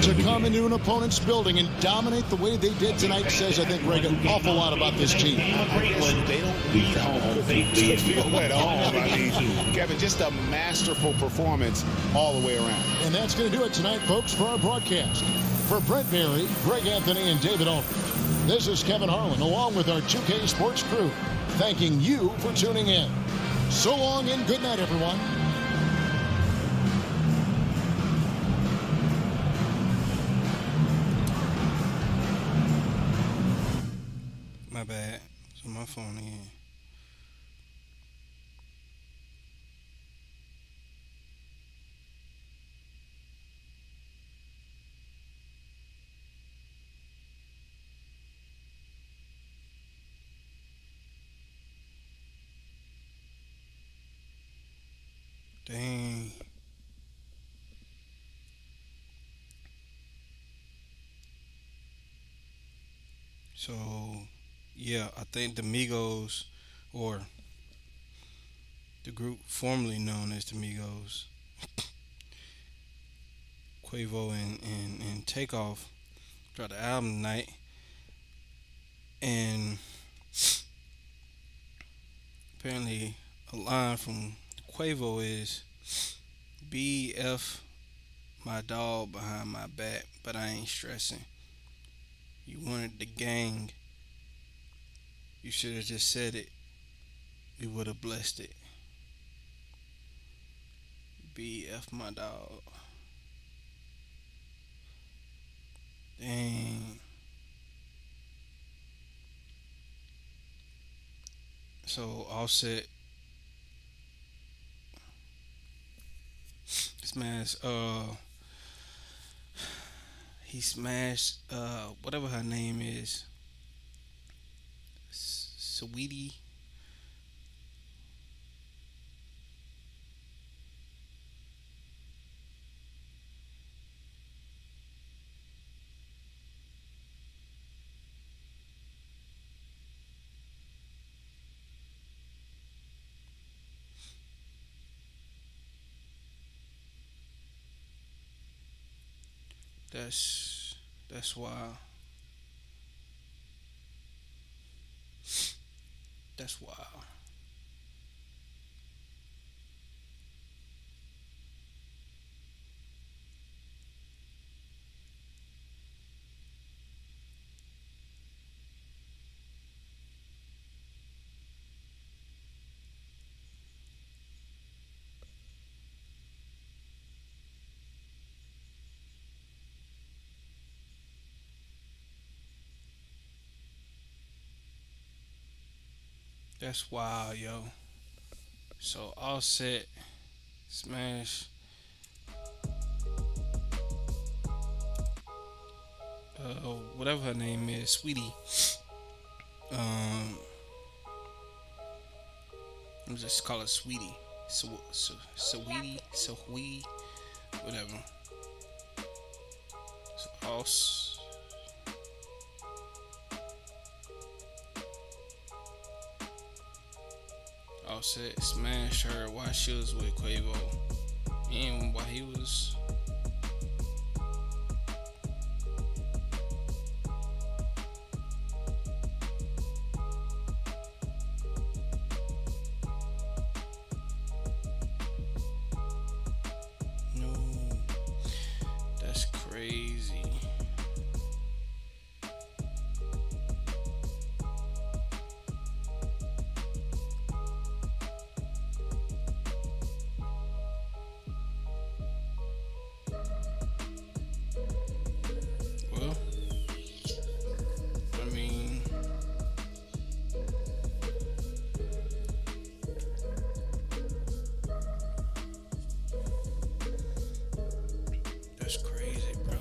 Speaker 4: To come into an opponent's building and dominate the way they did tonight says, I think, Greg, an awful lot about this team.
Speaker 6: They don't leave home. They feel at home. I mean, Kevin, just a masterful performance all the way around.
Speaker 4: And that's going to do it tonight, folks, for our broadcast. For Brent Berry, Greg Anthony, and David Olney, this is Kevin Harlan, along with our 2K Sports crew, thanking you for tuning in. So long and good night, everyone.
Speaker 1: My bad. So my phone in. Dang. So, yeah, I think the Migos, or the group formerly known as the Migos, Quavo and Takeoff, dropped the album tonight. And apparently a line from Quavo is, BF my dog behind my back, but I ain't stressing. You wanted the gang, you should have just said it. We would have blessed it. BF my dog. Dang. So Offset smashed he smashed whatever her name is, Sweetie. That's wild. That's wild. That's wild, yo. So Offset smash whatever her name is, Sweetie. Um, I'm just call her Sweetie. Sweetie, whatever. So Offset smashed her while she was with Quavo, and while he was. No, that's crazy. Well, I mean, that's crazy, bro.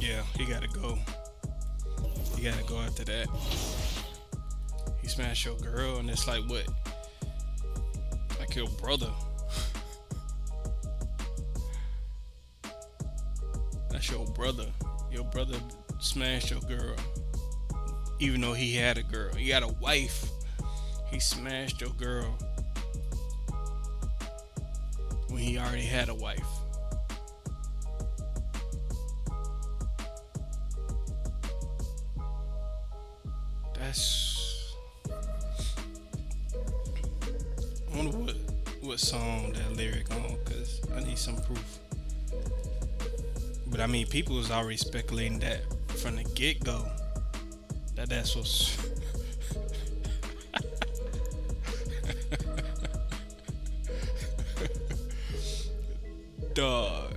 Speaker 1: Yeah, he gotta go. He gotta go after that. He smashed your girl, and it's like what? Like your brother. That's your brother. Your brother smashed your girl. Even though he had a girl. He had a wife. He smashed your girl when he already had a wife. That's. I wonder what song that lyric on, cause I need some proof. But I mean, people was already speculating that from the get go. That's what's. Dog.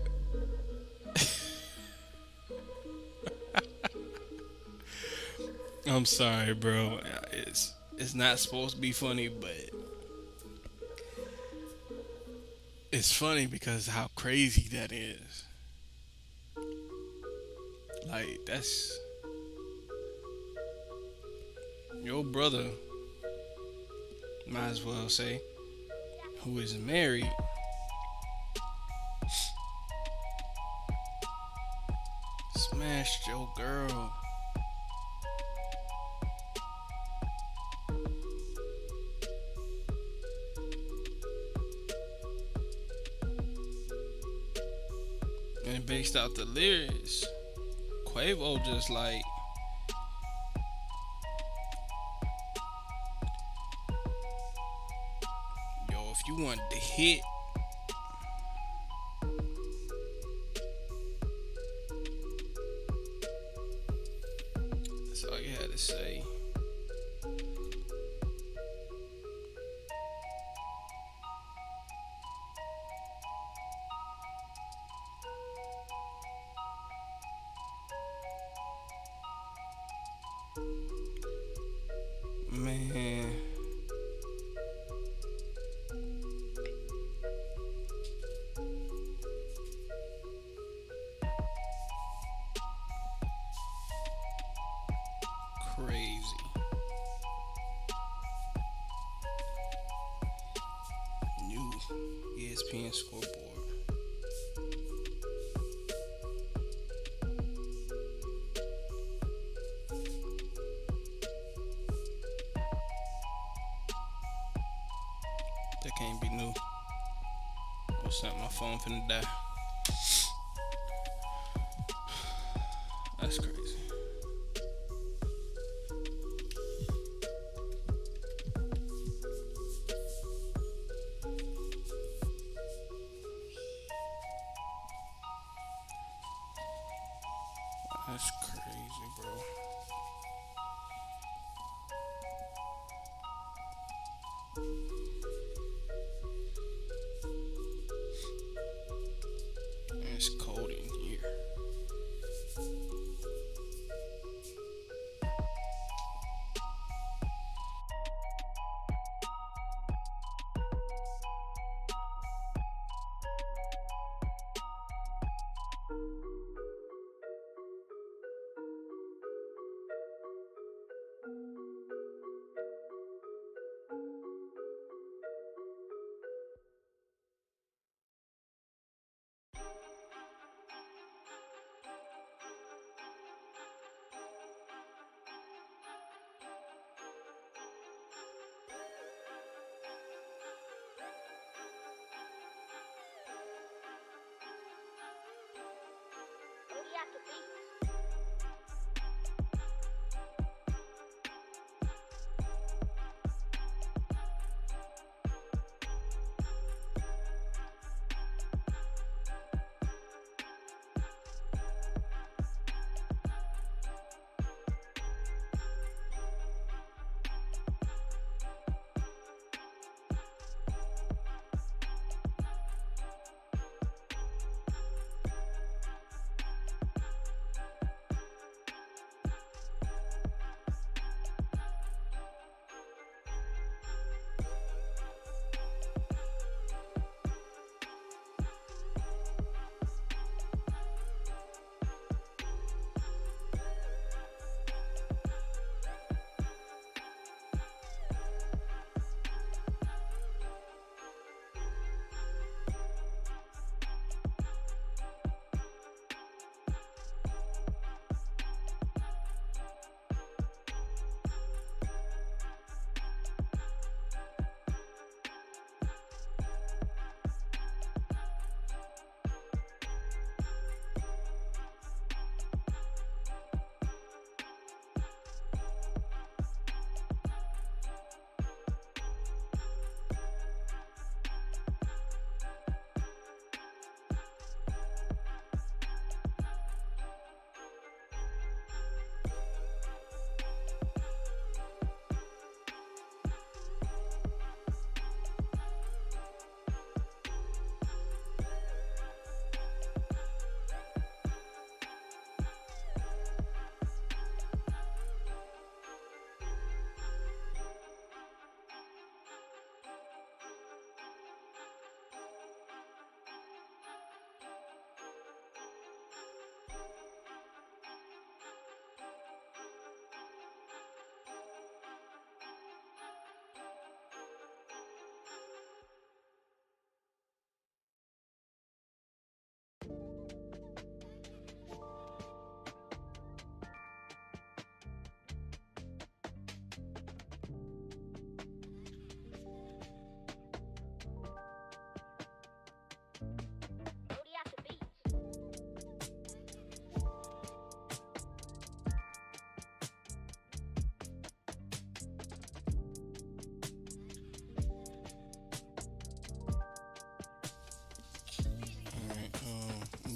Speaker 1: I'm sorry, bro. It's not supposed to be funny, but it's funny because how crazy that is. Like, that's your brother, might as well say, who is married, smashed your girl. And based out the lyrics, Quavo just like, yo, if you want the hit, that's all you had to say. Man, crazy. New ESPN scoreboard. can't be new. What's up? My phone finna die. That's crazy. That's crazy, bro. It's cold in here.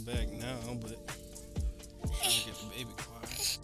Speaker 1: Back now, but I'm trying to get the baby quiet.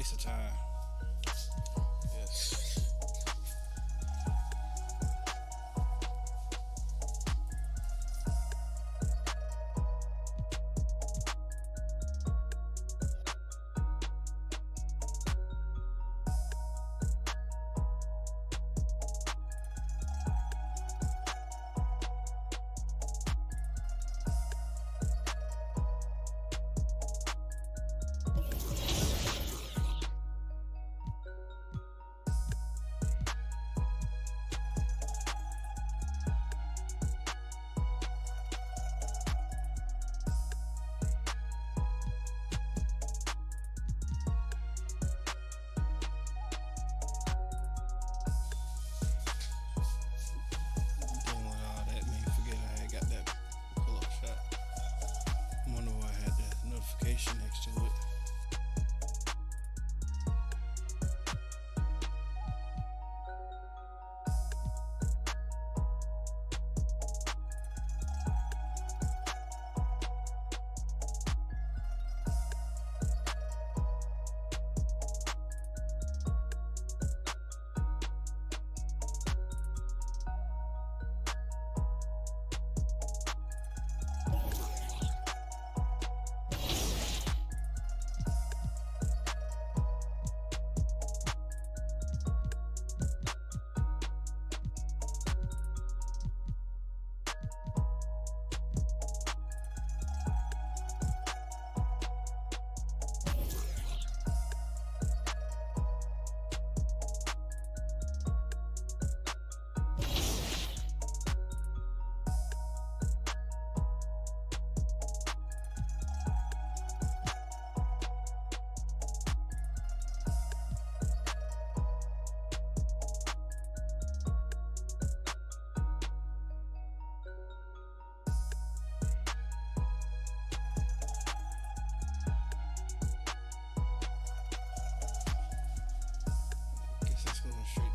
Speaker 1: waste of time. Yes. Next to it.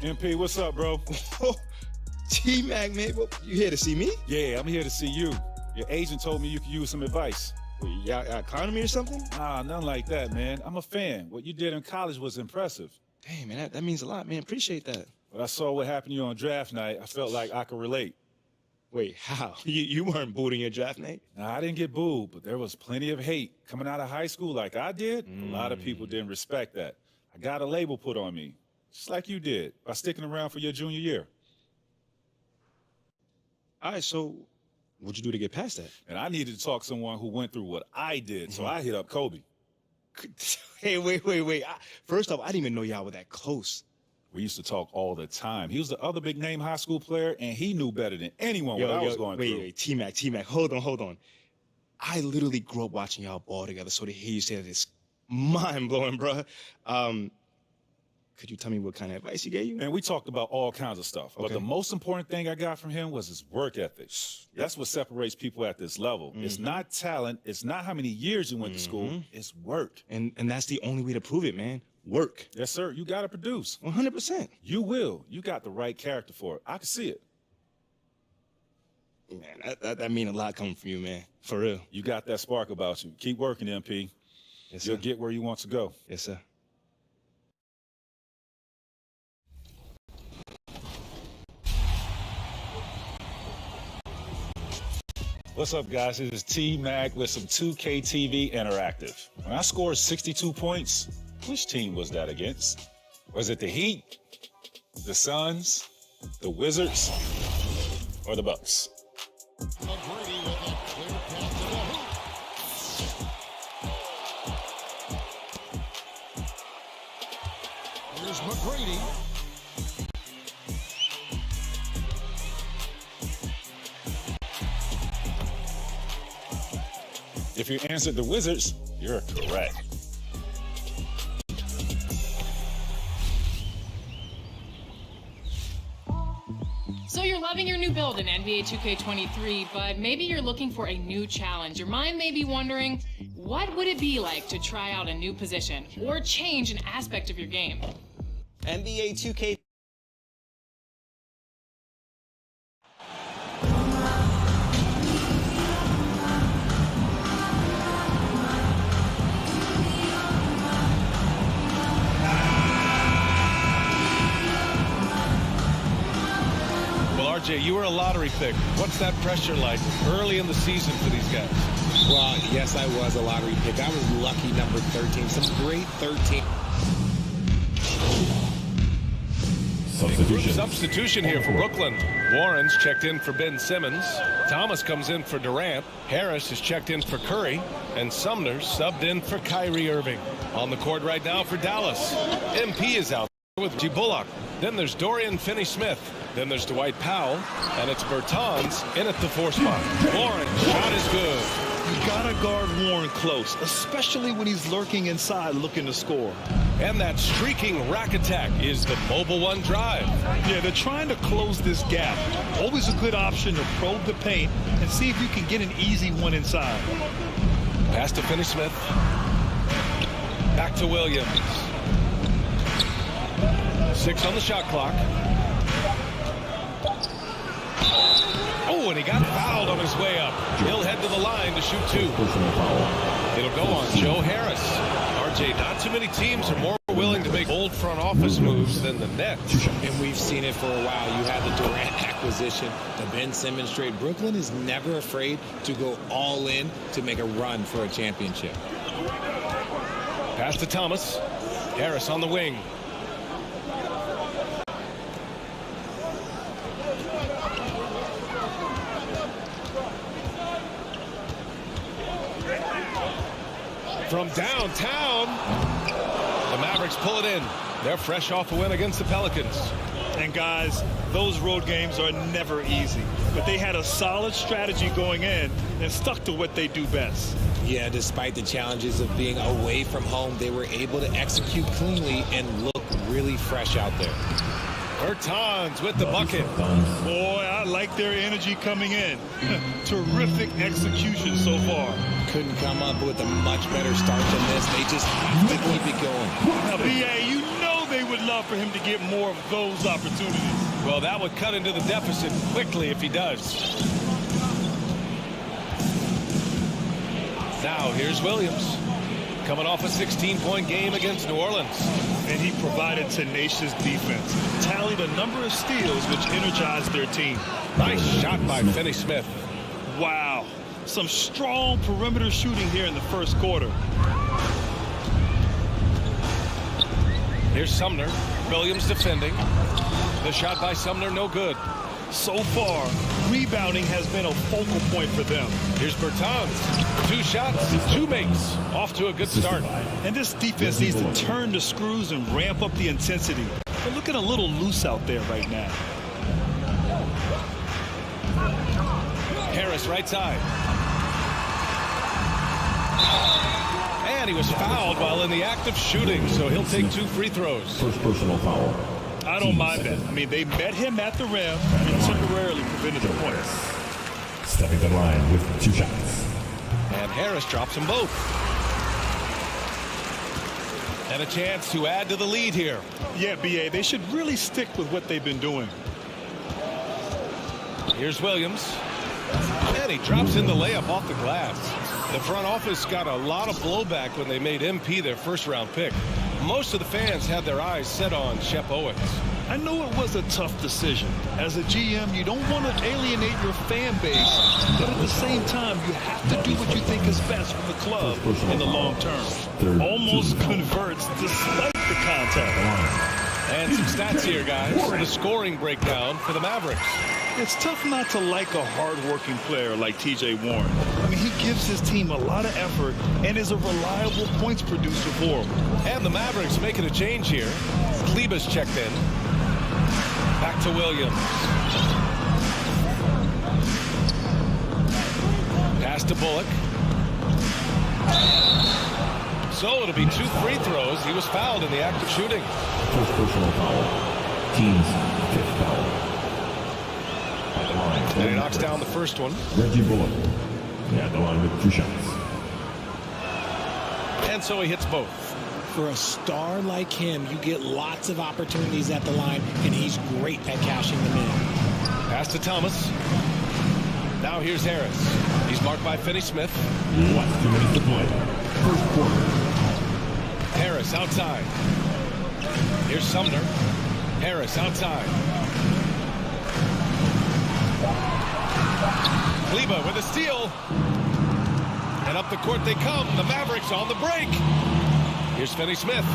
Speaker 17: MP, what's up, bro?
Speaker 18: T-Mac, man, you here to see me?
Speaker 17: Yeah, I'm here to see you. Your agent told me you could use some advice.
Speaker 18: Wait, y'all clowning me or something?
Speaker 17: Nah, nothing like that, man. I'm a fan. What you did in college was impressive.
Speaker 18: Damn, man, that means a lot, man. Appreciate that.
Speaker 17: But I saw what happened to you on draft night. I felt like I could relate.
Speaker 18: Wait, how? You weren't booed in your draft night?
Speaker 17: Nah, I didn't get booed, but there was plenty of hate. Coming out of high school like I did, a lot of people didn't respect that. I got a label put on me, just like you did, by sticking around for your junior year.
Speaker 18: All right, so what'd you do to get past that?
Speaker 17: And I needed to talk to someone who went through what I did, so I hit up Kobe.
Speaker 18: Hey, wait. First off, I didn't even know y'all were that close.
Speaker 17: We used to talk all the time. He was the other big name high school player, and he knew better than anyone what I was going through.
Speaker 18: Wait, T-Mac, hold on. I literally grew up watching y'all ball together, so to hear you say that is mind-blowing, bro. Could you tell me what kind of advice he gave you?
Speaker 17: And we talked about all kinds of stuff.
Speaker 18: Okay.
Speaker 17: But the most important thing I got from him was his work ethic. That's what separates people at this level. It's not talent. It's not how many years you went to school. It's work.
Speaker 18: And that's the only way to prove it, man. Work.
Speaker 17: Yes, sir. You got to produce.
Speaker 18: 100%.
Speaker 17: You will. You got the right character for it. I can see it.
Speaker 18: Man, that mean a lot coming from you, man. For real.
Speaker 17: You got that spark about you. Keep working, MP.
Speaker 18: Yes,
Speaker 17: You'll
Speaker 18: sir.
Speaker 17: get where you want to go.
Speaker 18: Yes, sir.
Speaker 17: What's up, guys? This is T-Mac with some 2K TV Interactive. When I scored 62 points, which team was that against? Was it the Heat, the Suns, the Wizards, or the Bucks?
Speaker 4: McGrady with a clear pass to the hoop. Here's McGrady.
Speaker 17: If you answered the Wizards, you're correct.
Speaker 23: So you're loving your new build in NBA 2K23, but maybe you're looking for a new challenge. Your mind may be wondering, what would it be like to try out a new position or change an aspect of your game?
Speaker 24: NBA 2K.
Speaker 8: RJ, you were a lottery pick. What's that pressure like early in the season for these guys?
Speaker 11: Well, yes, I was a lottery pick. I was lucky number 13. Some great 13.
Speaker 8: Substitution here for Brooklyn. Warren's checked in for Ben Simmons. Thomas comes in for Durant. Harris is checked in for Curry. And Sumner subbed in for Kyrie Irving. On the court right now for Dallas. MP is out with G. Bullock. Then there's Dorian Finney-Smith. Then there's Dwight Powell. And it's Bertans in at the 4 spot. Warren, shot is good.
Speaker 12: You gotta guard Warren close, especially when he's lurking inside looking to score.
Speaker 8: And that streaking rack attack is the Mobile One drive.
Speaker 12: Yeah, they're trying to close this gap. Always a good option to probe the paint and see if you can get an easy one inside.
Speaker 8: Pass to Finney-Smith. Back to Williams. 6 on the shot clock. Oh, and he got fouled on his way up. He'll head to the line to shoot 2. It'll go on Joe Harris. RJ, not too many teams are more willing to make bold front office moves than the Nets.
Speaker 11: And we've seen it for a while. You had the Durant acquisition, the Ben Simmons trade. Brooklyn is never afraid to go all in to make a run for a championship.
Speaker 8: Pass to Thomas. Harris on the wing. From downtown, the Mavericks pull it in. They're fresh off a win against the Pelicans.
Speaker 12: And guys, those road games are never easy, but they had a solid strategy going in and stuck to what they do best.
Speaker 11: Yeah, despite the challenges of being away from home, they were able to execute cleanly and look really fresh out there.
Speaker 8: Bertans with the bucket.
Speaker 12: Boy, I like their energy coming in. Terrific execution so far.
Speaker 11: Couldn't come up with a much better start than this. They just have to keep it going.
Speaker 12: Now, B.A., you know they would love for him to get more of those opportunities.
Speaker 8: Well, that would cut into the deficit quickly if he does. Now, here's Williams. Coming off a 16-point game against New Orleans.
Speaker 12: And he provided tenacious defense. Tallied a number of steals, which energized their team.
Speaker 8: Nice shot by Finney-Smith.
Speaker 12: Wow. Some strong perimeter shooting here in the first quarter.
Speaker 8: Here's Sumner. Williams defending. The shot by Sumner, no good.
Speaker 12: So far, rebounding has been a focal point for them.
Speaker 8: Here's Bertans. 2 shots, 2 makes. Off to a good start.
Speaker 12: And this defense needs to turn the screws and ramp up the intensity. They're looking a little loose out there right now.
Speaker 8: Harris right side. And he was fouled while in the act of shooting, so he'll take 2 free throws.
Speaker 13: First personal foul.
Speaker 12: I don't mind that. I mean, they met him at the rim and temporarily prevented the points.
Speaker 13: Stepping the line with 2 shots.
Speaker 8: And Harris drops them both. And a chance to add to the lead here.
Speaker 12: Yeah, B.A., they should really stick with what they've been doing.
Speaker 8: Here's Williams. And he drops in the layup off the glass. The front office got a lot of blowback when they made MP their first-round pick. Most of the fans had their eyes set on Shep Owens.
Speaker 12: I know it was a tough decision. As a GM, you don't want to alienate your fan base, but at the same time, you have to do what you think is best for the club in the long term. Almost converts despite the contact.
Speaker 8: And some stats here, guys. The scoring breakdown for the Mavericks.
Speaker 12: It's tough not to like a hard-working player like T.J. Warren. I mean, he gives his team a lot of effort and is a reliable points producer for them.
Speaker 8: And the Mavericks making a change here. Kleba's checked in. Back to Williams. Pass to Bullock. So it'll be 2 free throws. He was fouled in the act of shooting.
Speaker 13: First personal foul. Team's 5th foul.
Speaker 8: And he knocks down the first one.
Speaker 13: Reggie Bullock at the line with 2 shots.
Speaker 8: And so he hits both.
Speaker 11: For a star like him, you get lots of opportunities at the line, and he's great at cashing them in.
Speaker 8: Pass to Thomas. Now here's Harris. He's marked by Finney-Smith.
Speaker 13: 2 minutes to play. First quarter.
Speaker 8: Harris outside. Here's Sumner. Harris outside. Kleber with a steal. And up the court they come. The Mavericks on the break. Here's Finney Smith.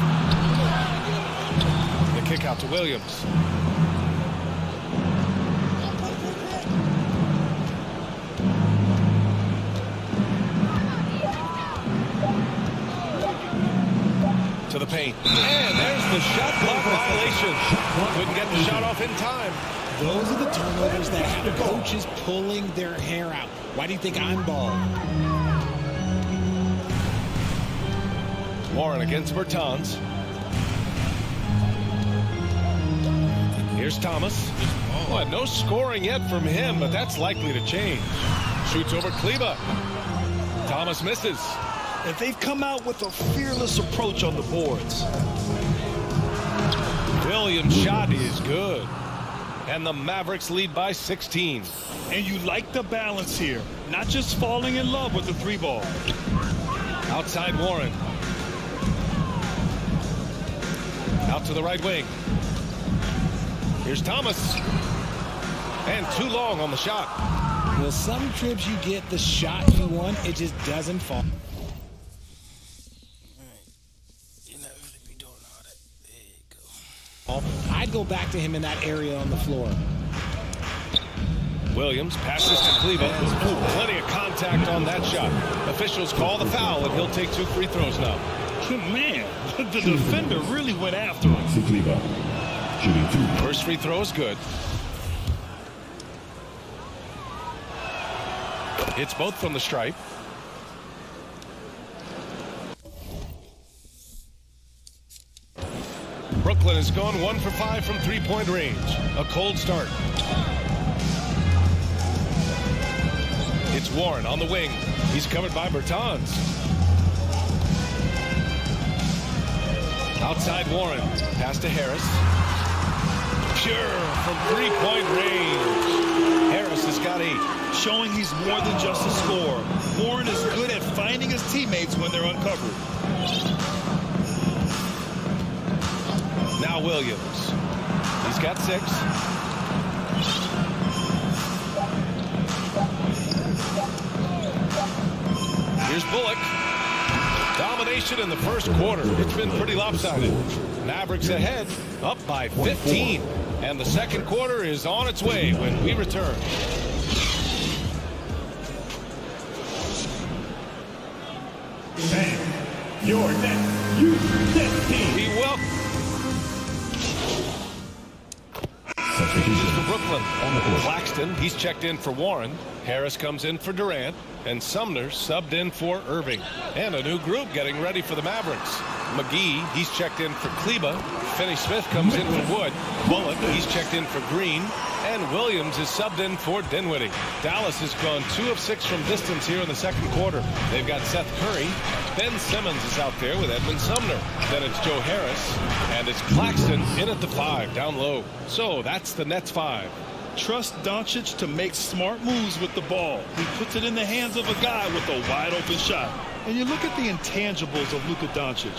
Speaker 8: The kick out to Williams. To the paint. And there's the shot clock violation. Couldn't get the shot off in time.
Speaker 2: Those are the turnovers that have coaches pulling their hair out. Why do you think I'm balling?
Speaker 8: Warren against Bertans. Here's Thomas. Well, no scoring yet from him, but that's likely to change. Shoots over Kleber. Thomas misses.
Speaker 12: And they've come out with a fearless approach on the boards.
Speaker 8: Williams' shot is good. And the Mavericks lead by 16.
Speaker 12: And you like the balance here. Not just falling in love with the three ball.
Speaker 8: Outside Warren. Out to the right wing. Here's Thomas. And too long on the shot.
Speaker 2: Well, some trips you get the shot you want, it just doesn't fall. I'd go back to him in that area on the floor.
Speaker 8: Williams passes to Kleber. Plenty of contact on that shot. Officials call the foul, and he'll take 2 free throws now.
Speaker 12: Man, the defender really went after him.
Speaker 13: Kleber, shooting 2.
Speaker 8: First free throw is good. Hits both from the stripe. Brooklyn has gone 1 for 5 from three-point range. A cold start. It's Warren on the wing. He's covered by Bertans. Outside Warren. Pass to Harris. Pure from three-point range. Harris has got 8.
Speaker 12: Showing he's more than just a scorer. Warren is good at finding his teammates when they're uncovered.
Speaker 8: Now Williams. He's got 6. Here's Bullock. Domination in the first quarter. It's been pretty lopsided. Mavericks ahead, up by 15. And the second quarter is on its way when we return.
Speaker 13: Your next team.
Speaker 8: Be welcome. For Brooklyn. Claxton, he's checked in for Warren. Harris comes in for Durant. And Sumner subbed in for Irving. And a new group getting ready for the Mavericks. McGee, he's checked in for Kleber. Finney Smith comes in for Wood. Bullock, he's checked in for Green. And Williams is subbed in for Dinwiddie. Dallas has gone 2 of 6 from distance here in the second quarter. They've got Seth Curry. Ben Simmons is out there with Edmund Sumner. Then it's Joe Harris. And it's Claxton in at the 5, down low. So that's the Nets 5.
Speaker 12: Trust Doncic to make smart moves with the ball. He puts it in the hands of a guy with a wide open shot. And you look at the intangibles of Luka Doncic.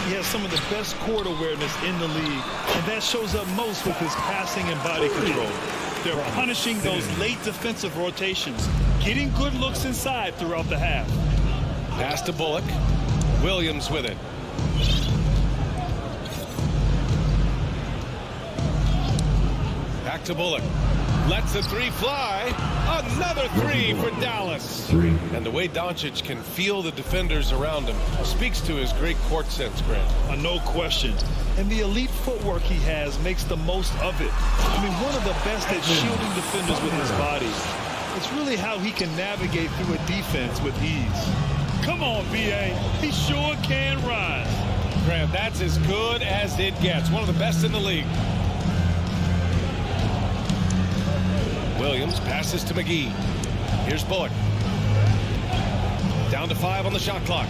Speaker 12: He has some of the best court awareness in the league, and that shows up most with his passing and body control. They're punishing those late defensive rotations, getting good looks inside throughout the half.
Speaker 8: Pass to Bullock. Williams with it. Back to Bullock. Lets the 3 fly. Another 3 for Dallas. And the way Doncic can feel the defenders around him speaks to his great court sense, Grant.
Speaker 12: No question. And the elite footwork he has makes the most of it. I mean, one of the best at shielding defenders with his body. It's really how he can navigate through a defense with ease. Come on, B.A. He sure can rise.
Speaker 8: Grant, that's as good as it gets. One of the best in the league. Williams passes to McGee. Here's Bullock. Down to 5 on the shot clock.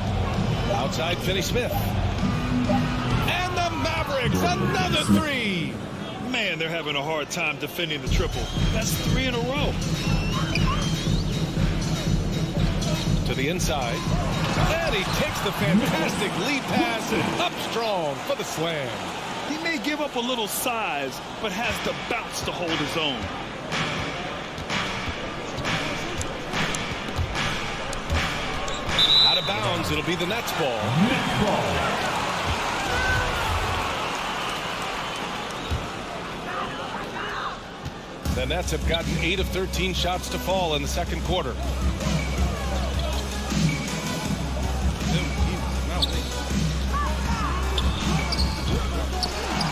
Speaker 8: Outside Finney Smith. And the Mavericks, another 3.
Speaker 12: Man, they're having a hard time defending the triple. That's 3 in a row.
Speaker 8: To the inside. And he takes the fantastic lead pass and up strong for the slam.
Speaker 12: He may give up a little size, but has the bounce to hold his own.
Speaker 8: bounds. It'll be the Nets ball. The Nets have gotten 8 of 13 shots to fall in the second quarter.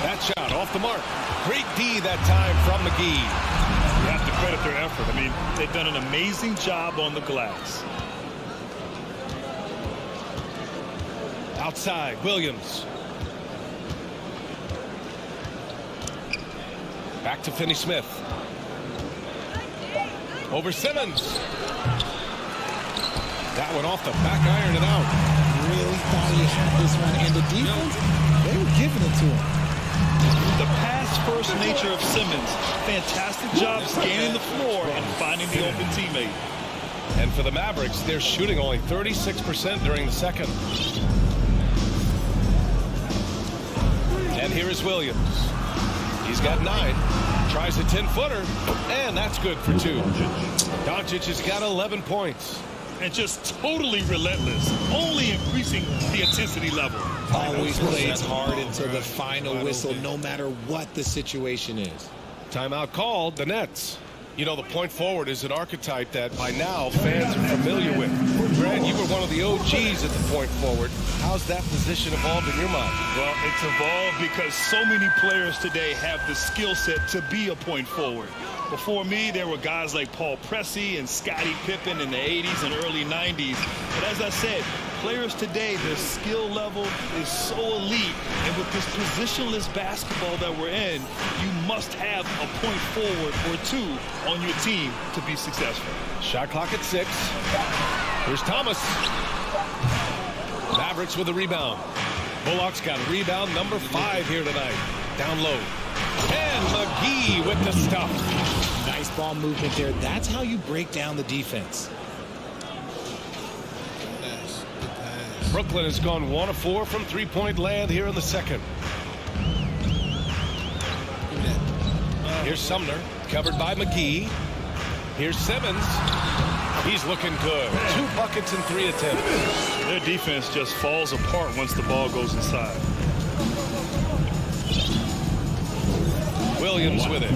Speaker 8: That shot off the mark. Great D that time from McGee.
Speaker 12: You have to credit their effort. I mean, they've done an amazing job on the glass.
Speaker 8: Outside, Williams. Back to Finney-Smith. Over Simmons. That one off the back iron and out.
Speaker 10: Really thought he had this one. And the defense, they were giving it to him.
Speaker 12: The pass-first nature of Simmons. Fantastic job scanning the floor and finding the open teammate.
Speaker 8: And for the Mavericks, they're shooting only 36% during the second. And here is Williams. He's got 9. Tries a 10-footer, and that's good for 2. Doncic has got 11 points.
Speaker 12: And just totally relentless, only increasing the intensity level.
Speaker 11: Always plays hard until the final whistle, no matter what the situation is.
Speaker 8: Timeout called, the Nets. You know, the point forward is an archetype that by now fans are familiar with. Grant, you were one of the OGs at the point forward. How's that position evolved in your mind?
Speaker 12: Well, it's evolved because so many players today have the skill set to be a point forward. Before me, there were guys like Paul Pressey and Scottie Pippen in the 80s and early 90s. But as I said, players today, their skill level is so elite. And with this positionless basketball that we're in, you must have a point forward or 2 on your team to be successful.
Speaker 8: Shot clock at 6. Here's Thomas. Mavericks with a rebound. Bullock's got rebound number 5 here tonight. Down low. And McGee with the stuff.
Speaker 10: Nice ball movement there. That's how you break down the defense.
Speaker 8: Brooklyn has gone 1 of 4 from three-point land here in the second. Here's Sumner, covered by McGee. Here's Simmons. He's looking good. 2 buckets and 3 attempts.
Speaker 12: Their defense just falls apart once the ball goes inside.
Speaker 8: Williams with it.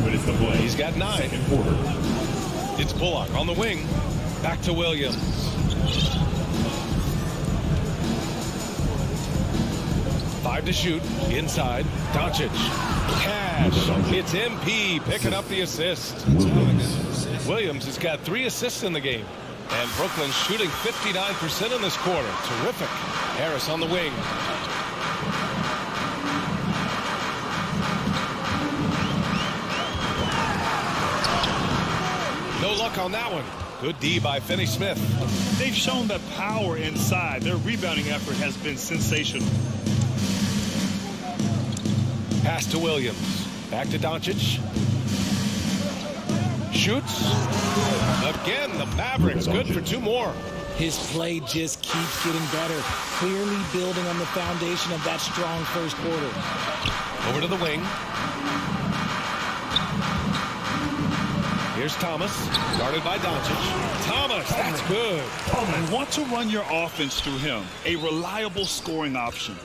Speaker 8: He's got 9. It's Bullock on the wing. Back to Williams. Five to shoot. Inside. Doncic. Cash. It's MP picking up the assist. Williams has got 3 assists in the game. And Brooklyn shooting 59% in this quarter. Terrific. Harris on the wing. No luck on that one. Good D by Finney-Smith.
Speaker 12: They've shown that power inside. Their rebounding effort has been sensational.
Speaker 8: Pass to Williams. Back to Doncic. Shoots. Again, the Mavericks good for 2 more.
Speaker 10: His play just keeps getting better. Clearly building on the foundation of that strong first quarter.
Speaker 8: Over to the wing. Here's Thomas, guarded by Doncic. Thomas, that's good.
Speaker 12: You want to run your offense through him. A reliable scoring option.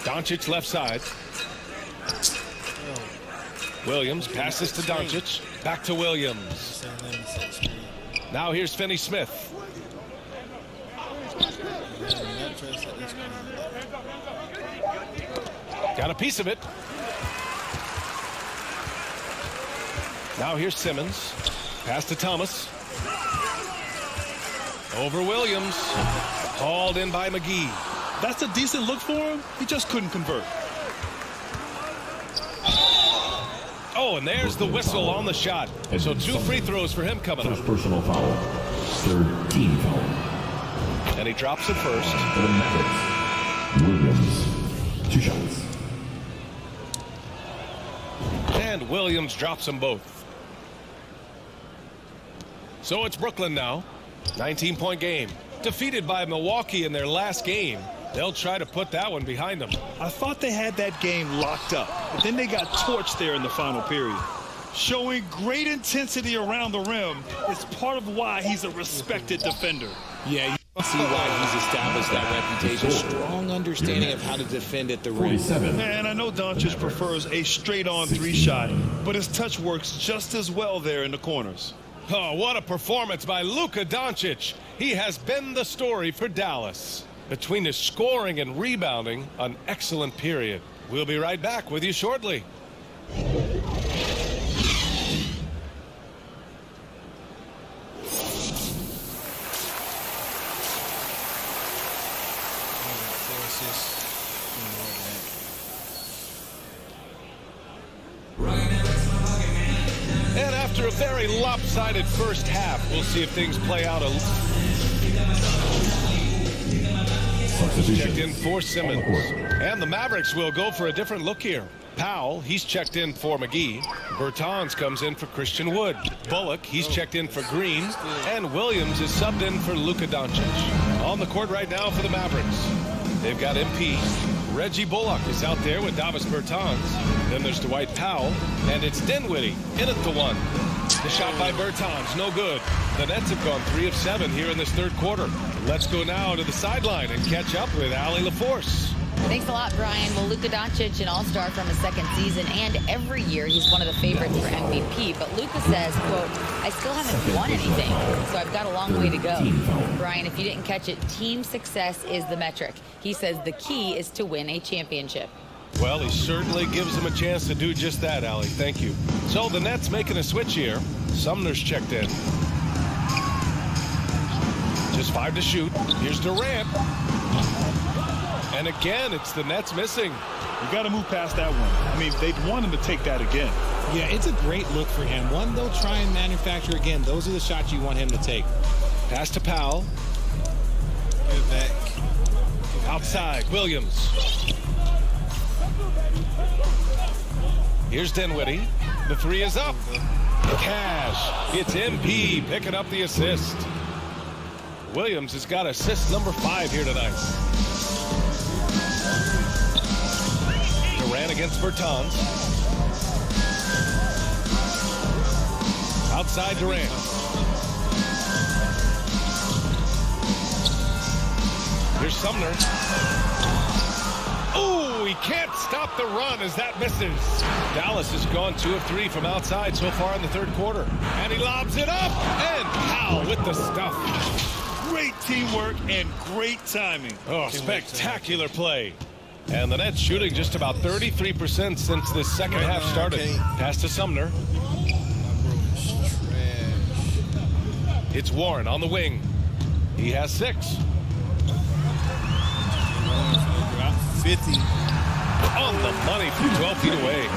Speaker 8: Doncic left side. Williams passes to Doncic. Back to Williams. Now here's Finney-Smith. Got a piece of it. Now here's Simmons. Pass to Thomas. Over Williams. Hauled in by McGee.
Speaker 12: That's a decent look for him. He just couldn't convert.
Speaker 8: Oh, and there's the whistle on the shot. So 2 free throws for him coming up.
Speaker 13: First personal foul. Third team foul.
Speaker 8: And he drops it first.
Speaker 13: For the Mavericks, Williams. 2 shots.
Speaker 8: And Williams drops them both. So it's Brooklyn now. 19-point game. Defeated by Milwaukee in their last game. They'll try to put that one behind them.
Speaker 12: I thought they had that game locked up, but then they got torched there in the final period. Showing great intensity around the rim is part of why he's a respected defender.
Speaker 11: Yeah, you see why he's established that reputation. Strong understanding of how to defend at the rim.
Speaker 12: And I know Doncic prefers a straight-on three shot, but his touch works just as well there in the corners.
Speaker 8: Oh, what a performance by Luka Doncic. He has been the story for Dallas. Between his scoring and rebounding, an excellent period. We'll be right back with you shortly. And after a very lopsided first half, we'll see if things play out a checked in for Simmons. And the Mavericks will go for a different look here. Powell, he's checked in for McGee. Bertans comes in for Christian Wood. Bullock, he's checked in for Green. And Williams is subbed in for Luka Doncic. On the court right now for the Mavericks, they've got MP. Reggie Bullock is out there with Davis Bertans. Then there's Dwight Powell. And it's Dinwiddie in at the one. The shot by Bertans, no good. The Nets have gone 3 of 7 here in this third quarter. Let's go now to the sideline and catch up with Allie LaForce.
Speaker 3: Thanks a lot, Brian. Well, Luka Doncic, an all-star from his second season, and every year he's one of the favorites for MVP. But Luka says, quote, I still haven't won anything, so I've got a long way to go. Brian, if you didn't catch it, team success is the metric. He says the key is to win a championship.
Speaker 8: Well, he certainly gives him a chance to do just that, Allie. Thank you. So the Nets making a switch here. Sumner's checked in. Just 5 to shoot. Here's Durant. And again, it's the Nets missing.
Speaker 12: You got to move past that one. I mean, they'd want him to take that again.
Speaker 11: Yeah, it's a great look for him. One they'll try and manufacture again. Those are the shots you want him to take.
Speaker 8: Pass to Powell.
Speaker 1: Get back.
Speaker 8: Outside, Williams. Here's Dinwiddie. The three is up. Cash. It's MP picking up the assist. Williams has got assist number 5 here tonight. Durant against Bertans. Outside Durant. Here's Sumner. Oh, he can't stop the run as that misses. Dallas has gone 2 of 3 from outside so far in the third quarter. And he lobs it up. And Powell with the stuff.
Speaker 12: Great teamwork and great timing.
Speaker 8: Oh, spectacular play. And the Nets shooting just about 33% since this second half started. Pass to Sumner. It's Warren on the wing. He has 6.
Speaker 1: 50.
Speaker 8: On the money from 12 feet away.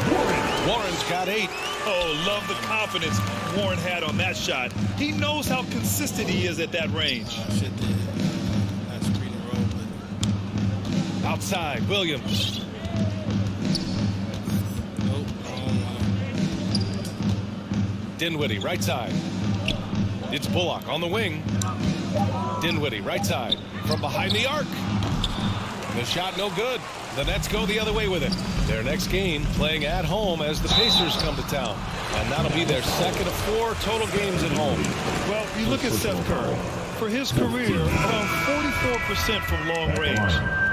Speaker 8: Warren's got 8.
Speaker 12: Oh, love the confidence Warren had on that shot. He knows how consistent he is at that range.
Speaker 8: Outside, Williams. Dinwiddie, right side. It's Bullock on the wing. Dinwiddie, right side. From behind the arc. The shot no good. The Nets go the other way with it. Their next game playing at home as the Pacers come to town. And that'll be their second of 4 total games at home.
Speaker 12: Well, you look at Seth Curry. For his career, around 44% from long range.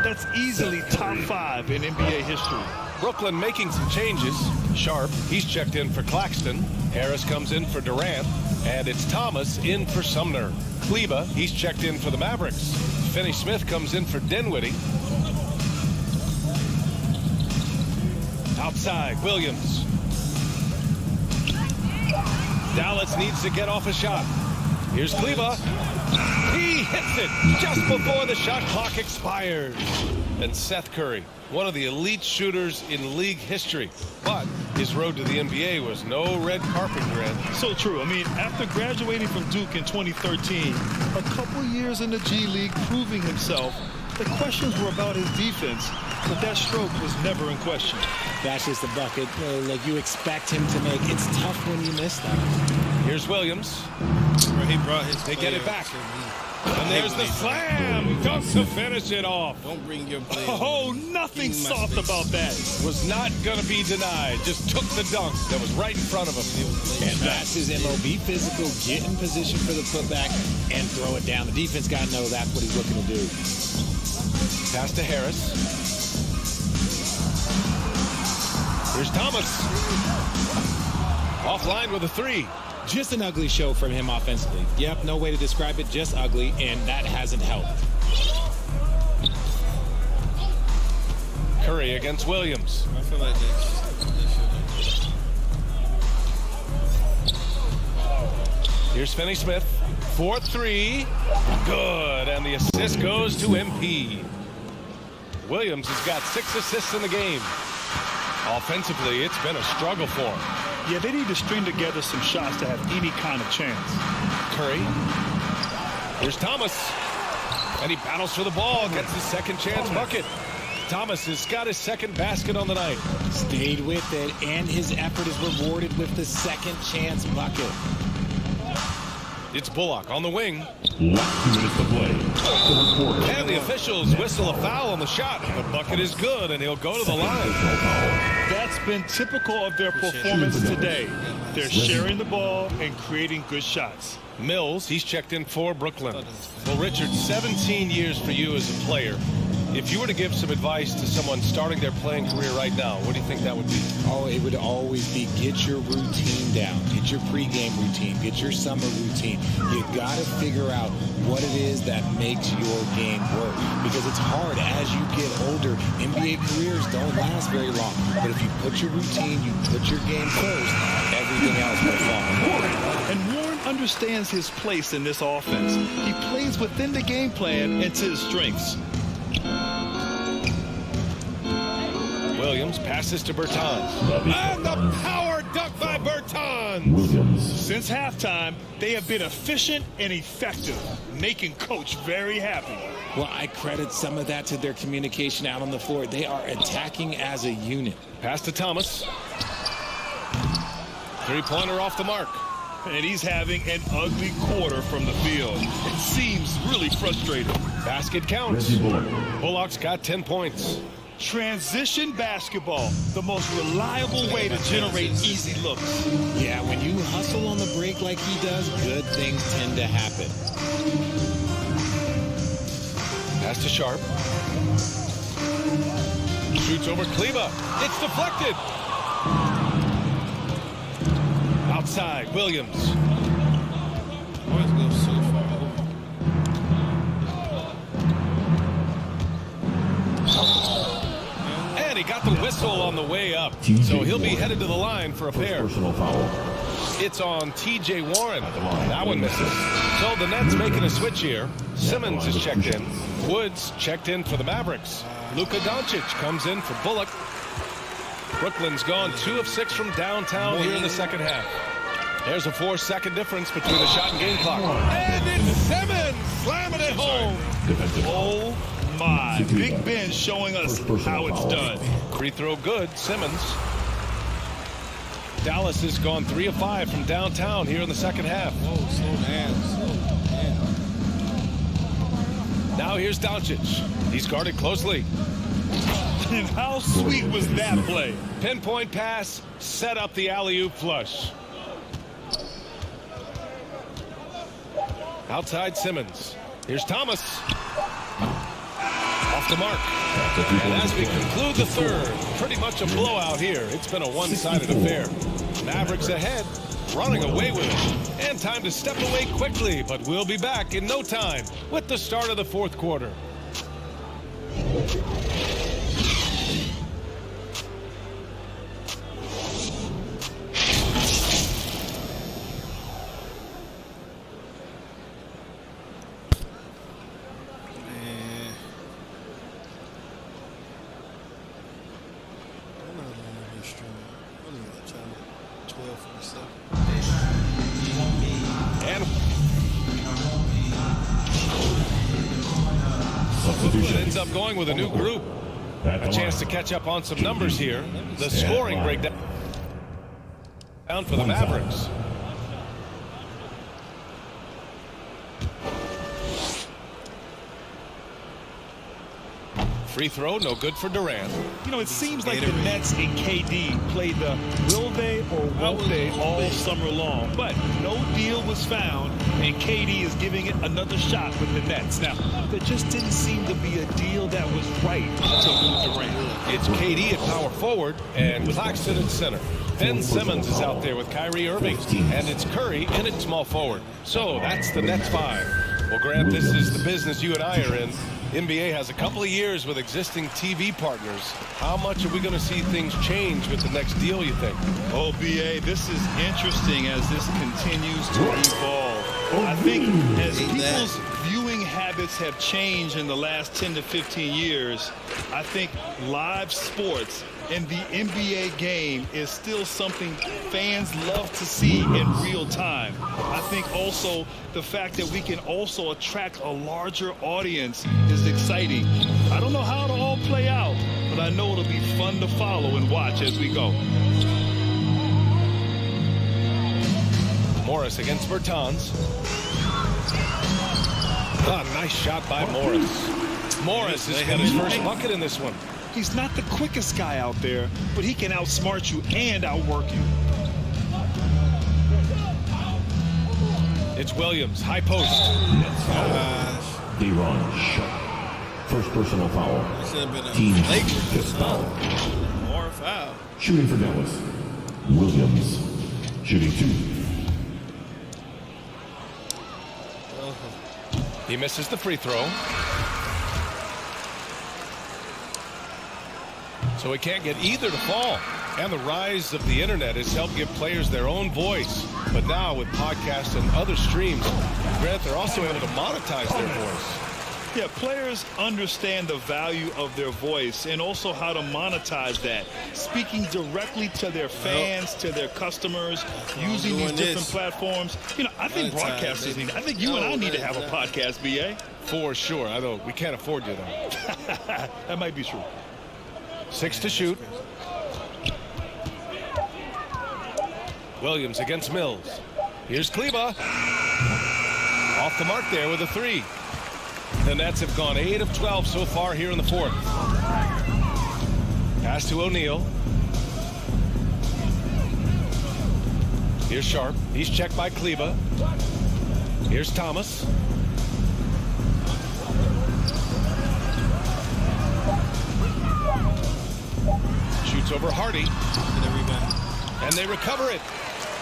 Speaker 12: That's easily top 5 in NBA history.
Speaker 8: Brooklyn making some changes. Sharp, he's checked in for Claxton. Harris comes in for Durant. And it's Thomas in for Sumner. Kleba, he's checked in for the Mavericks. Finney-Smith comes in for Dinwiddie. Outside, Williams. Dallas needs to get off a shot. Here's Kleba. He hits it just before the shot clock expires. And Seth Curry, one of the elite shooters in league history. But his road to the NBA was no red carpet grant.
Speaker 12: So true. I mean, after graduating from Duke in 2013, a couple years in the G League proving himself, the questions were about his defense, but that stroke was never in question.
Speaker 11: That's just the bucket like you expect him to make. It's tough when you miss that.
Speaker 8: Here's Williams.
Speaker 1: He brought his
Speaker 8: They get it back. And there's the slam. Dunks to finish it off.
Speaker 1: Don't bring your blade.
Speaker 12: Oh, nothing soft about that.
Speaker 8: Was not going to be denied. Just took the dunk that was right in front of him.
Speaker 11: And that's his MOB physical. Get in position for the putback and throw it down. The defense got to know that's what he's looking to do.
Speaker 8: Pass to Harris. Here's Thomas. Offline with a three.
Speaker 11: Just an ugly show from him offensively. Yep, no way to describe it, just ugly, and that hasn't helped.
Speaker 8: Curry against Williams.
Speaker 1: I feel like
Speaker 8: Here's Finney-Smith. 4-3. Good, and the assist goes to MP. Williams has got 6 assists in the game. Offensively, it's been a struggle for him.
Speaker 12: Yeah, they need to string together some shots to have any kind of chance.
Speaker 8: Curry. Here's Thomas. And he battles for the ball, gets his second chance bucket. Thomas has got his second basket on the night.
Speaker 11: Stayed with it, and his effort is rewarded with the second chance bucket.
Speaker 8: It's Bullock on the wing.
Speaker 13: Last 2 minutes to play.
Speaker 8: And the officials whistle a foul on the shot. The bucket is good, and he'll go to the line.
Speaker 12: That's been typical of their performance today. They're sharing the ball and creating good shots.
Speaker 8: Mills, he's checked in for Brooklyn. Well, Richard, 17 years for you as a player. If you were to give some advice to someone starting their playing career right now, what do you think that would be?
Speaker 11: Oh, it would always be get your routine down. Get your pregame routine. Get your summer routine. You got to figure out what it is that makes your game work. Because it's hard as you get older. NBA careers don't last very long. But if you put your routine, you put your game first, everything else will fall.
Speaker 12: And Warren understands his place in this offense. He plays within the game plan and to his strengths.
Speaker 8: Williams passes to Bertans. And the power dunk by Bertans.
Speaker 13: Williams.
Speaker 12: Since halftime, they have been efficient and effective, making Coach very happy.
Speaker 11: Well, I credit some of that to their communication out on the floor. They are attacking as a unit.
Speaker 8: Pass to Thomas. Three-pointer off the mark.
Speaker 12: And he's having an ugly quarter from the field. It seems really frustrating.
Speaker 8: Basket counts. Bullock's got 10 points.
Speaker 12: Transition basketball, the most reliable way to generate easy looks.
Speaker 11: Yeah, when you hustle on the break like he does, good things tend to happen.
Speaker 8: Pass to Sharp. Shoots over Kleba. It's deflected. Outside, Williams.
Speaker 1: Always go so far over.
Speaker 8: And he got the whistle on the way up. So he'll be headed to the line for a pair.
Speaker 13: Personal foul.
Speaker 8: It's on T.J. Warren. That one misses. So the Nets making a switch here. Simmons is checked in. Woods checked in for the Mavericks. Luka Doncic comes in for Bullock. Brooklyn's gone 2 of 6 from downtown here in the second half. There's a 4-second difference between the shot and game clock. And it's Simmons slamming it home.
Speaker 12: Oh my. Big Ben showing us how it's done.
Speaker 8: Free throw good, Simmons. Dallas has gone 3 of 5 from downtown here in the second half.
Speaker 1: Whoa, slow down, slow down.
Speaker 8: Now here's Doncic. He's guarded closely.
Speaker 12: And how sweet was that play?
Speaker 8: Pinpoint pass, set up the alley-oop flush. Outside Simmons. Here's Thomas. Off the mark. And as we conclude the third, pretty much a blowout here. It's been a one-sided affair. Mavericks ahead, running away with it. And time to step away quickly, but we'll be back in no time with the start of the fourth quarter. Ends up going with a new group. A chance to catch up on some numbers here. The scoring breakdown for the Mavericks. Free throw, no good for Durant.
Speaker 12: You know, it seems like the Nets and KD played the will they or won't they all summer long. But no deal was found, and KD is giving it another shot with the Nets. Now, there just didn't seem to be a deal that was right to move Durant.
Speaker 8: It's KD at power forward and Claxton at center. Ben Simmons is out there with Kyrie Irving, and it's Curry in at small forward. So that's the Nets 5. Well, Grant, this is the business you and I are in. NBA has a couple of years with existing TV partners. How much are we going to see things change with the next deal, you think?
Speaker 12: Oh, BA, this is interesting as this continues to evolve. I think as people's viewing habits have changed in the last 10 to 15 years, I think live sports and the NBA game is still something fans love to see in real time. I think also the fact that we can also attract a larger audience is exciting. I don't know how it'll all play out, but I know it'll be fun to follow and watch as we go.
Speaker 8: Morris against Bertans. Nice shot by Morris. Morris has got his first bucket in this one.
Speaker 12: He's not the quickest guy out there, but he can outsmart you and outwork you.
Speaker 8: It's Williams, high post.
Speaker 13: D-Ron shot. First personal foul. Team's fifth foul.
Speaker 1: More foul.
Speaker 13: Shooting for Dallas. Williams. Shooting 2.
Speaker 8: He misses the free throw. So he can't get either to fall. And the rise of the internet has helped give players their own voice. But now with podcasts and other streams, Grant, they're also able to monetize their voice.
Speaker 12: Yeah, players understand the value of their voice and also how to monetize that. Speaking directly to their fans, to their customers, using these different platforms. You know, I think broadcasters need, I think you and I need to have a podcast, BA.
Speaker 8: For sure. I know we can't afford you though.
Speaker 12: That might be true.
Speaker 8: 6 to shoot. Williams against Mills. Here's Kleba. Off the mark there with a 3. The Nets have gone 8 of 12 so far here in the fourth. Pass to O'Neal. Here's Sharp. He's checked by Kleba. Here's Thomas. Shoots over Hardy. And they recover it.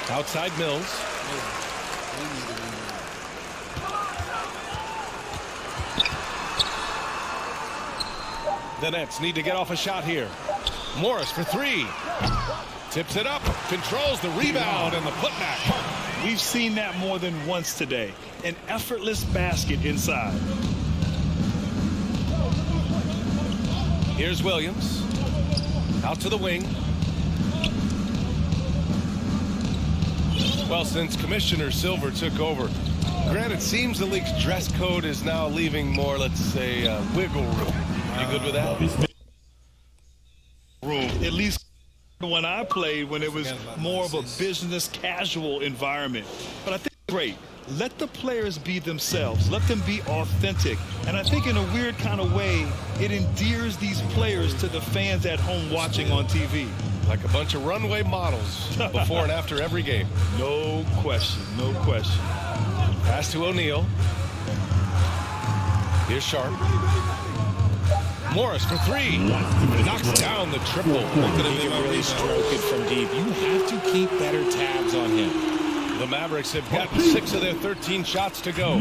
Speaker 8: Outside Mills. The Nets need to get off a shot here. Morris for 3. Tips it up. Controls the rebound and the putback.
Speaker 12: We've seen that more than once today. An effortless basket inside.
Speaker 8: Here's Williams. Out to the wing. Well, since Commissioner Silver took over, Grant, it seems the league's dress code is now leaving more, let's say, wiggle room. You good with that?
Speaker 12: Room. At least when I played, when it was more of a business casual environment. But I think great. Let the players be themselves. Let them be authentic. And I think in a weird kind of way, it endears these players to the fans at home watching on TV.
Speaker 8: Like a bunch of runway models before and after every game.
Speaker 12: No question. No question.
Speaker 8: Pass to O'Neal. Here's Sharp. Morris for 3. Knocks down the triple.
Speaker 11: Look at him. He can really stroke it from deep. You have to keep better tabs on him.
Speaker 8: The Mavericks have gotten 6 of their 13 shots to go.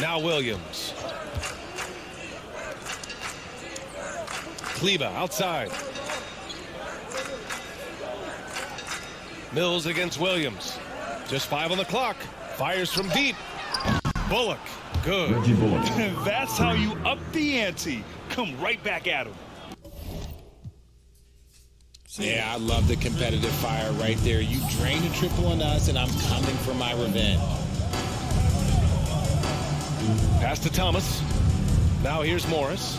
Speaker 8: Now Williams. Kleba outside. Mills against Williams. Just 5 on the clock. Fires from deep. Bullock. Good.
Speaker 12: That's how you up the ante. Come right back at him.
Speaker 11: Yeah, I love the competitive fire right there. You drained a triple on us, and I'm coming for my revenge.
Speaker 8: Pass to Thomas. Now here's Morris.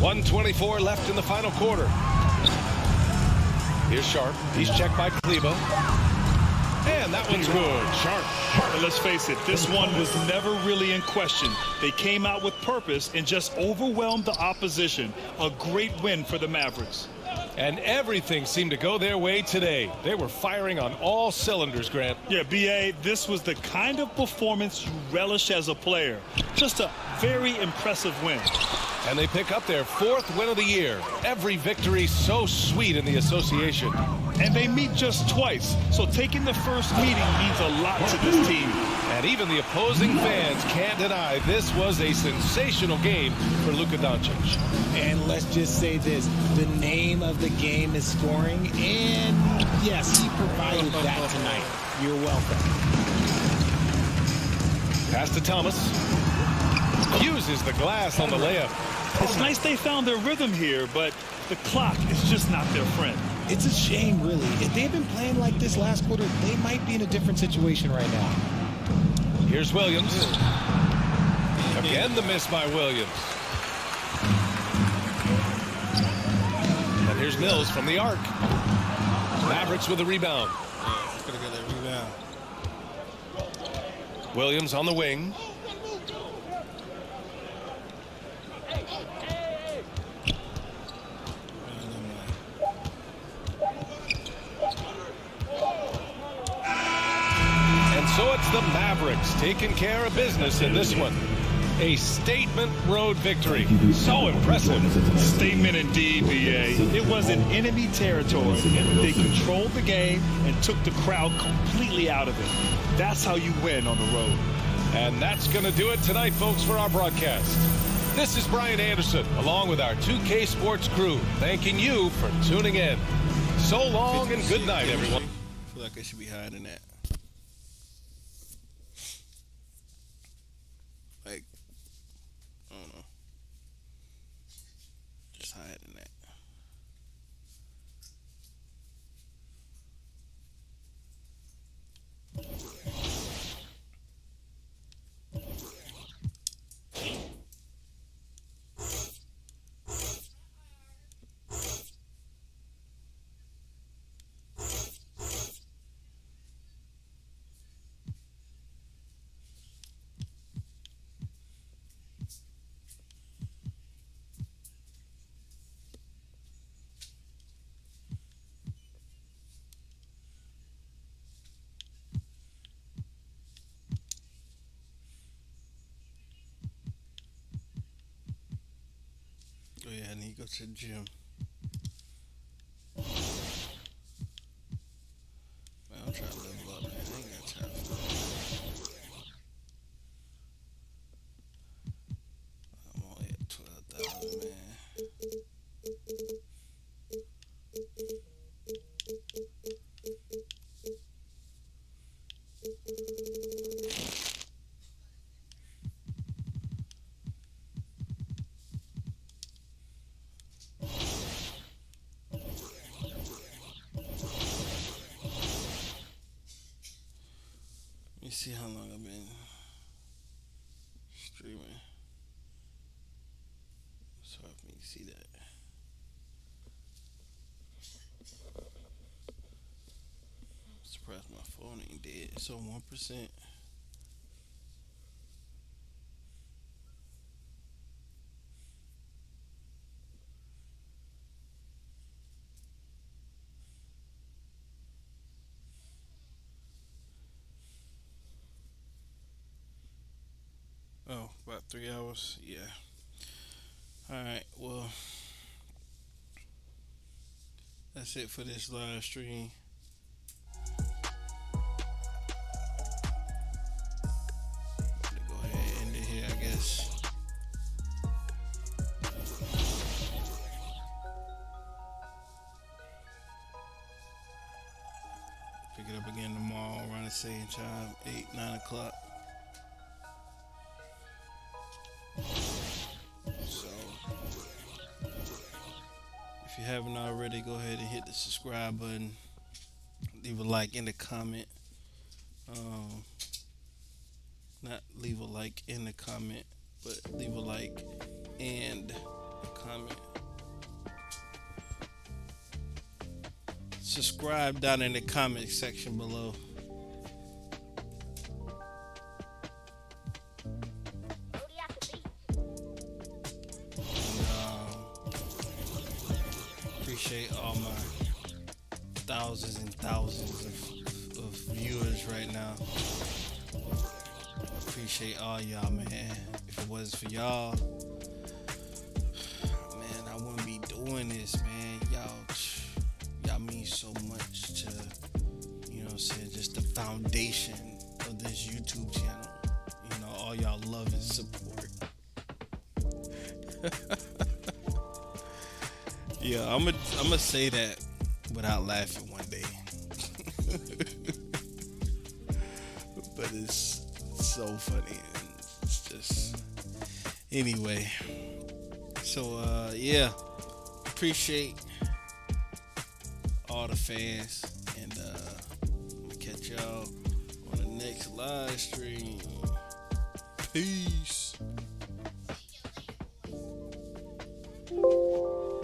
Speaker 8: 1:24 left in the final quarter. Here's Sharp. He's checked by Kleba. And that one's good.
Speaker 12: Sharp. But let's face it, this one was never really in question. They came out with purpose and just overwhelmed the opposition. A great win for the Mavericks.
Speaker 8: And everything seemed to go their way today. They were firing on all cylinders, Grant.
Speaker 12: Yeah, B.A., this was the kind of performance you relish as a player. Just a very impressive win.
Speaker 8: And they pick up their 4th win of the year. Every victory so sweet in the association.
Speaker 12: And they meet just twice, so taking the first meeting means a lot to this team.
Speaker 8: And even the opposing fans can't deny this was a sensational game for Luka Doncic.
Speaker 11: And let's just say this, the name of the game is scoring, and yes, he provided that tonight. You're welcome.
Speaker 8: Pass to Thomas. Uses the glass on the layup.
Speaker 12: It's nice they found their rhythm here, but the clock is just not their friend.
Speaker 11: It's a shame, really. If they had been playing like this last quarter, they might be in a different situation right now.
Speaker 8: Here's Williams. Again, the miss by Williams. And here's Mills from the arc. Mavericks with a rebound.
Speaker 1: Gotta get that rebound.
Speaker 8: Williams on the wing. So it's the Mavericks taking care of business in this one. A statement road victory. So impressive.
Speaker 12: Statement indeed, B.A. It was in enemy territory. They controlled the game and took the crowd completely out of it. That's how you win on the road.
Speaker 8: And that's going to do it tonight, folks, for our broadcast. This is Brian Anderson, along with our 2K Sports crew, thanking you for tuning in. So long and good night, everyone.
Speaker 1: I feel like I should be higher than that. Like, I don't know. Just higher than that. Oh yeah, I need to go to the gym. Man, I'm trying to level up, man. I ain't got time for that. I'm only at 12,000, man. Let me see how long I've been streaming. So I can see that. I'm surprised my phone ain't dead. It's on 1%. Oh, about 3 hours? Yeah. Alright, well, that's it for this live stream. I'm gonna go ahead and end it here, I guess. Pick it up again tomorrow around the same time, 8, 9 o'clock. So, if you haven't already, go ahead and hit the subscribe button. Leave a like in the comment. Not leave a like in the comment, but leave a like and a comment. Subscribe down in the comment section below. appreciate all my thousands and thousands of viewers right now. Appreciate all y'all, man. If it wasn't for y'all, man, I wouldn't be doing this, man. Y'all mean so much to, you know what I'm saying, just the foundation of this YouTube channel. You know, all y'all love and support. Yeah, I'm gonna say that without laughing one day. But it's so funny, and it's just anyway. So yeah, appreciate all the fans, and I'm gonna catch y'all on the next live stream. Peace.